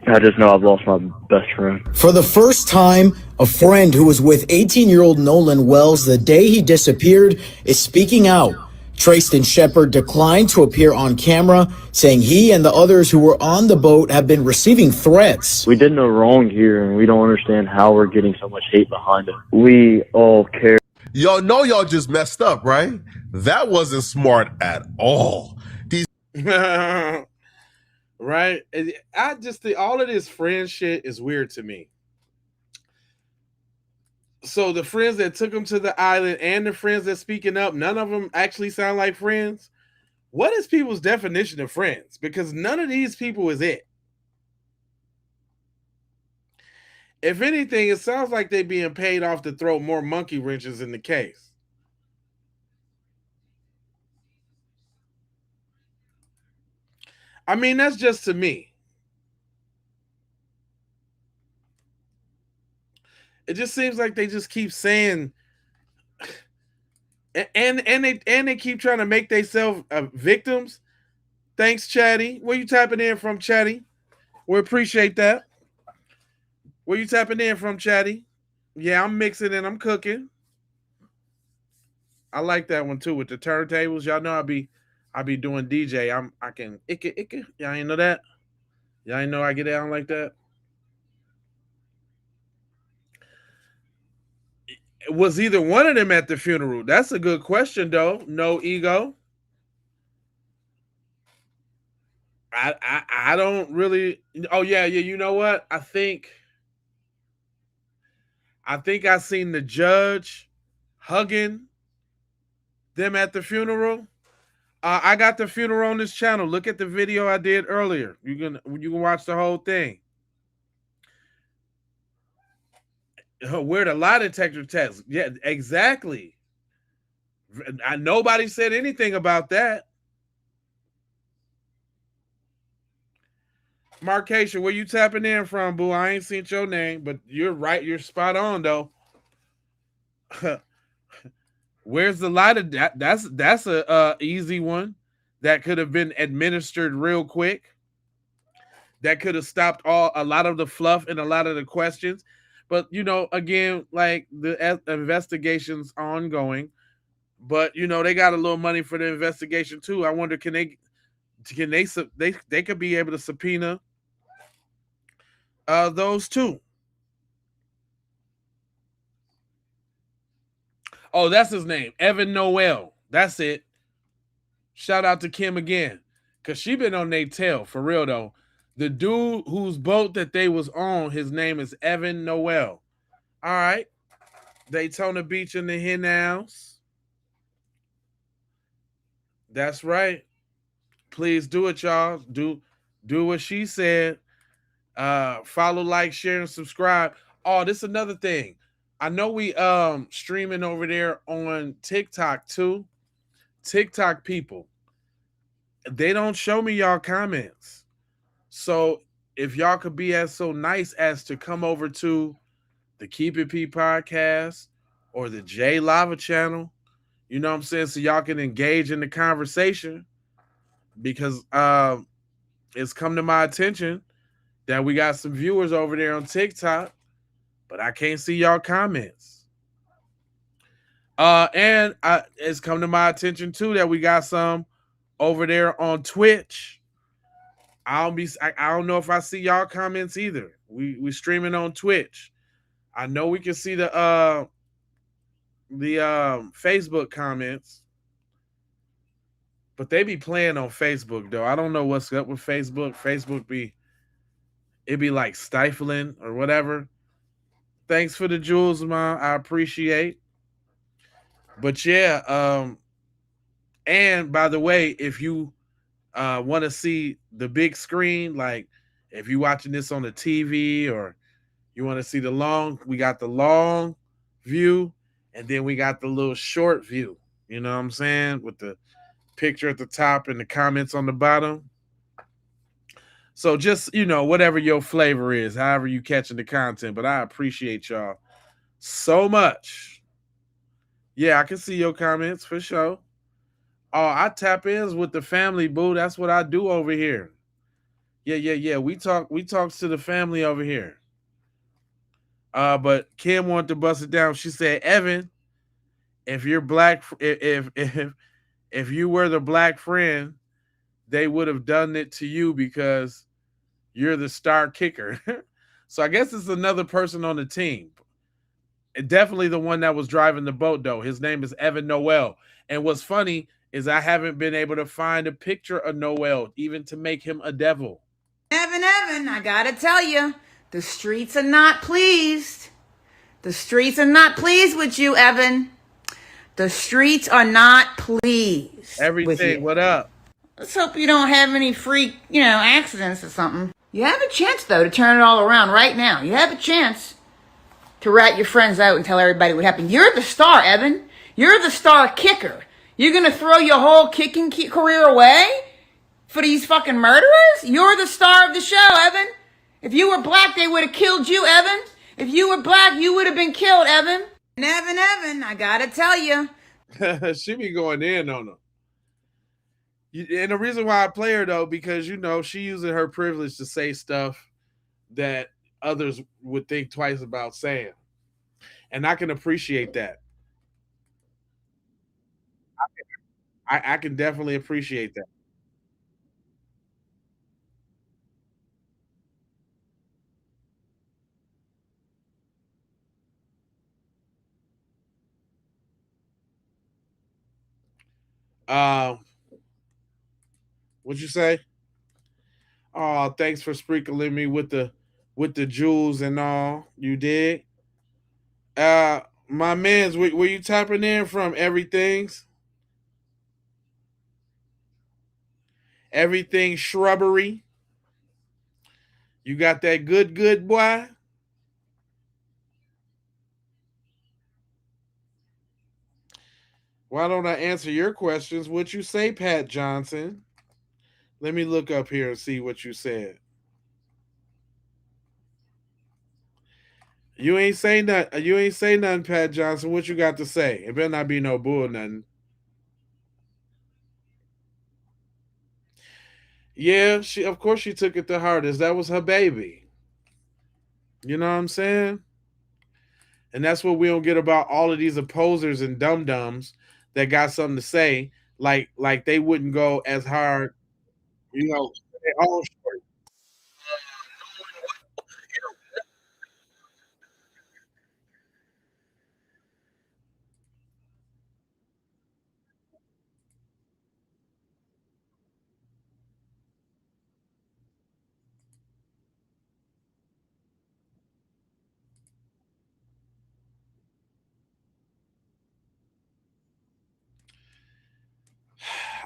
Speaker 16: I just know I've lost my best friend.
Speaker 15: For the first time, a friend who was with 18-year-old Nolan Wells the day he disappeared is speaking out. Tristan Shepard declined to appear on camera, saying he and the others who were on the boat have been receiving threats.
Speaker 16: We did no wrong here, and we don't understand how we're getting so much hate behind it. We all care.
Speaker 13: Y'all know y'all just messed up, right? That wasn't smart at all. These
Speaker 10: right? I just think all of this friend shit is weird to me. So the friends that took him to the island and the friends that speaking up, none of them actually sound like friends. What is people's definition of friends? Because none of these people is it. If anything, it sounds like they're being paid off to throw more monkey wrenches in the case. I mean, that's just to me. It just seems like they just keep saying, and they keep trying to make themselves victims. Thanks, Chatty. Where you tapping in from, Chatty? We appreciate that. Where you tapping in from, Chatty? Yeah, I'm mixing and I'm cooking. I like that one too with the turntables. Y'all know I be doing DJ. I can. Y'all ain't know that. Y'all ain't know I get down like that. Was either one of them at the funeral? That's a good question, though. No ego. I don't really. Oh yeah. You know what? I think I seen the judge hugging them at the funeral. I got the funeral on this channel. Look at the video I did earlier. You can watch the whole thing. Where the lie detector test? Yeah, exactly. Nobody said anything about that. Marcation, where you tapping in from, boo? I ain't seen your name, but you're right. You're spot on, though. Where's the lie detector? That's a easy one that could have been administered real quick. That could have stopped a lot of the fluff and a lot of the questions. But again, like the investigation's ongoing. But they got a little money for the investigation too. I wonder, can they could be able to subpoena those two. Oh, that's his name, Evan Noel. That's it. Shout out to Kim again, cause she been on their tail for real though. The dude whose boat that they was on, his name is Evan Noel. All right, Daytona Beach in the hen house. That's right. Please do it, y'all. Do what she said. Follow, like, share, and subscribe. Oh, this is another thing. I know we streaming over there on TikTok too. TikTok people, they don't show me y'all comments. So if y'all could be so nice as to come over to the Keep It P podcast or the J Lava channel, you know what I'm saying? So y'all can engage in the conversation, because it's come to my attention that we got some viewers over there on TikTok, but I can't see y'all comments. And it's come to my attention too that we got some over there on Twitch. I don't know if I see y'all comments either. We streaming on Twitch. I know we can see the Facebook comments, but they be playing on Facebook though. I don't know what's up with Facebook. Facebook be like stifling or whatever. Thanks for the jewels, Mom. I appreciate. But yeah, and by the way, if you want to see the big screen, like if you're watching this on the TV or you want to see we got the long view, and then we got the little short view. You know what I'm saying? With the picture at the top and the comments on the bottom. So just, whatever your flavor is, however you catching the content, but I appreciate y'all so much. Yeah, I can see your comments for sure. Oh, I tap in with the family, boo. That's what I do over here. Yeah. We talk to the family over here. But Kim wanted to bust it down. She said, Evan, if you're black, if you were the black friend, they would have done it to you because you're the star kicker. So I guess it's another person on the team. Definitely the one that was driving the boat, though. His name is Evan Noel. And what's funny is I haven't been able to find a picture of Noel, even to make him a devil.
Speaker 18: Evan, I gotta tell you, the streets are not pleased. The streets are not pleased with you, Evan. The streets are not pleased.
Speaker 10: Everything, what up?
Speaker 18: Let's hope you don't have any freak, accidents or something. You have a chance, though, to turn it all around right now. You have a chance to rat your friends out and tell everybody what happened. You're the star, Evan. You're the star kicker. You're going to throw your whole kicking career away for these fucking murderers? You're the star of the show, Evan. If you were black, they would have killed you, Evan. If you were black, you would have been killed, Evan. And Evan, I gotta tell you.
Speaker 10: She be going in on them. And the reason why I play her, though, because, you know, she using her privilege to say stuff that others would think twice about saying. And I can appreciate that. I can definitely appreciate that. What'd you say? Oh, thanks for sprinkling me with the jewels and all. You did. My man's, were you tapping in from everything shrubbery? You got that good boy? Why don't I answer your questions? What you say, Pat Johnson? Let me look up here and see what you said. You ain't say nothing. You ain't say nothing, Pat Johnson. What you got to say? It better not be no bull nothing. Yeah, of course she took it the hardest. That was her baby. You know what I'm saying? And that's what we don't get about all of these opposers and dum-dums that got something to say, like they wouldn't go as hard, you know, their own story.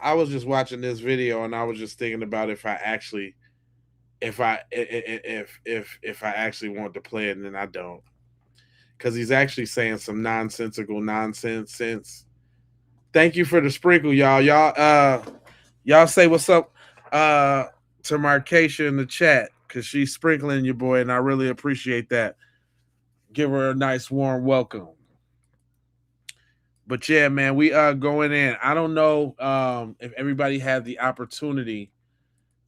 Speaker 10: I was just watching this video and I was just thinking about if I actually want to play it, and then I don't, because he's actually saying some nonsensical nonsense. Thank you for the sprinkle, y'all. Y'all say what's up to Markeisha in the chat, because she's sprinkling your boy, and I really appreciate that. Give her a nice warm welcome. But yeah, man, we are going in. I don't know if everybody had the opportunity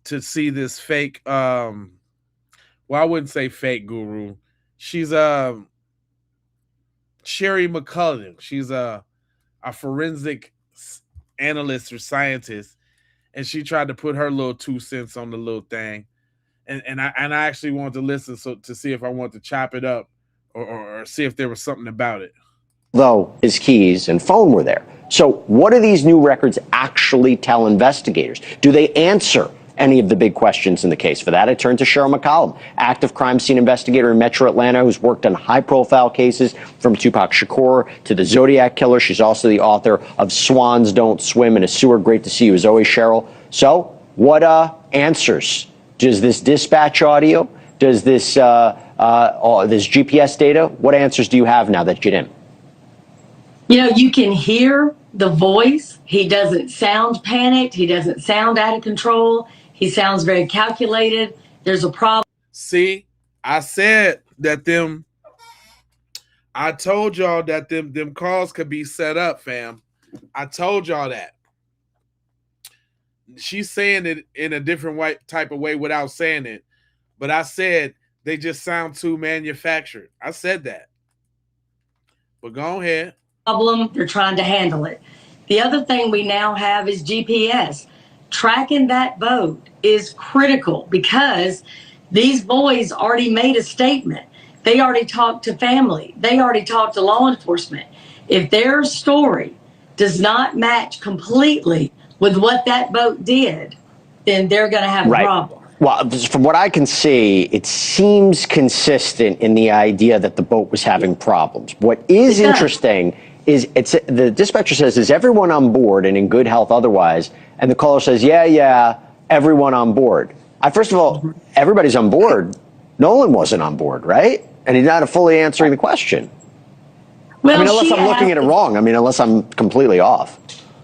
Speaker 10: to see this fake. Well, I wouldn't say fake guru. She's Sherry McCullough. She's a forensic analyst or scientist, and she tried to put her little 2 cents on the little thing. And I actually wanted to listen to see if I want to chop it up or see if there was something about it.
Speaker 5: Though his keys and phone were there. So what do these new records actually tell investigators? Do they answer any of the big questions in the case? For that, I turn to Cheryl McCollum, active crime scene investigator in Metro Atlanta, who's worked on high-profile cases from Tupac Shakur to the Zodiac Killer. She's also the author of Swans Don't Swim in a Sewer. Great to see you as always, Cheryl. So what answers does this dispatch audio, does this GPS data, what answers do you have now that you're in?
Speaker 17: You know, you can hear the voice. He doesn't sound panicked. He doesn't sound out of control. He sounds very calculated. There's a problem.
Speaker 10: See, I said that I told y'all that them calls could be set up, fam. I told y'all that. She's saying it in a different type of way without saying it. But I said they just sound too manufactured. I said that. But go ahead.
Speaker 17: Problem. They're trying to handle it. The other thing we now have is GPS. Tracking that boat is critical because these boys already made a statement. They already talked to family. They already talked to law enforcement. If their story does not match completely with what that boat did, then they're going to have a problem.
Speaker 5: Well, from what I can see, it seems consistent in the idea that the boat was having problems. What is interesting is the dispatcher says, is everyone on board and in good health otherwise? And the caller says, yeah, everyone on board. First of all, everybody's on board. Nolan wasn't on board, right? And he's not fully answering the question.
Speaker 17: Well,
Speaker 5: unless I'm looking at it wrong. Unless I'm completely off.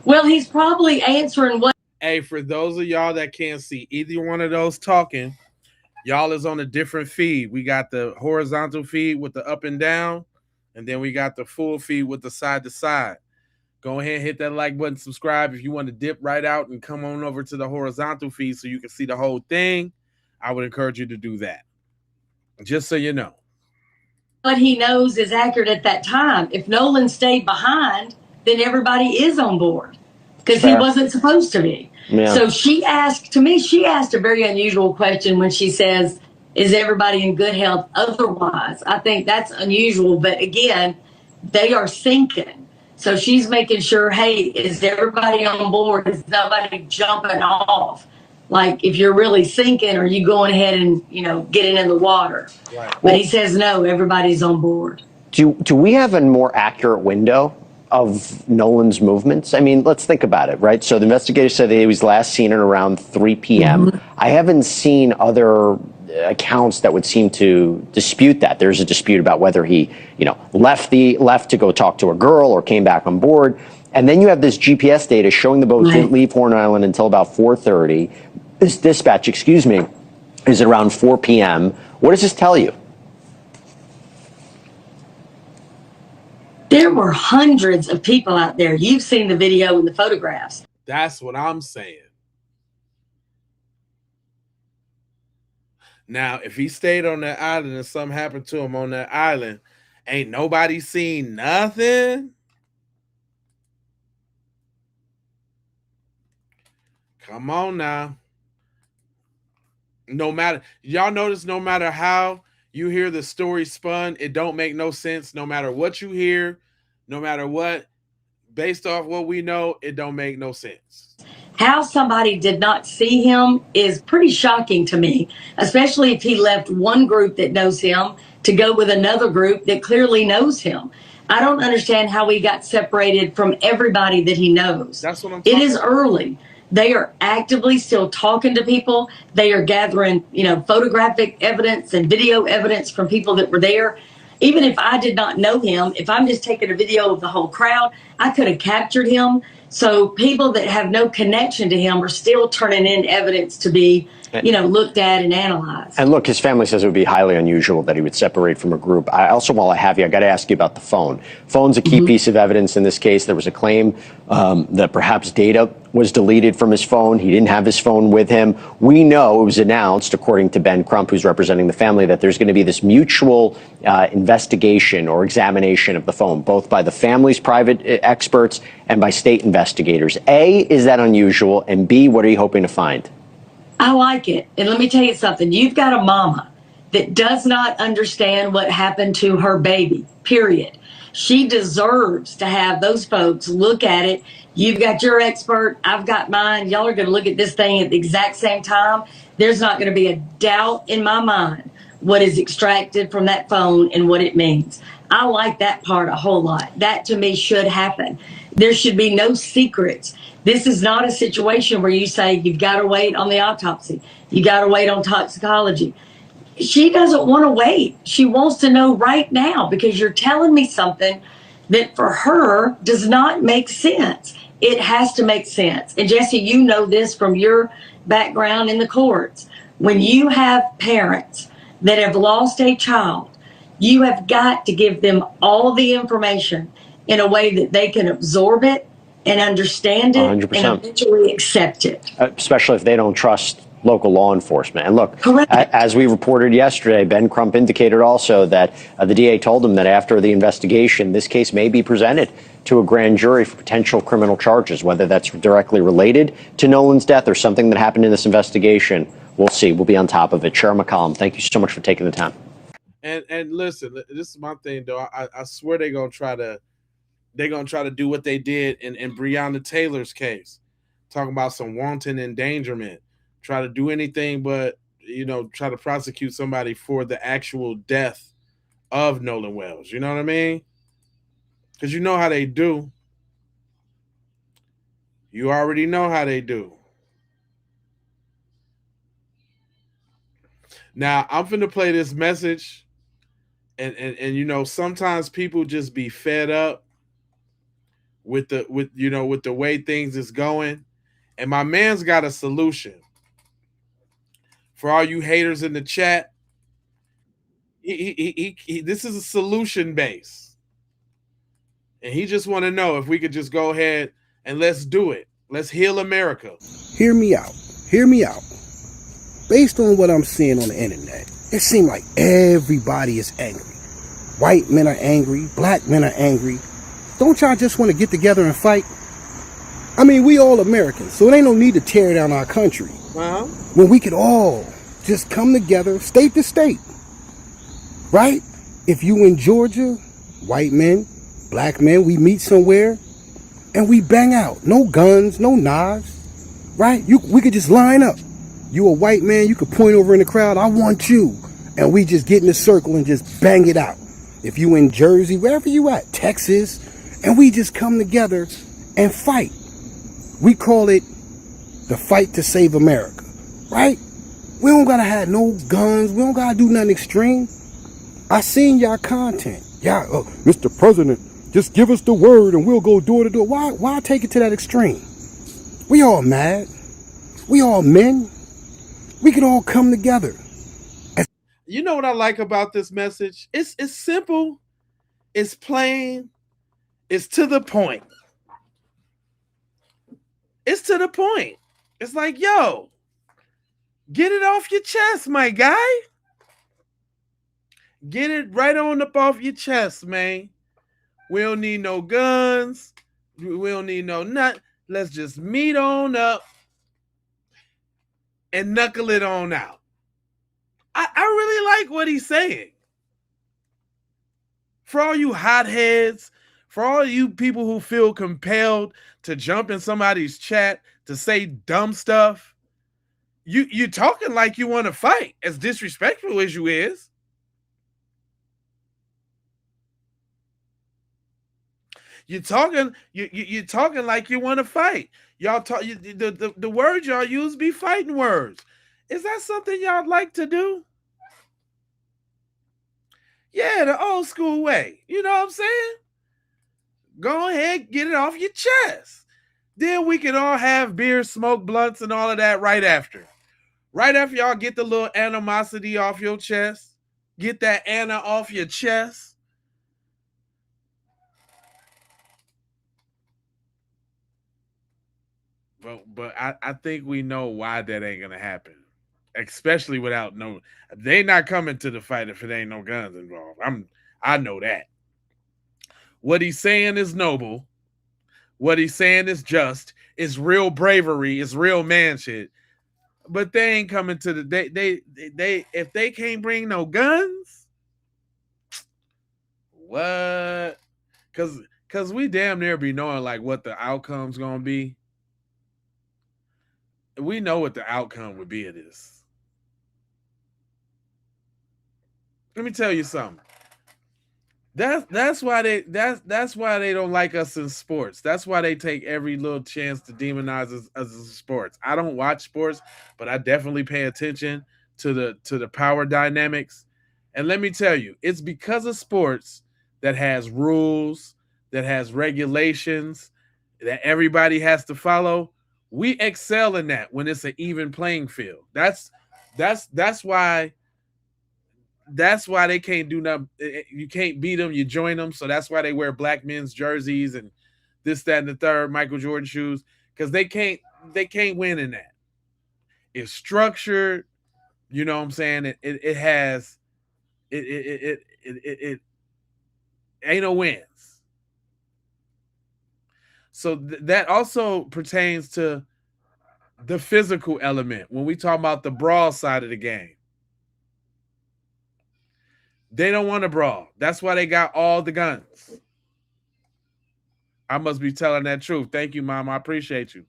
Speaker 17: Well, he's probably answering what.
Speaker 10: Hey, for those of y'all that can't see either one of those talking, y'all is on a different feed. We got the horizontal feed with the up and down, and then we got the full feed with the side to side. Go ahead and hit that like button, subscribe. If you want to dip right out and come on over to the horizontal feed so you can see the whole thing, I would encourage you to do that. Just so you know.
Speaker 17: What he knows is accurate at that time. If Nolan stayed behind, then everybody is on board because he wasn't supposed to be.
Speaker 5: Yeah.
Speaker 17: So she asked a very unusual question when she says, is everybody in good health otherwise? I think that's unusual, but again, they are sinking. So she's making sure, hey, is everybody on board? Is nobody jumping off? Like if you're really sinking, are you going ahead and, getting in the water?
Speaker 10: Right.
Speaker 17: But he says, no, everybody's on board.
Speaker 5: Do we have a more accurate window of Nolan's movements? I mean, let's think about it, right? So the investigators said that he was last seen at around 3 p.m.
Speaker 17: Mm-hmm.
Speaker 5: I haven't seen other accounts that would seem to dispute that. There's a dispute about whether he, left to go talk to a girl or came back on board. And then you have this GPS data showing the boat didn't leave Horn Island until about 4:30. This dispatch, is around 4 p.m. What does this tell you?
Speaker 17: There were hundreds of people out there. You've seen the video and the photographs.
Speaker 10: That's what I'm saying. Now, if he stayed on that island and something happened to him on that island, ain't nobody seen nothing. Come on now. Y'all notice no matter how you hear the story spun, it don't make no sense. No matter what you hear, no matter what, based off what we know, it don't make no sense.
Speaker 17: How somebody did not see him is pretty shocking to me, especially if he left one group that knows him to go with another group that clearly knows him. I don't understand how he got separated from everybody that he knows.
Speaker 10: That's what I'm talking
Speaker 17: about. It is early. They are actively still talking to people. They are gathering, photographic evidence and video evidence from people that were there. Even if I did not know him, if I'm just taking a video of the whole crowd, I could have captured him. So people that have no connection to him are still turning in evidence to be, looked at and analyzed.
Speaker 5: And look, his family says it would be highly unusual that he would separate from a group. I also, while I have you, I got to ask you about the phone. Phone's a key piece of evidence in this case. There was a claim that perhaps data was deleted from his phone. He didn't have his phone with him. We know it was announced, according to Ben Crump, who's representing the family, that there's going to be this mutual investigation or examination of the phone, both by the family's private experts and by state investigators. A, is that unusual? And B, what are you hoping to find?
Speaker 17: I like it. And let me tell you something. You've got a mama that does not understand what happened to her baby, period. She deserves to have those folks look at it. You've got your expert. I've got mine. Y'all are going to look at this thing at the exact same time. There's not going to be a doubt in my mind what is extracted from that phone and what it means. I like that part a whole lot. That to me should happen. There should be no secrets. This is not a situation where you say you've got to wait on the autopsy. You got to wait on toxicology. She doesn't want to wait. She wants to know right now because you're telling me something that for her does not make sense. It has to make sense. And Jesse, you know this from your background in the courts. When you have parents that have lost a child, you have got to give them all the information in a way that they can absorb it and understand it
Speaker 5: 100%.
Speaker 17: and eventually accept it.
Speaker 5: Especially if they don't trust local law enforcement. And look, as we reported yesterday, Ben Crump indicated also that the DA told him that after the investigation, this case may be presented to a grand jury for potential criminal charges, whether that's directly related to Nolan's death or something that happened in this investigation. We'll see. We'll be on top of it. Sharon McCollum, thank you so much for taking the time.
Speaker 10: And listen, this is my thing, though. I swear they're gonna try to do what they did in Breonna Taylor's case, talking about some wanton endangerment, try to do anything but try to prosecute somebody for the actual death of Nolan Wells. You know what I mean? Because you know how they do. You already know how they do. Now I'm finna play this message. And sometimes people just be fed up with the way things is going, And my man's got a solution. For all you haters in the chat, this is a solution base. And he just want to know if we could just go ahead and let's do it. Let's heal America.
Speaker 3: Hear me out. Hear me out. Based on what I'm seeing on the internet, it seems like everybody is angry. White men are angry. Black men are angry. Don't y'all just want to get together and fight? I mean, we all Americans, so it ain't no need to tear down our country. When we could all just come together, state to state. Right? If you in Georgia, white men, black men, we meet somewhere and we bang out. No guns, no knives. Right? We could just line up. You a white man, you could point over in the crowd, I want you. And we just get in a circle and just bang it out. If you in Jersey, wherever you at, Texas, and we just come together and fight. We call it the fight to save America, right? We don't gotta have no guns. We don't gotta do nothing extreme. I seen y'all content. Y'all, Mr. President, just give us the word and we'll go door to door. Why take it to that extreme? We all mad. We all men. We can all come together.
Speaker 10: You know what I like about this message? It's simple. It's plain. It's to the point. It's to the point. It's like, yo, get it off your chest, my guy. Get it right on up off your chest, man. We don't need no guns. We don't need no nut. Let's just meet on up and knuckle it on out. I really like what he's saying. For all you hotheads, for all you people who feel compelled to jump in somebody's chat to say dumb stuff, you talking like you want to fight, as disrespectful as you is. You're talking like you want to fight. Y'all talk the words y'all use be fighting words. Is that something y'all like to do? Yeah, the old school way. You know what I'm saying? Go ahead, get it off your chest. Then we can all have beer, smoke blunts, and all of that right after. Right after y'all get the little animosity off your chest. Get that Anna off your chest. But I think we know why that ain't gonna happen. Especially without no, they not coming to the fight if it ain't no guns involved. I know that. What he's saying is noble. What he's saying is just. It's real bravery. It's real man shit. But they ain't coming to the they if they can't bring no guns. What? Cause we damn near be knowing like what the outcome's gonna be. We know what the outcome would be of this. Let me tell you something. That's why they don't like us in sports. That's why they take every little chance to demonize us as sports. I don't watch sports, but I definitely pay attention to the power dynamics. And let me tell you, it's because of sports that has rules, that has regulations, that everybody has to follow. We excel in that when it's an even playing field. That's why they can't do nothing. You can't beat them, you join them. So that's why they wear black men's jerseys and this, that, and the third, Michael Jordan shoes, because they can't win in that. It's structured, you know what I'm saying? It has it ain't no wins. So that also pertains to the physical element when we talk about the brawl side of the game. They don't want to brawl. That's why they got all the guns. I must be telling that truth. Thank you, Mom. I appreciate you.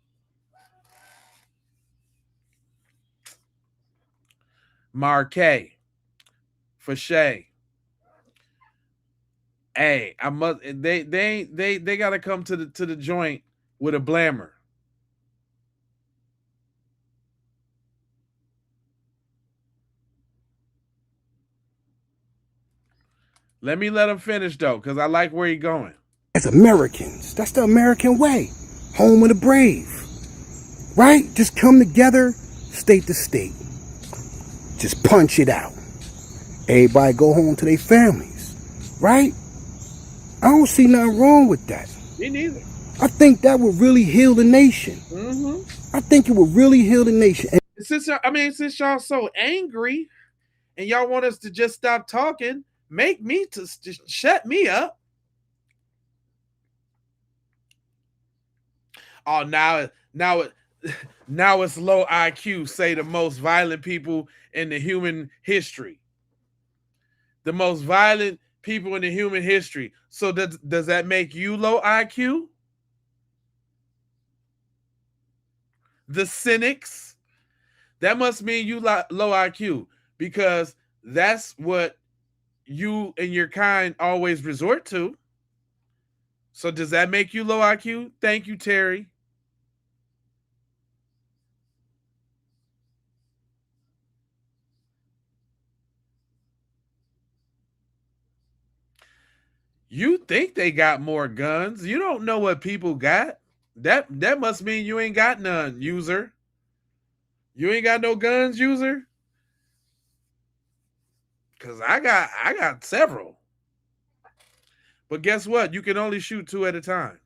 Speaker 10: Marquet. For Shay. Hey, I must they gotta come to the joint with a blammer. Let him finish though, because I like where he's going.
Speaker 3: As Americans, that's the American way. Home of the brave. right? Just come together, state to state. Just punch it out. Everybody go home to their families, right? I don't see nothing wrong with that.
Speaker 10: Me neither.
Speaker 3: I think that would really heal the nation. I think it would really heal the nation. And
Speaker 10: since y'all so angry and y'all want us to just stop talking, make me to just shut me up. Oh, now it's low IQ. Say the most violent people in the human history. The most violent people in the human history. So does that make you low IQ? The cynics? That must mean you low IQ, because that's what you and your kind always resort to. So does that make you low IQ? Thank you, Terry. You think they got more guns. You don't know what people got. That must mean you ain't got none, user. You ain't got no guns, user? Cause I got several. But guess what? You can only shoot 2 at a time.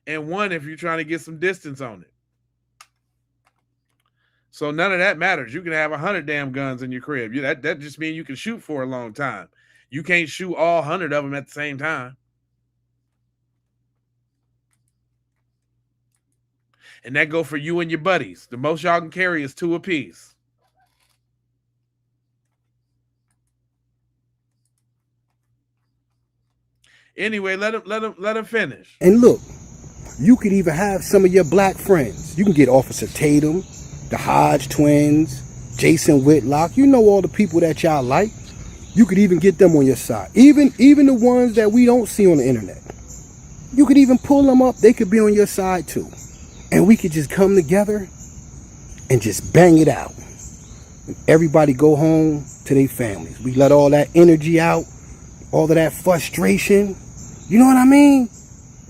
Speaker 10: And 1 if you're trying to get some distance on it. So none of that matters. You can have 100 damn guns in your crib. That just means you can shoot for a long time. You can't shoot all 100 of them at the same time. And that go for you and your buddies. The most y'all can carry is 2 apiece. Anyway, let him finish.
Speaker 3: And look, you could even have some of your black friends. You can get Officer Tatum, the Hodge twins, Jason Whitlock. You know all the people that y'all like. You could even get them on your side. Even the ones that we don't see on the internet. You could even pull them up. They could be on your side too. And we could just come together and just bang it out. And everybody go home to their families. We let all that energy out, all of that frustration. You know what I mean?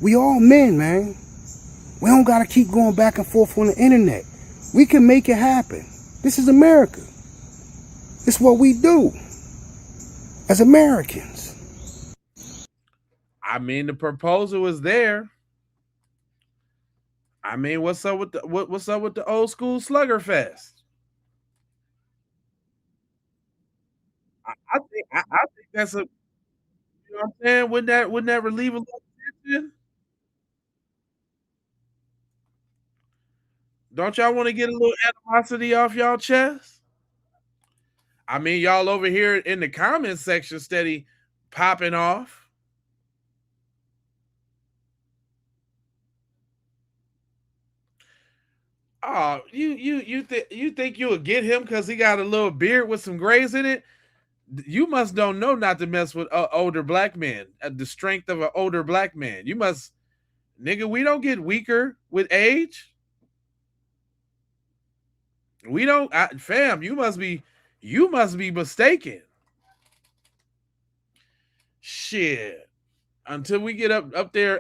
Speaker 3: We all men, man. We don't gotta keep going back and forth on the internet. We can make it happen. This is America. It's what we do as Americans.
Speaker 10: I mean, the proposal is there. I mean, what's up with the old school slugger fest? I think that's a, you know what I'm saying? Wouldn't that relieve a little tension? Don't y'all want to get a little animosity off y'all chest? I mean, y'all over here in the comment section steady popping off. Oh, you think you would get him because he got a little beard with some grays in it? You must don't know not to mess with older black men. The strength of an older black man. You must, nigga. We don't get weaker with age. We don't, fam. You must be mistaken. Shit. Until we get up there.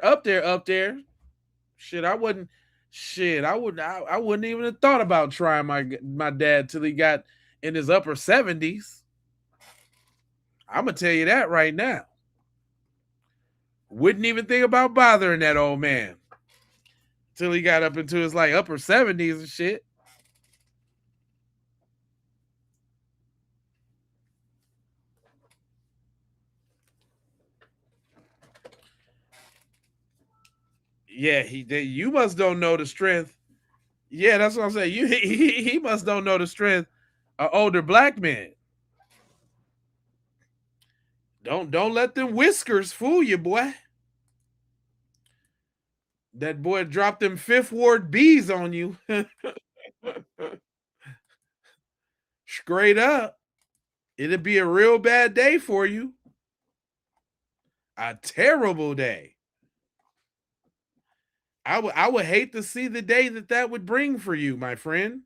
Speaker 10: Shit, I wouldn't. Shit, I wouldn't even have thought about trying my dad till he got in his upper 70s. I'm gonna tell you that right now. Wouldn't even think about bothering that old man till he got up into his like upper 70s and shit. Yeah, you must don't know the strength. Yeah, that's what I'm saying. He must don't know the strength of older black men. Don't let them whiskers fool you, boy. That boy dropped them Fifth Ward bees on you. Straight up. It'd be a real bad day for you. A terrible day. I would hate to see the day that would bring for you, my friend.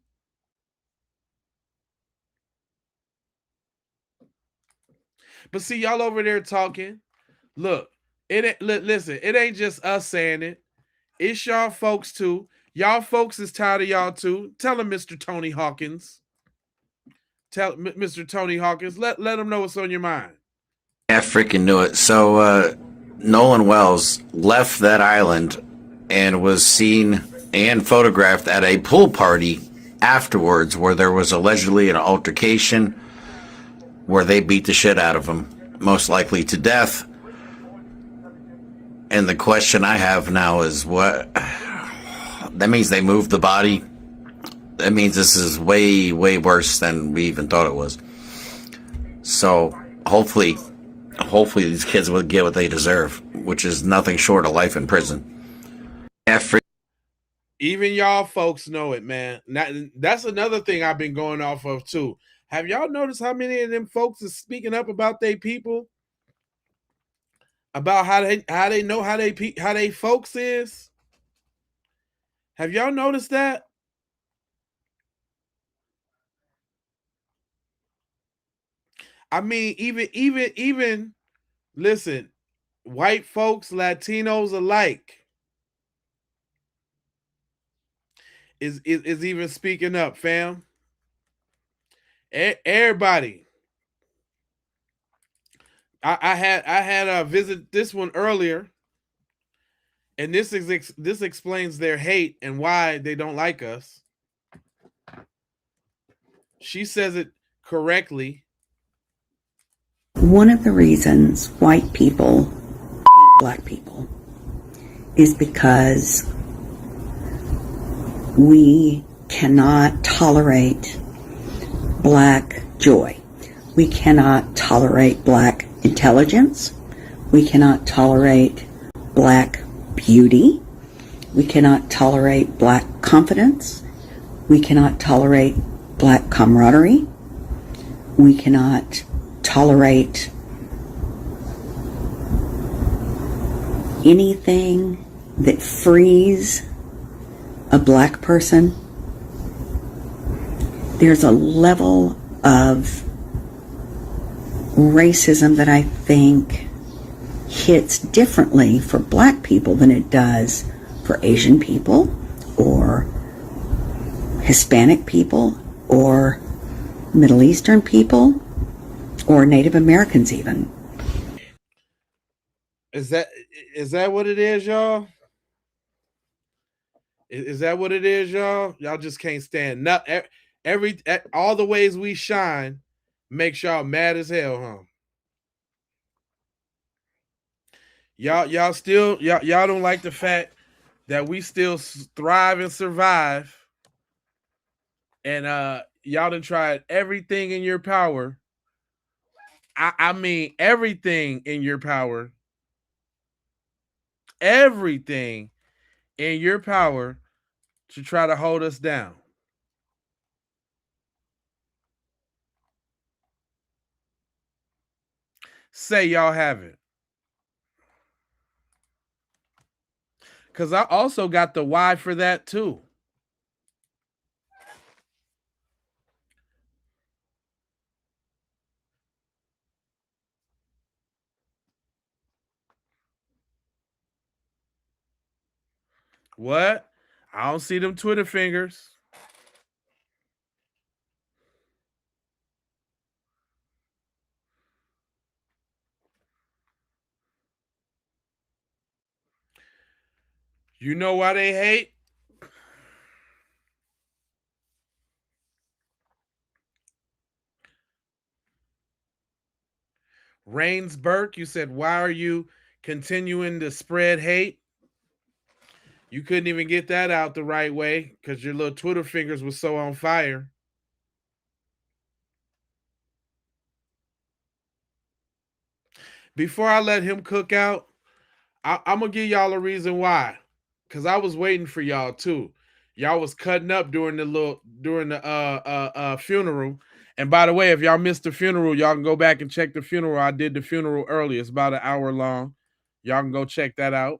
Speaker 10: But see, y'all over there talking. Look, listen, it ain't just us saying it. It's y'all folks too. Y'all folks is tired of y'all too. Tell him, Mr. Tony Hawkins. Tell Mr. Tony Hawkins. Let him know what's on your mind.
Speaker 7: I freaking knew it. So Nolan Wells left that island and was seen and photographed at a pool party afterwards, where there was allegedly an altercation where they beat the shit out of him, most likely to death. And the question I have now is, what? That means they moved the body. That means this is way, way worse than we even thought it was. So hopefully these kids will get what they deserve, which is nothing short of life in prison.
Speaker 10: Even y'all folks know it, man. That's another thing I've been going off of too. Have y'all noticed how many of them folks is speaking up about their people? About how they know how they folks is? Have y'all noticed that? I mean, even listen, white folks, Latinos alike is even speaking up, fam. Everybody. I had a visit this one earlier, and this explains their hate and why they don't like us. She says it correctly.
Speaker 19: One of the reasons white people hate black people is because we cannot tolerate black joy. We cannot tolerate black intelligence. We cannot tolerate black beauty. We cannot tolerate black confidence. We cannot tolerate black camaraderie. We cannot tolerate anything that frees a black person. There's a level of racism that I think hits differently for black people than it does for Asian people or Hispanic people or Middle Eastern people or Native Americans even.
Speaker 10: Is that what it is, y'all? Is that what it is, y'all? Y'all just can't stand all the ways we shine makes y'all mad as hell, huh? Y'all don't like the fact that we still thrive and survive, and y'all done tried everything in your power. I mean everything in your power. Everything in your power to try to hold us down. Say y'all haven't. Because I also got the why for that too. What? I don't see them Twitter fingers. You know why they hate? Rains Burke, you said, why are you continuing to spread hate? You couldn't even get that out the right way because your little Twitter fingers were so on fire. Before I let him cook out, I'm going to give y'all a reason why. Because I was waiting for y'all too. Y'all was cutting up during the funeral. And by the way, if y'all missed the funeral, y'all can go back and check the funeral. I did the funeral early. It's about an hour long. Y'all can go check that out.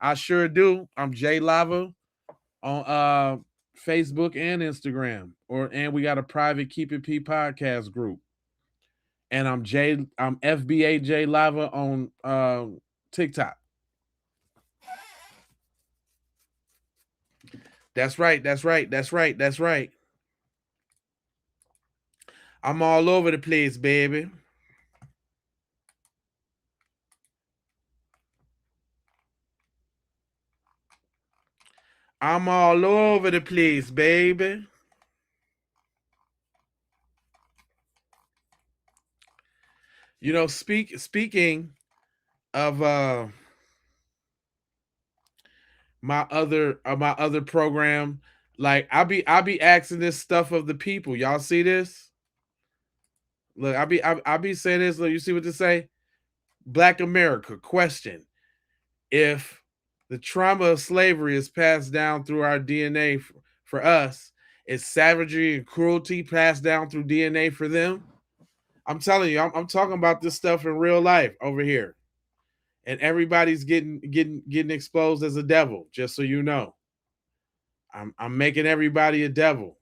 Speaker 10: I sure do. I'm Jay Lava on Facebook and Instagram. And we got a private Keep It P podcast group. And I'm FBA J Lava on TikTok. That's right. That's right. That's right. That's right. I'm all over the place, baby. I'm all over the place, baby. You know, speaking of my other program, like I be asking this stuff of the people. Y'all see this? Look, I be saying this. Look, you see what they say? Black America question: if the trauma of slavery is passed down through our DNA for us, is savagery and cruelty passed down through DNA for them? I'm telling you, I'm talking about this stuff in real life over here, and everybody's getting exposed as a devil. Just so you know, I'm making everybody a devil.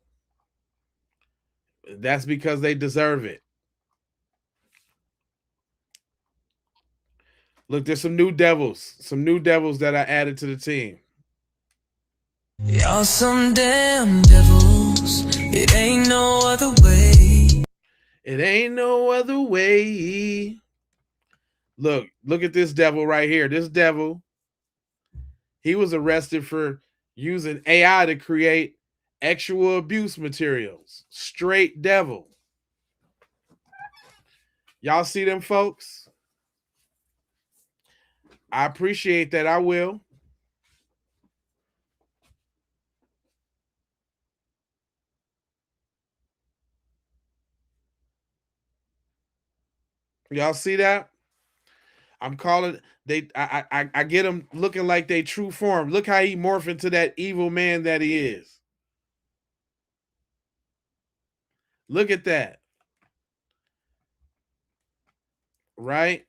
Speaker 10: That's because they deserve it. Look, there's some new devils that I added to the team.
Speaker 1: Y'all some damn devils. It ain't no other way.
Speaker 10: It ain't no other way. Look at this devil right here. This devil, he was arrested for using AI to create sexual abuse materials. Straight devil. Y'all see them folks? I appreciate that. I will. Y'all see that? I'm calling they. I get them looking like they true form. Look how he morphed into that evil man that he is. Look at that. Right?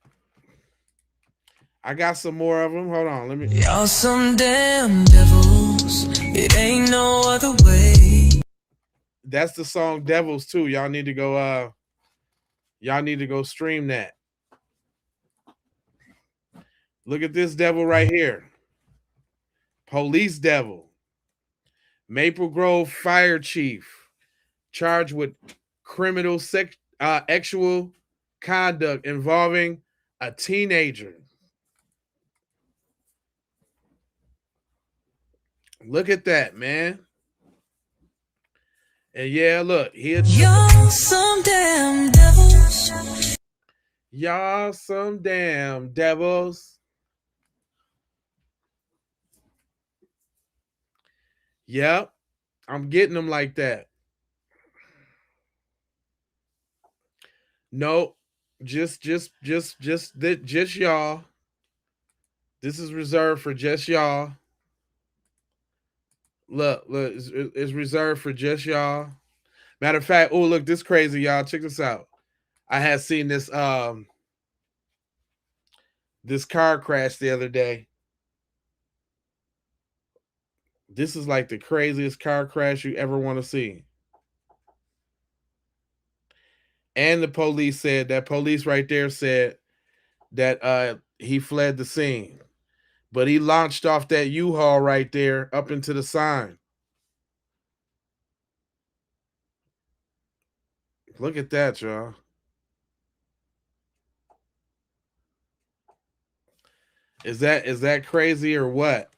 Speaker 10: I got some more of them. Hold on. Let me.
Speaker 1: Y'all some damn devils. It ain't no other way.
Speaker 10: That's the song Devils too. Y'all need to go stream that. Look at this devil right here. Police devil. Maple Grove fire chief charged with criminal sexual conduct involving a teenager. Look at that, man. And yeah, look,
Speaker 1: y'all some damn devils.
Speaker 10: Y'all some damn devils. Yep, I'm getting them like that. No, just y'all. This is reserved for just y'all. Look, it's reserved for just y'all. Matter of fact, oh look, this crazy, y'all. Check this out. I had seen this this car crash the other day. This is like the craziest car crash you ever want to see. And the police right there said that he fled the scene. But he launched off that U-Haul right there up into the sign. Look at that, y'all. Is that crazy or what?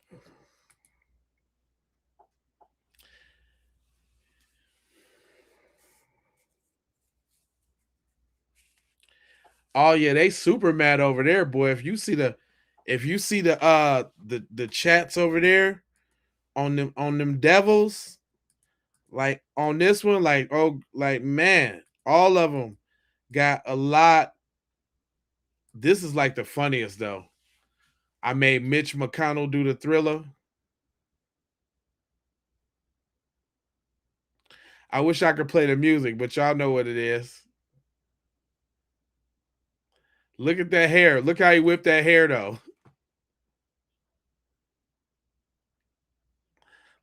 Speaker 10: Oh yeah, they super mad over there, boy. If you see the chats over there on them devils, like on this one, like man, all of them got a lot. This is like the funniest though. I made Mitch McConnell do the Thriller. I wish I could play the music, but y'all know what it is. Look at that hair. Look how he whipped that hair though.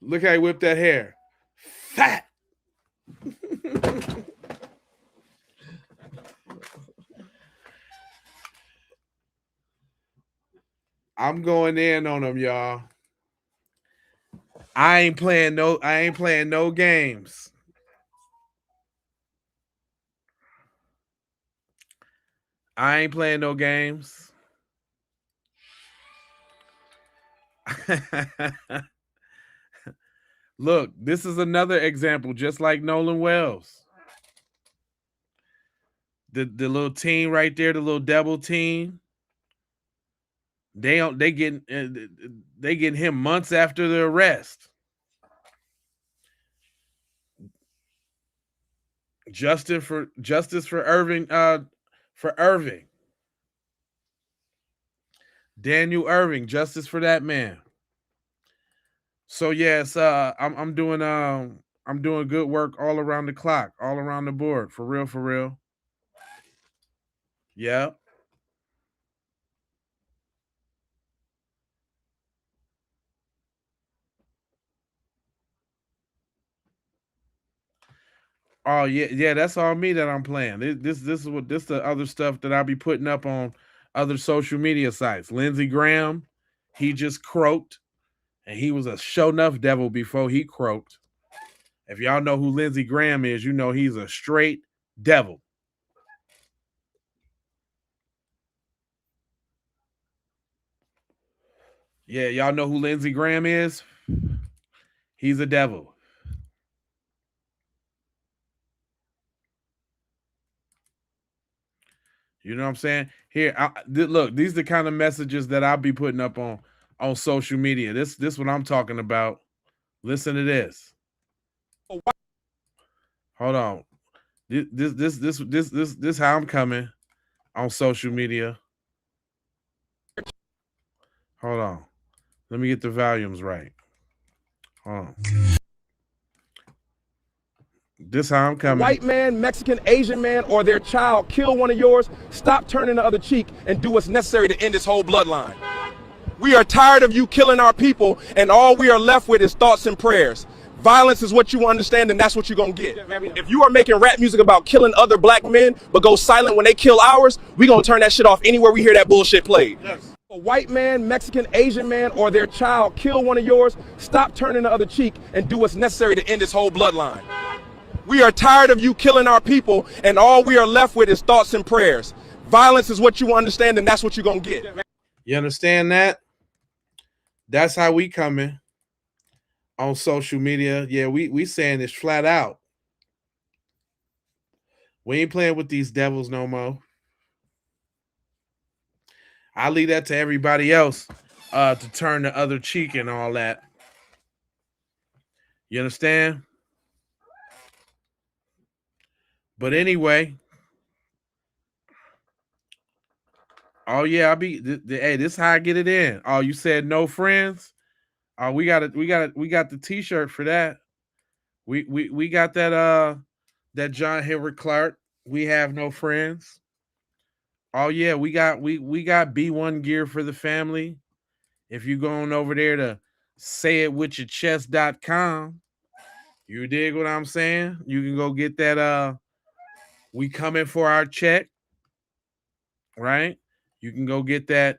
Speaker 10: Look how he whipped that hair. Fat. I'm going in on him, y'all. I ain't playing no games. I ain't playing no games. Look, this is another example, just like Nolan Wells. The little team right there, the little devil team. They getting him months after the arrest. Justice for Irving, Daniel Irving, justice for that man. So yes, I'm doing good work all around the clock, all around the board, for real. Yeah. Oh yeah, that's all me that I'm playing. This is the other stuff that I'll be putting up on other social media sites. Lindsey Graham, he just croaked, and he was a show enough devil before he croaked. If y'all know who Lindsey Graham is, you know he's a straight devil. Yeah, y'all know who Lindsey Graham is? He's a devil. You know what I'm saying? Here, look, these are the kind of messages that I'll be putting up on social media. This what I'm talking about. Listen to this. Hold on. This how I'm coming on social media. Hold on. Let me get the volumes right. Hold on. This how I'm coming.
Speaker 9: White man, Mexican, Asian man, or their child kill one of yours, stop turning the other cheek and do what's necessary to end this whole bloodline. We are tired of you killing our people, and all we are left with is thoughts and prayers. Violence is what you understand, and that's what you're gonna get. If you are making rap music about killing other black men, but go silent when they kill ours, we gonna turn that shit off anywhere we hear that bullshit played. Yes. A white man, Mexican, Asian man, or their child kill one of yours, stop turning the other cheek and do what's necessary to end this whole bloodline. We are tired of you killing our people, and all we are left with is thoughts and prayers. Violence is what you understand, and that's what you're gonna get.
Speaker 10: You understand that? That's how we coming on social media. Yeah, we saying this flat out. We ain't playing with these devils no more. I leave that to everybody else to turn the other cheek and all that. You understand? But anyway, oh yeah, hey, this is how I get it in. Oh, you said no friends? Oh, we got the t-shirt for that. We got that John Henry Clark. We have no friends. Oh yeah, we got B1 gear for the family. If you going over there to sayitwithyourchest.com, you dig what I'm saying? You can go get that we coming for our check, right? You can go get that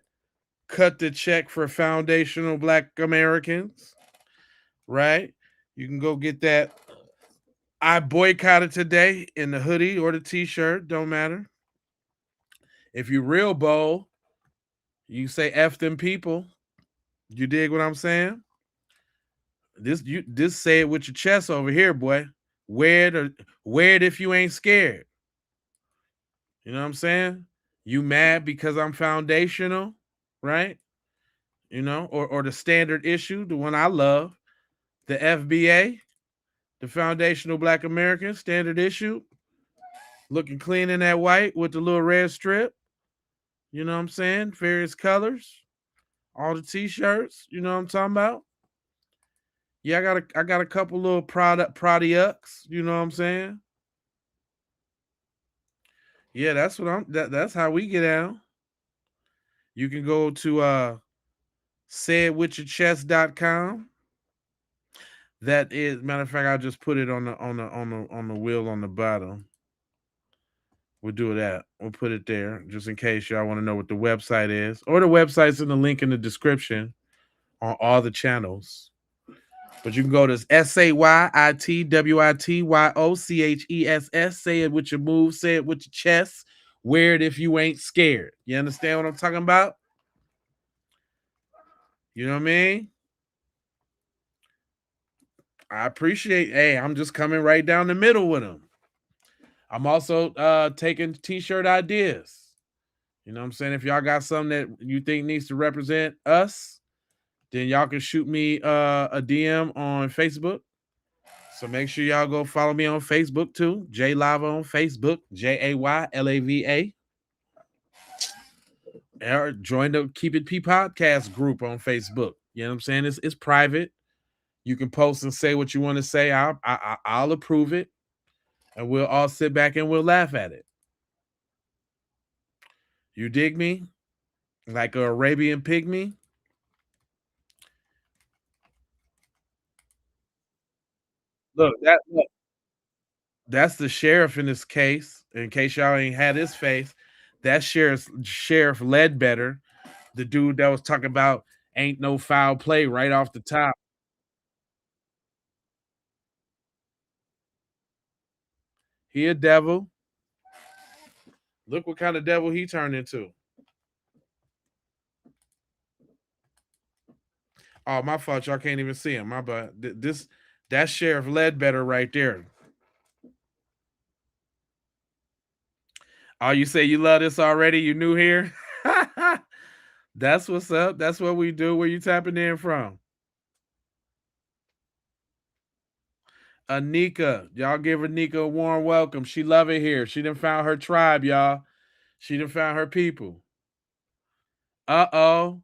Speaker 10: cut the check for foundational Black Americans, right? You can go get that I boycotted today in the hoodie or the t-shirt, don't matter. If you real bold, you say F them people. You dig what I'm saying? This say it with your chest over here, boy. Wear it if you ain't scared. You know what I'm saying? You mad because I'm foundational, right? You know, or the standard issue, the one I love, the FBA, the Foundational Black American standard issue, looking clean in that white with the little red strip. You know what I'm saying? Various colors, all the t-shirts. You know what I'm talking about? Yeah, I got a couple little products. You know what I'm saying? Yeah, that's how we get out. You can go to sayitwithyourchest.com. That is, matter of fact, I'll just put it on the wheel on the bottom. We'll do that. We'll put it there just in case y'all want to know what the website is. Or the website's in the link in the description on all the channels. But you can go to SAYITWITYOCHESS. Say it with your move, say it with your chest. Wear it if you ain't scared. You understand what I'm talking about? You know what I mean? I appreciate, hey, I'm just coming right down the middle with them. I'm also taking t-shirt ideas. You know what I'm saying? If y'all got something that you think needs to represent us, then y'all can shoot me a DM on Facebook. So make sure y'all go follow me on Facebook too. J Lava on Facebook, JAYLAVA. Or join the Keep It P podcast group on Facebook. You know what I'm saying? It's private. You can post and say what you want to say. I'll approve it, and we'll all sit back and we'll laugh at it. You dig me? Like a Arabian pygmy. Look, that's the sheriff in this case. In case y'all ain't had his face, that's Sheriff Ledbetter, the dude that was talking about ain't no foul play right off the top. He a devil. Look what kind of devil he turned into. Oh, my fault. Y'all can't even see him. My bad. That's Sheriff Ledbetter right there. Oh, you say you love this already? You new here? That's what's up. That's what we do. Where you tapping in from? Anika. Y'all give Anika a warm welcome. She love it here. She done found her tribe, y'all. She done found her people. Uh-oh.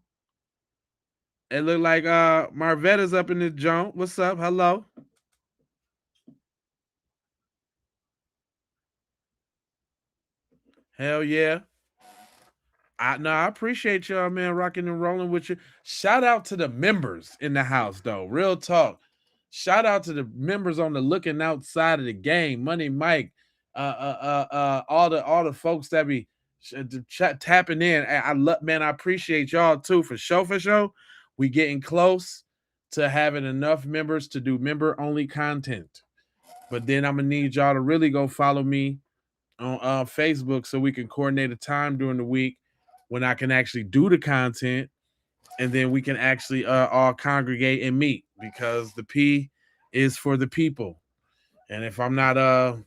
Speaker 10: It look like Marvetta's up in the joint. What's up? Hello. Hell yeah. I appreciate y'all, man, rocking and rolling with you. Shout out to the members in the house, though. Real talk. Shout out to the members on the looking outside of the game. Money Mike, all the folks that be tapping in. I love, man. I appreciate y'all too for show. We getting close to having enough members to do member only content. But then I'm gonna need y'all to really go follow me on Facebook so we can coordinate a time during the week when I can actually do the content, and then we can actually all congregate and meet, because the P is for the people. And if I'm not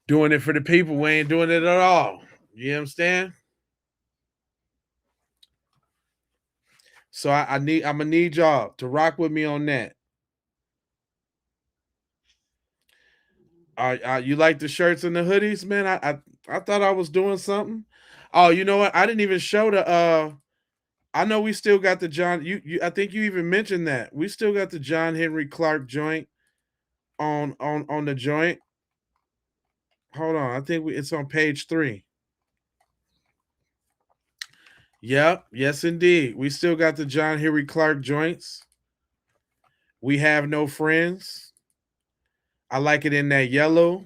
Speaker 10: doing it for the people, we ain't doing it at all. You understand? So I'm gonna need y'all to rock with me on that. You like the shirts and the hoodies, man? I thought I was doing something. Oh, you know what? I didn't even show the I know we still got the John. I think you even mentioned that we still got the John Henry Clark joint on the joint. Hold on, I think it's on page 3. Yep, yes indeed. We still got the John Henry Clark joints. We Have No Friends. I like it in that yellow.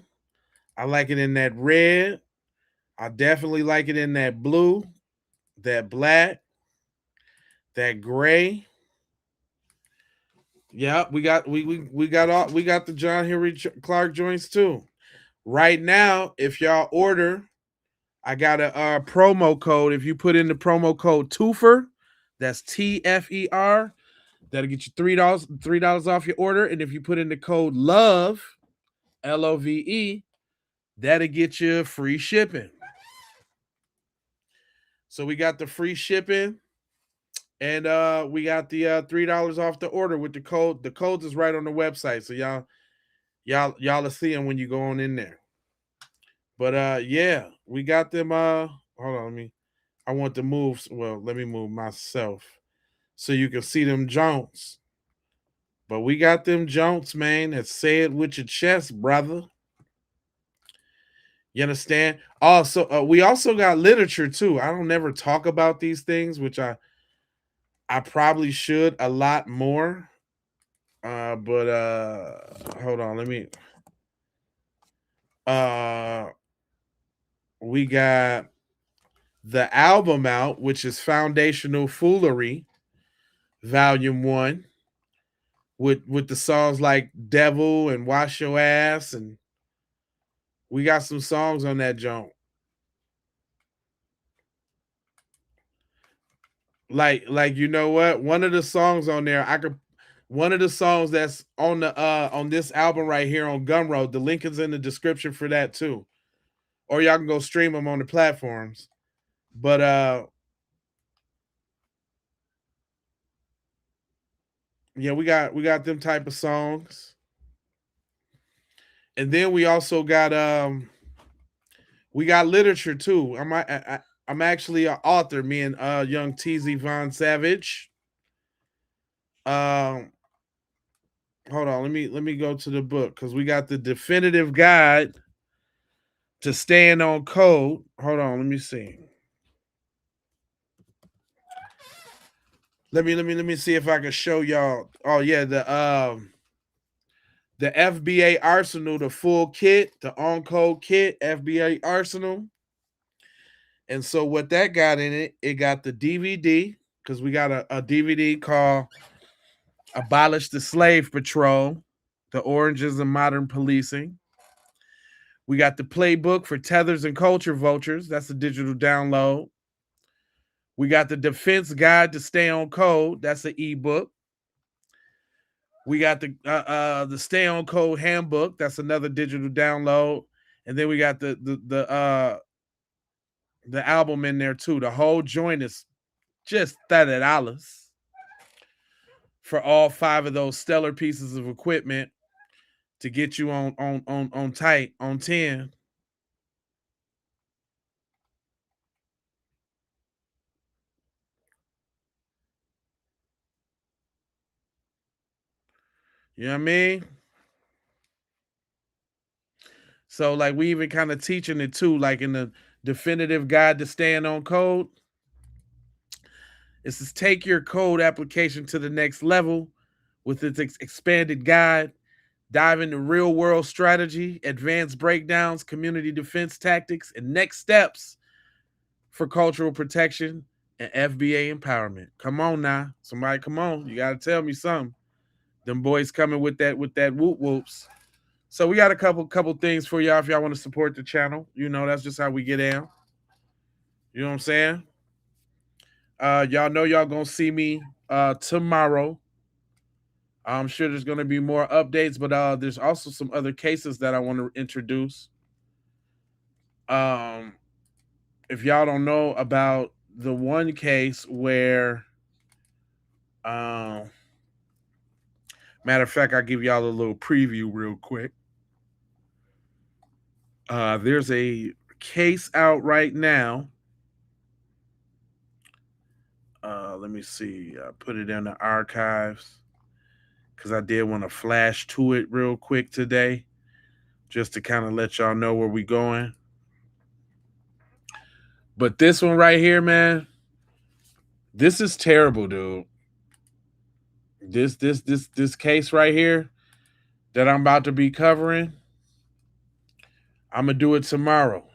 Speaker 10: I like it in that red. I definitely like it in that blue, that black, that gray. Yeah, we got the John Henry Clark joints too. Right now, if y'all order, I got a promo code. If you put in the promo code TUFER, that's TFER, that'll get you $3 off your order. And if you put in the code LOVE, LOVE, that'll get you free shipping. So we got the free shipping, and we got the $3 off the order with the code. The code is right on the website, so y'all will see them when you go on in there. But yeah, we got them. Hold on, I want to move. Well, let me move myself so you can see them Jones. But we got them Jones, man, that say it with your chest, brother. You understand? Also, we also got literature too. I don't never talk about these things, which I probably should a lot more. But hold on, let me. We got the album out, which is Foundational Foolery, Volume 1. with the songs like Devil and Wash Your Ass, and we got some songs on that joint. Like you know what? One of the songs on there, one of the songs that's on this album right here on Gumroad, the link is in the description for that too. Or y'all can go stream them on the platforms. But yeah, we got them type of songs. And then we also got we got literature too. I'm actually an author, me and young TZ Von Savage. Hold on, let me go to the book because we got the definitive guide to staying on code. Hold on, let me see. Let me see if I can show y'all. Oh yeah, the FBA Arsenal, the full kit, the on code kit, FBA Arsenal. And so what that got in it, it got the DVD, because we got a DVD called Abolish the Slave Patrol, The Oranges of Modern Policing. We got the playbook for Tethers and Culture Vultures. That's a digital download. We got the Defense Guide to Stay on Code. That's an ebook. We got the Stay on Code Handbook. That's another digital download. And then we got the album in there too. The whole joint is just $30 for all 5 of those stellar pieces of equipment to get you on tight, on 10. You know what I mean? So like we even kind of teaching it too, like in the definitive guide to staying on code. It says take your code application to the next level with its expanded guide. Dive into real world strategy, advanced breakdowns, community defense tactics, and next steps for cultural protection and FBA empowerment. Come on now. Somebody come on. You gotta tell me something. Them boys coming with that whoop whoops. So we got a couple things for y'all if y'all want to support the channel. You know, that's just how we get in. You know what I'm saying? Y'all know y'all gonna see me tomorrow. I'm sure there's gonna be more updates, but there's also some other cases that I want to introduce. If y'all don't know about the one case where matter of fact, I'll give y'all a little preview real quick. There's a case out right now. Let me see. I put it in the archives because I did want to flash to it real quick today just to kind of let y'all know where we going. But this one right here, man, this is terrible, dude. This case right here that I'm about to be covering, I'm gonna do it tomorrow.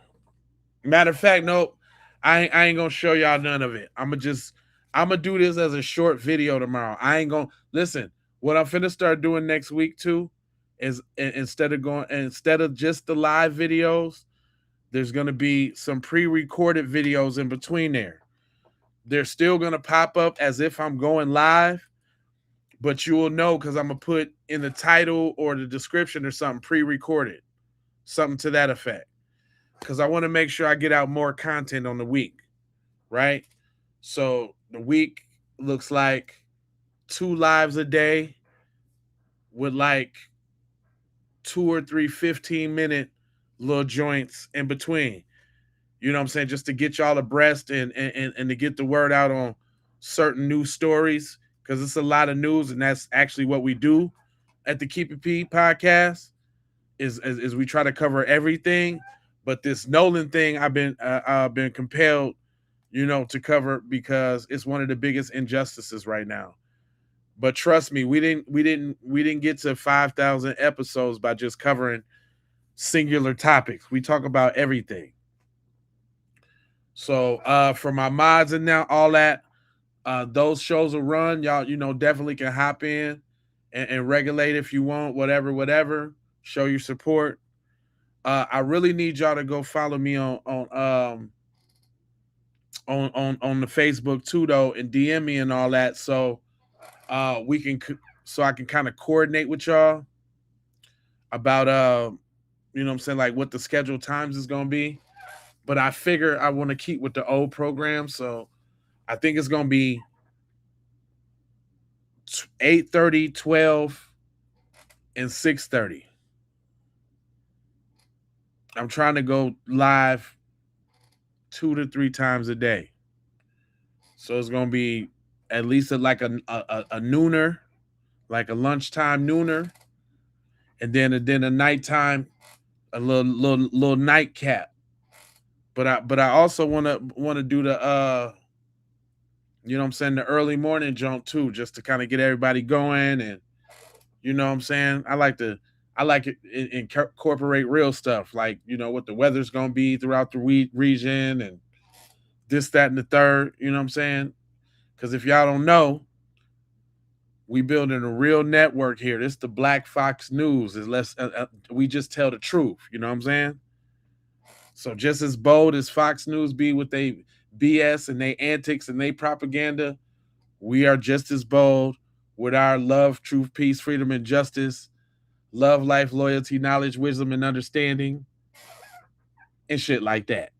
Speaker 10: Matter of fact, nope, I ain't gonna show y'all none of it. I'm gonna do this as a short video tomorrow. I ain't gonna listen. What I'm finna start doing next week too is instead of just the live videos, there's gonna be some pre-recorded videos in between there. They're still gonna pop up as if I'm going live, but you will know because I'm gonna put in the title or the description or something pre-recorded, something to that effect. Because I want to make sure I get out more content on the week, right? So the week looks like 2 lives a day with like 2 or 3 15-minute little joints in between. You know what I'm saying? Just to get y'all abreast and to get the word out on certain news stories, because it's a lot of news, and that's actually what we do at the Keep It P podcast is we try to cover everything. But this Nolan thing, I've been compelled, you know, to cover because it's one of the biggest injustices right now. But trust me, we didn't get to 5,000 episodes by just covering singular topics. We talk about everything. So for my mods and now all that, those shows will run. Y'all, you know, definitely can hop in and regulate if you want, whatever. Show your support. I really need y'all to go follow me on the Facebook too, though, and DM me and all that, so we can so I can kind of coordinate with y'all about you know what I'm saying, like what the scheduled times is gonna be. But I figure I want to keep with the old program, so I think it's gonna be 8:30, 12, and 6:30. I'm trying to go live 2 to 3 times a day. So it's gonna be at least like a nooner, like a lunchtime nooner, and then a nighttime, a little nightcap. But I also want to do the you know what I'm saying, the early morning jump too, just to kind of get everybody going, and you know what I'm saying. I like it incorporate real stuff, like, you know, what the weather's gonna be throughout the region and this, that, and the third. You know what I'm saying? Because if y'all don't know, we building a real network here. This the Black Fox News. We just tell the truth. You know what I'm saying? So just as bold as Fox News be with they BS and they antics and they propaganda, we are just as bold with our love, truth, peace, freedom, and justice, love, life, loyalty, knowledge, wisdom, and understanding, and shit like that.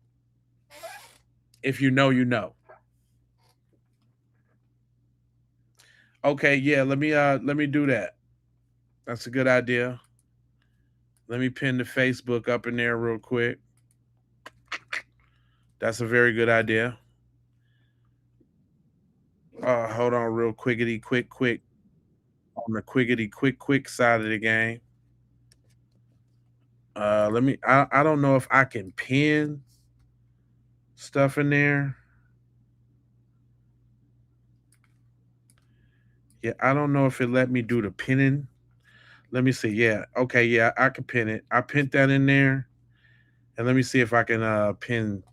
Speaker 10: If you know, you know. Okay, yeah, let me do that. That's a good idea. Let me pin the Facebook up in there real quick. That's a very good idea. Hold on real quick on the quick side of the game. I don't know if I can pin stuff in there. Yeah, I don't know if it let me do the pinning. Let me see. Yeah. Okay, yeah, I can pin it. I pinned that in there. And let me see if I can pin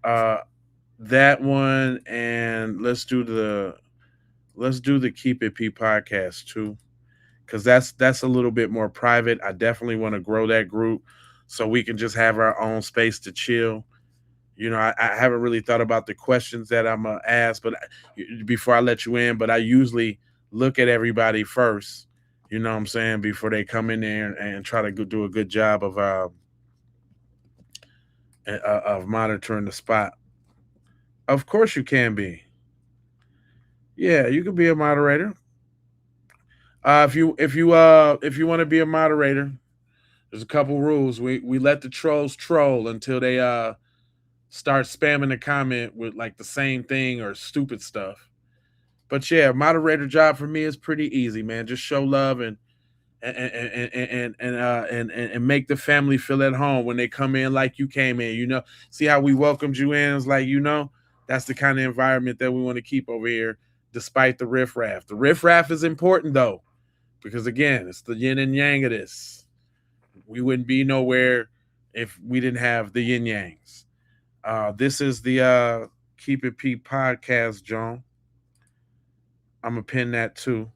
Speaker 10: that one, and let's do the Keep It P podcast too, because that's a little bit more private. I definitely want to grow that group so we can just have our own space to chill. You know, I haven't really thought about the questions that I'm gonna ask, but before I let you in, but I usually look at everybody first. You know what I'm saying, before they come in there and try to do a good job of monitoring the spot. Of course you can be. Yeah, you can be a moderator. If you want to be a moderator, there's a couple rules. We let the trolls troll until they start spamming the comment with like the same thing or stupid stuff. But yeah, moderator job for me is pretty easy, man. Just show love and make the family feel at home when they come in like you came in. You know, see how we welcomed you in? It's like, you know, that's the kind of environment that we want to keep over here, despite the riffraff. The riffraff is important though, because again, it's the yin and yang of this. We wouldn't be nowhere if we didn't have the yin yangs. This is the Keep It P podcast, John. I'm gonna pin that too.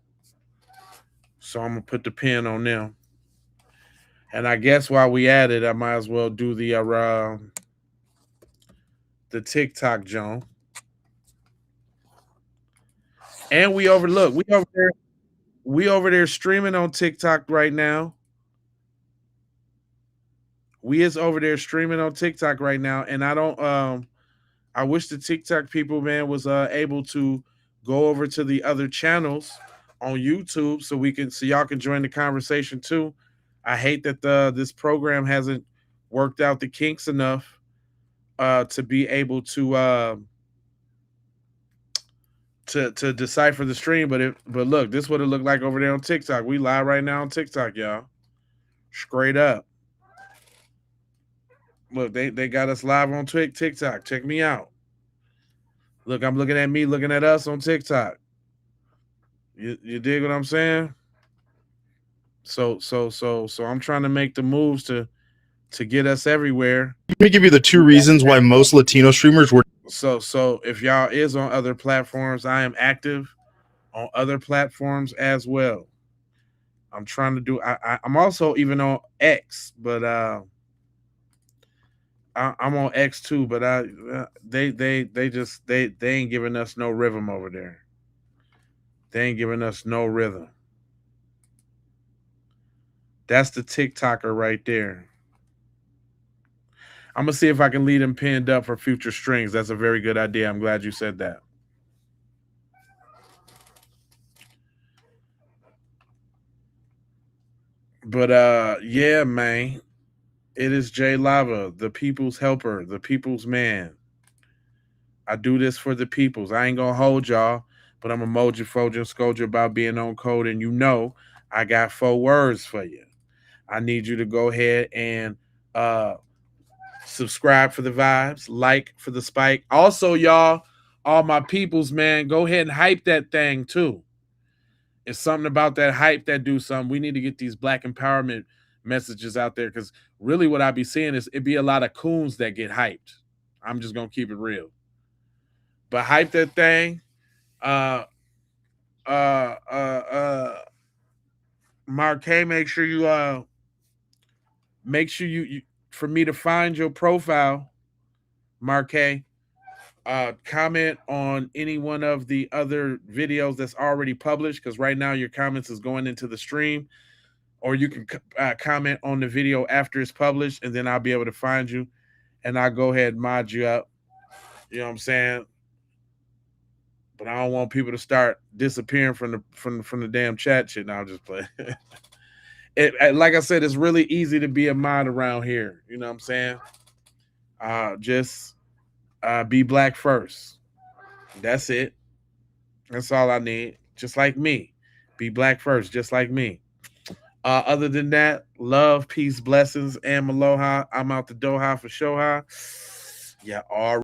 Speaker 10: So I'm gonna put the pin on them. And I guess while we at it, I might as well do the TikTok, John. And we over there streaming on TikTok right now. We is over there streaming on TikTok right now, and I wish the TikTok people, man, was able to go over to the other channels on YouTube so y'all can join the conversation too. I hate that this program hasn't worked out the kinks enough to be able to decipher the stream, but look, this is what it looked like over there on TikTok. We live right now on TikTok, y'all. Straight up. Look, they got us live on TikTok. Check me out. Look, I'm looking at me, looking at us on TikTok. You dig what I'm saying? So I'm trying to make the moves to get us everywhere.
Speaker 11: Let me give you the 2 reasons why most Latino streamers were.
Speaker 10: So if y'all is on other platforms, I am active on other platforms as well. I'm trying to do. I'm also even on X, but I'm on X too. But they ain't giving us no rhythm over there. They ain't giving us no rhythm. That's the TikToker right there. I'm gonna see if I can leave them pinned up for future strings. That's a very good idea. I'm glad you said that. But yeah, man. It is Jay Lava, the people's helper, the people's man. I do this for the peoples. I ain't gonna hold y'all, but I'm a moja, foja, scoja about being on code, and you know I got 4 words for you. I need you to go ahead and subscribe for the vibes, like for the spike. Also, y'all, all my peoples, man, go ahead and hype that thing too. It's something about that hype that do something. We need to get these black empowerment messages out there, because really what I be seeing is it be a lot of coons that get hyped. I'm just gonna keep it real. But hype that thing. Marquez, make sure you for me to find your profile, Marquez, comment on any one of the other videos that's already published, because right now your comments is going into the stream, or you can comment on the video after it's published, and then I'll be able to find you, and I'll go ahead and mod you up. You know what I'm saying? But I don't want people to start disappearing from the damn chat shit. Now I'll just play. Like I said, it's really easy to be a mod around here. You know what I'm saying? Just be black first. That's it. That's all I need. Just like me. Be black first, just like me. Other than that, love, peace, blessings, and aloha. I'm out the Doha for Shoha. Yeah, all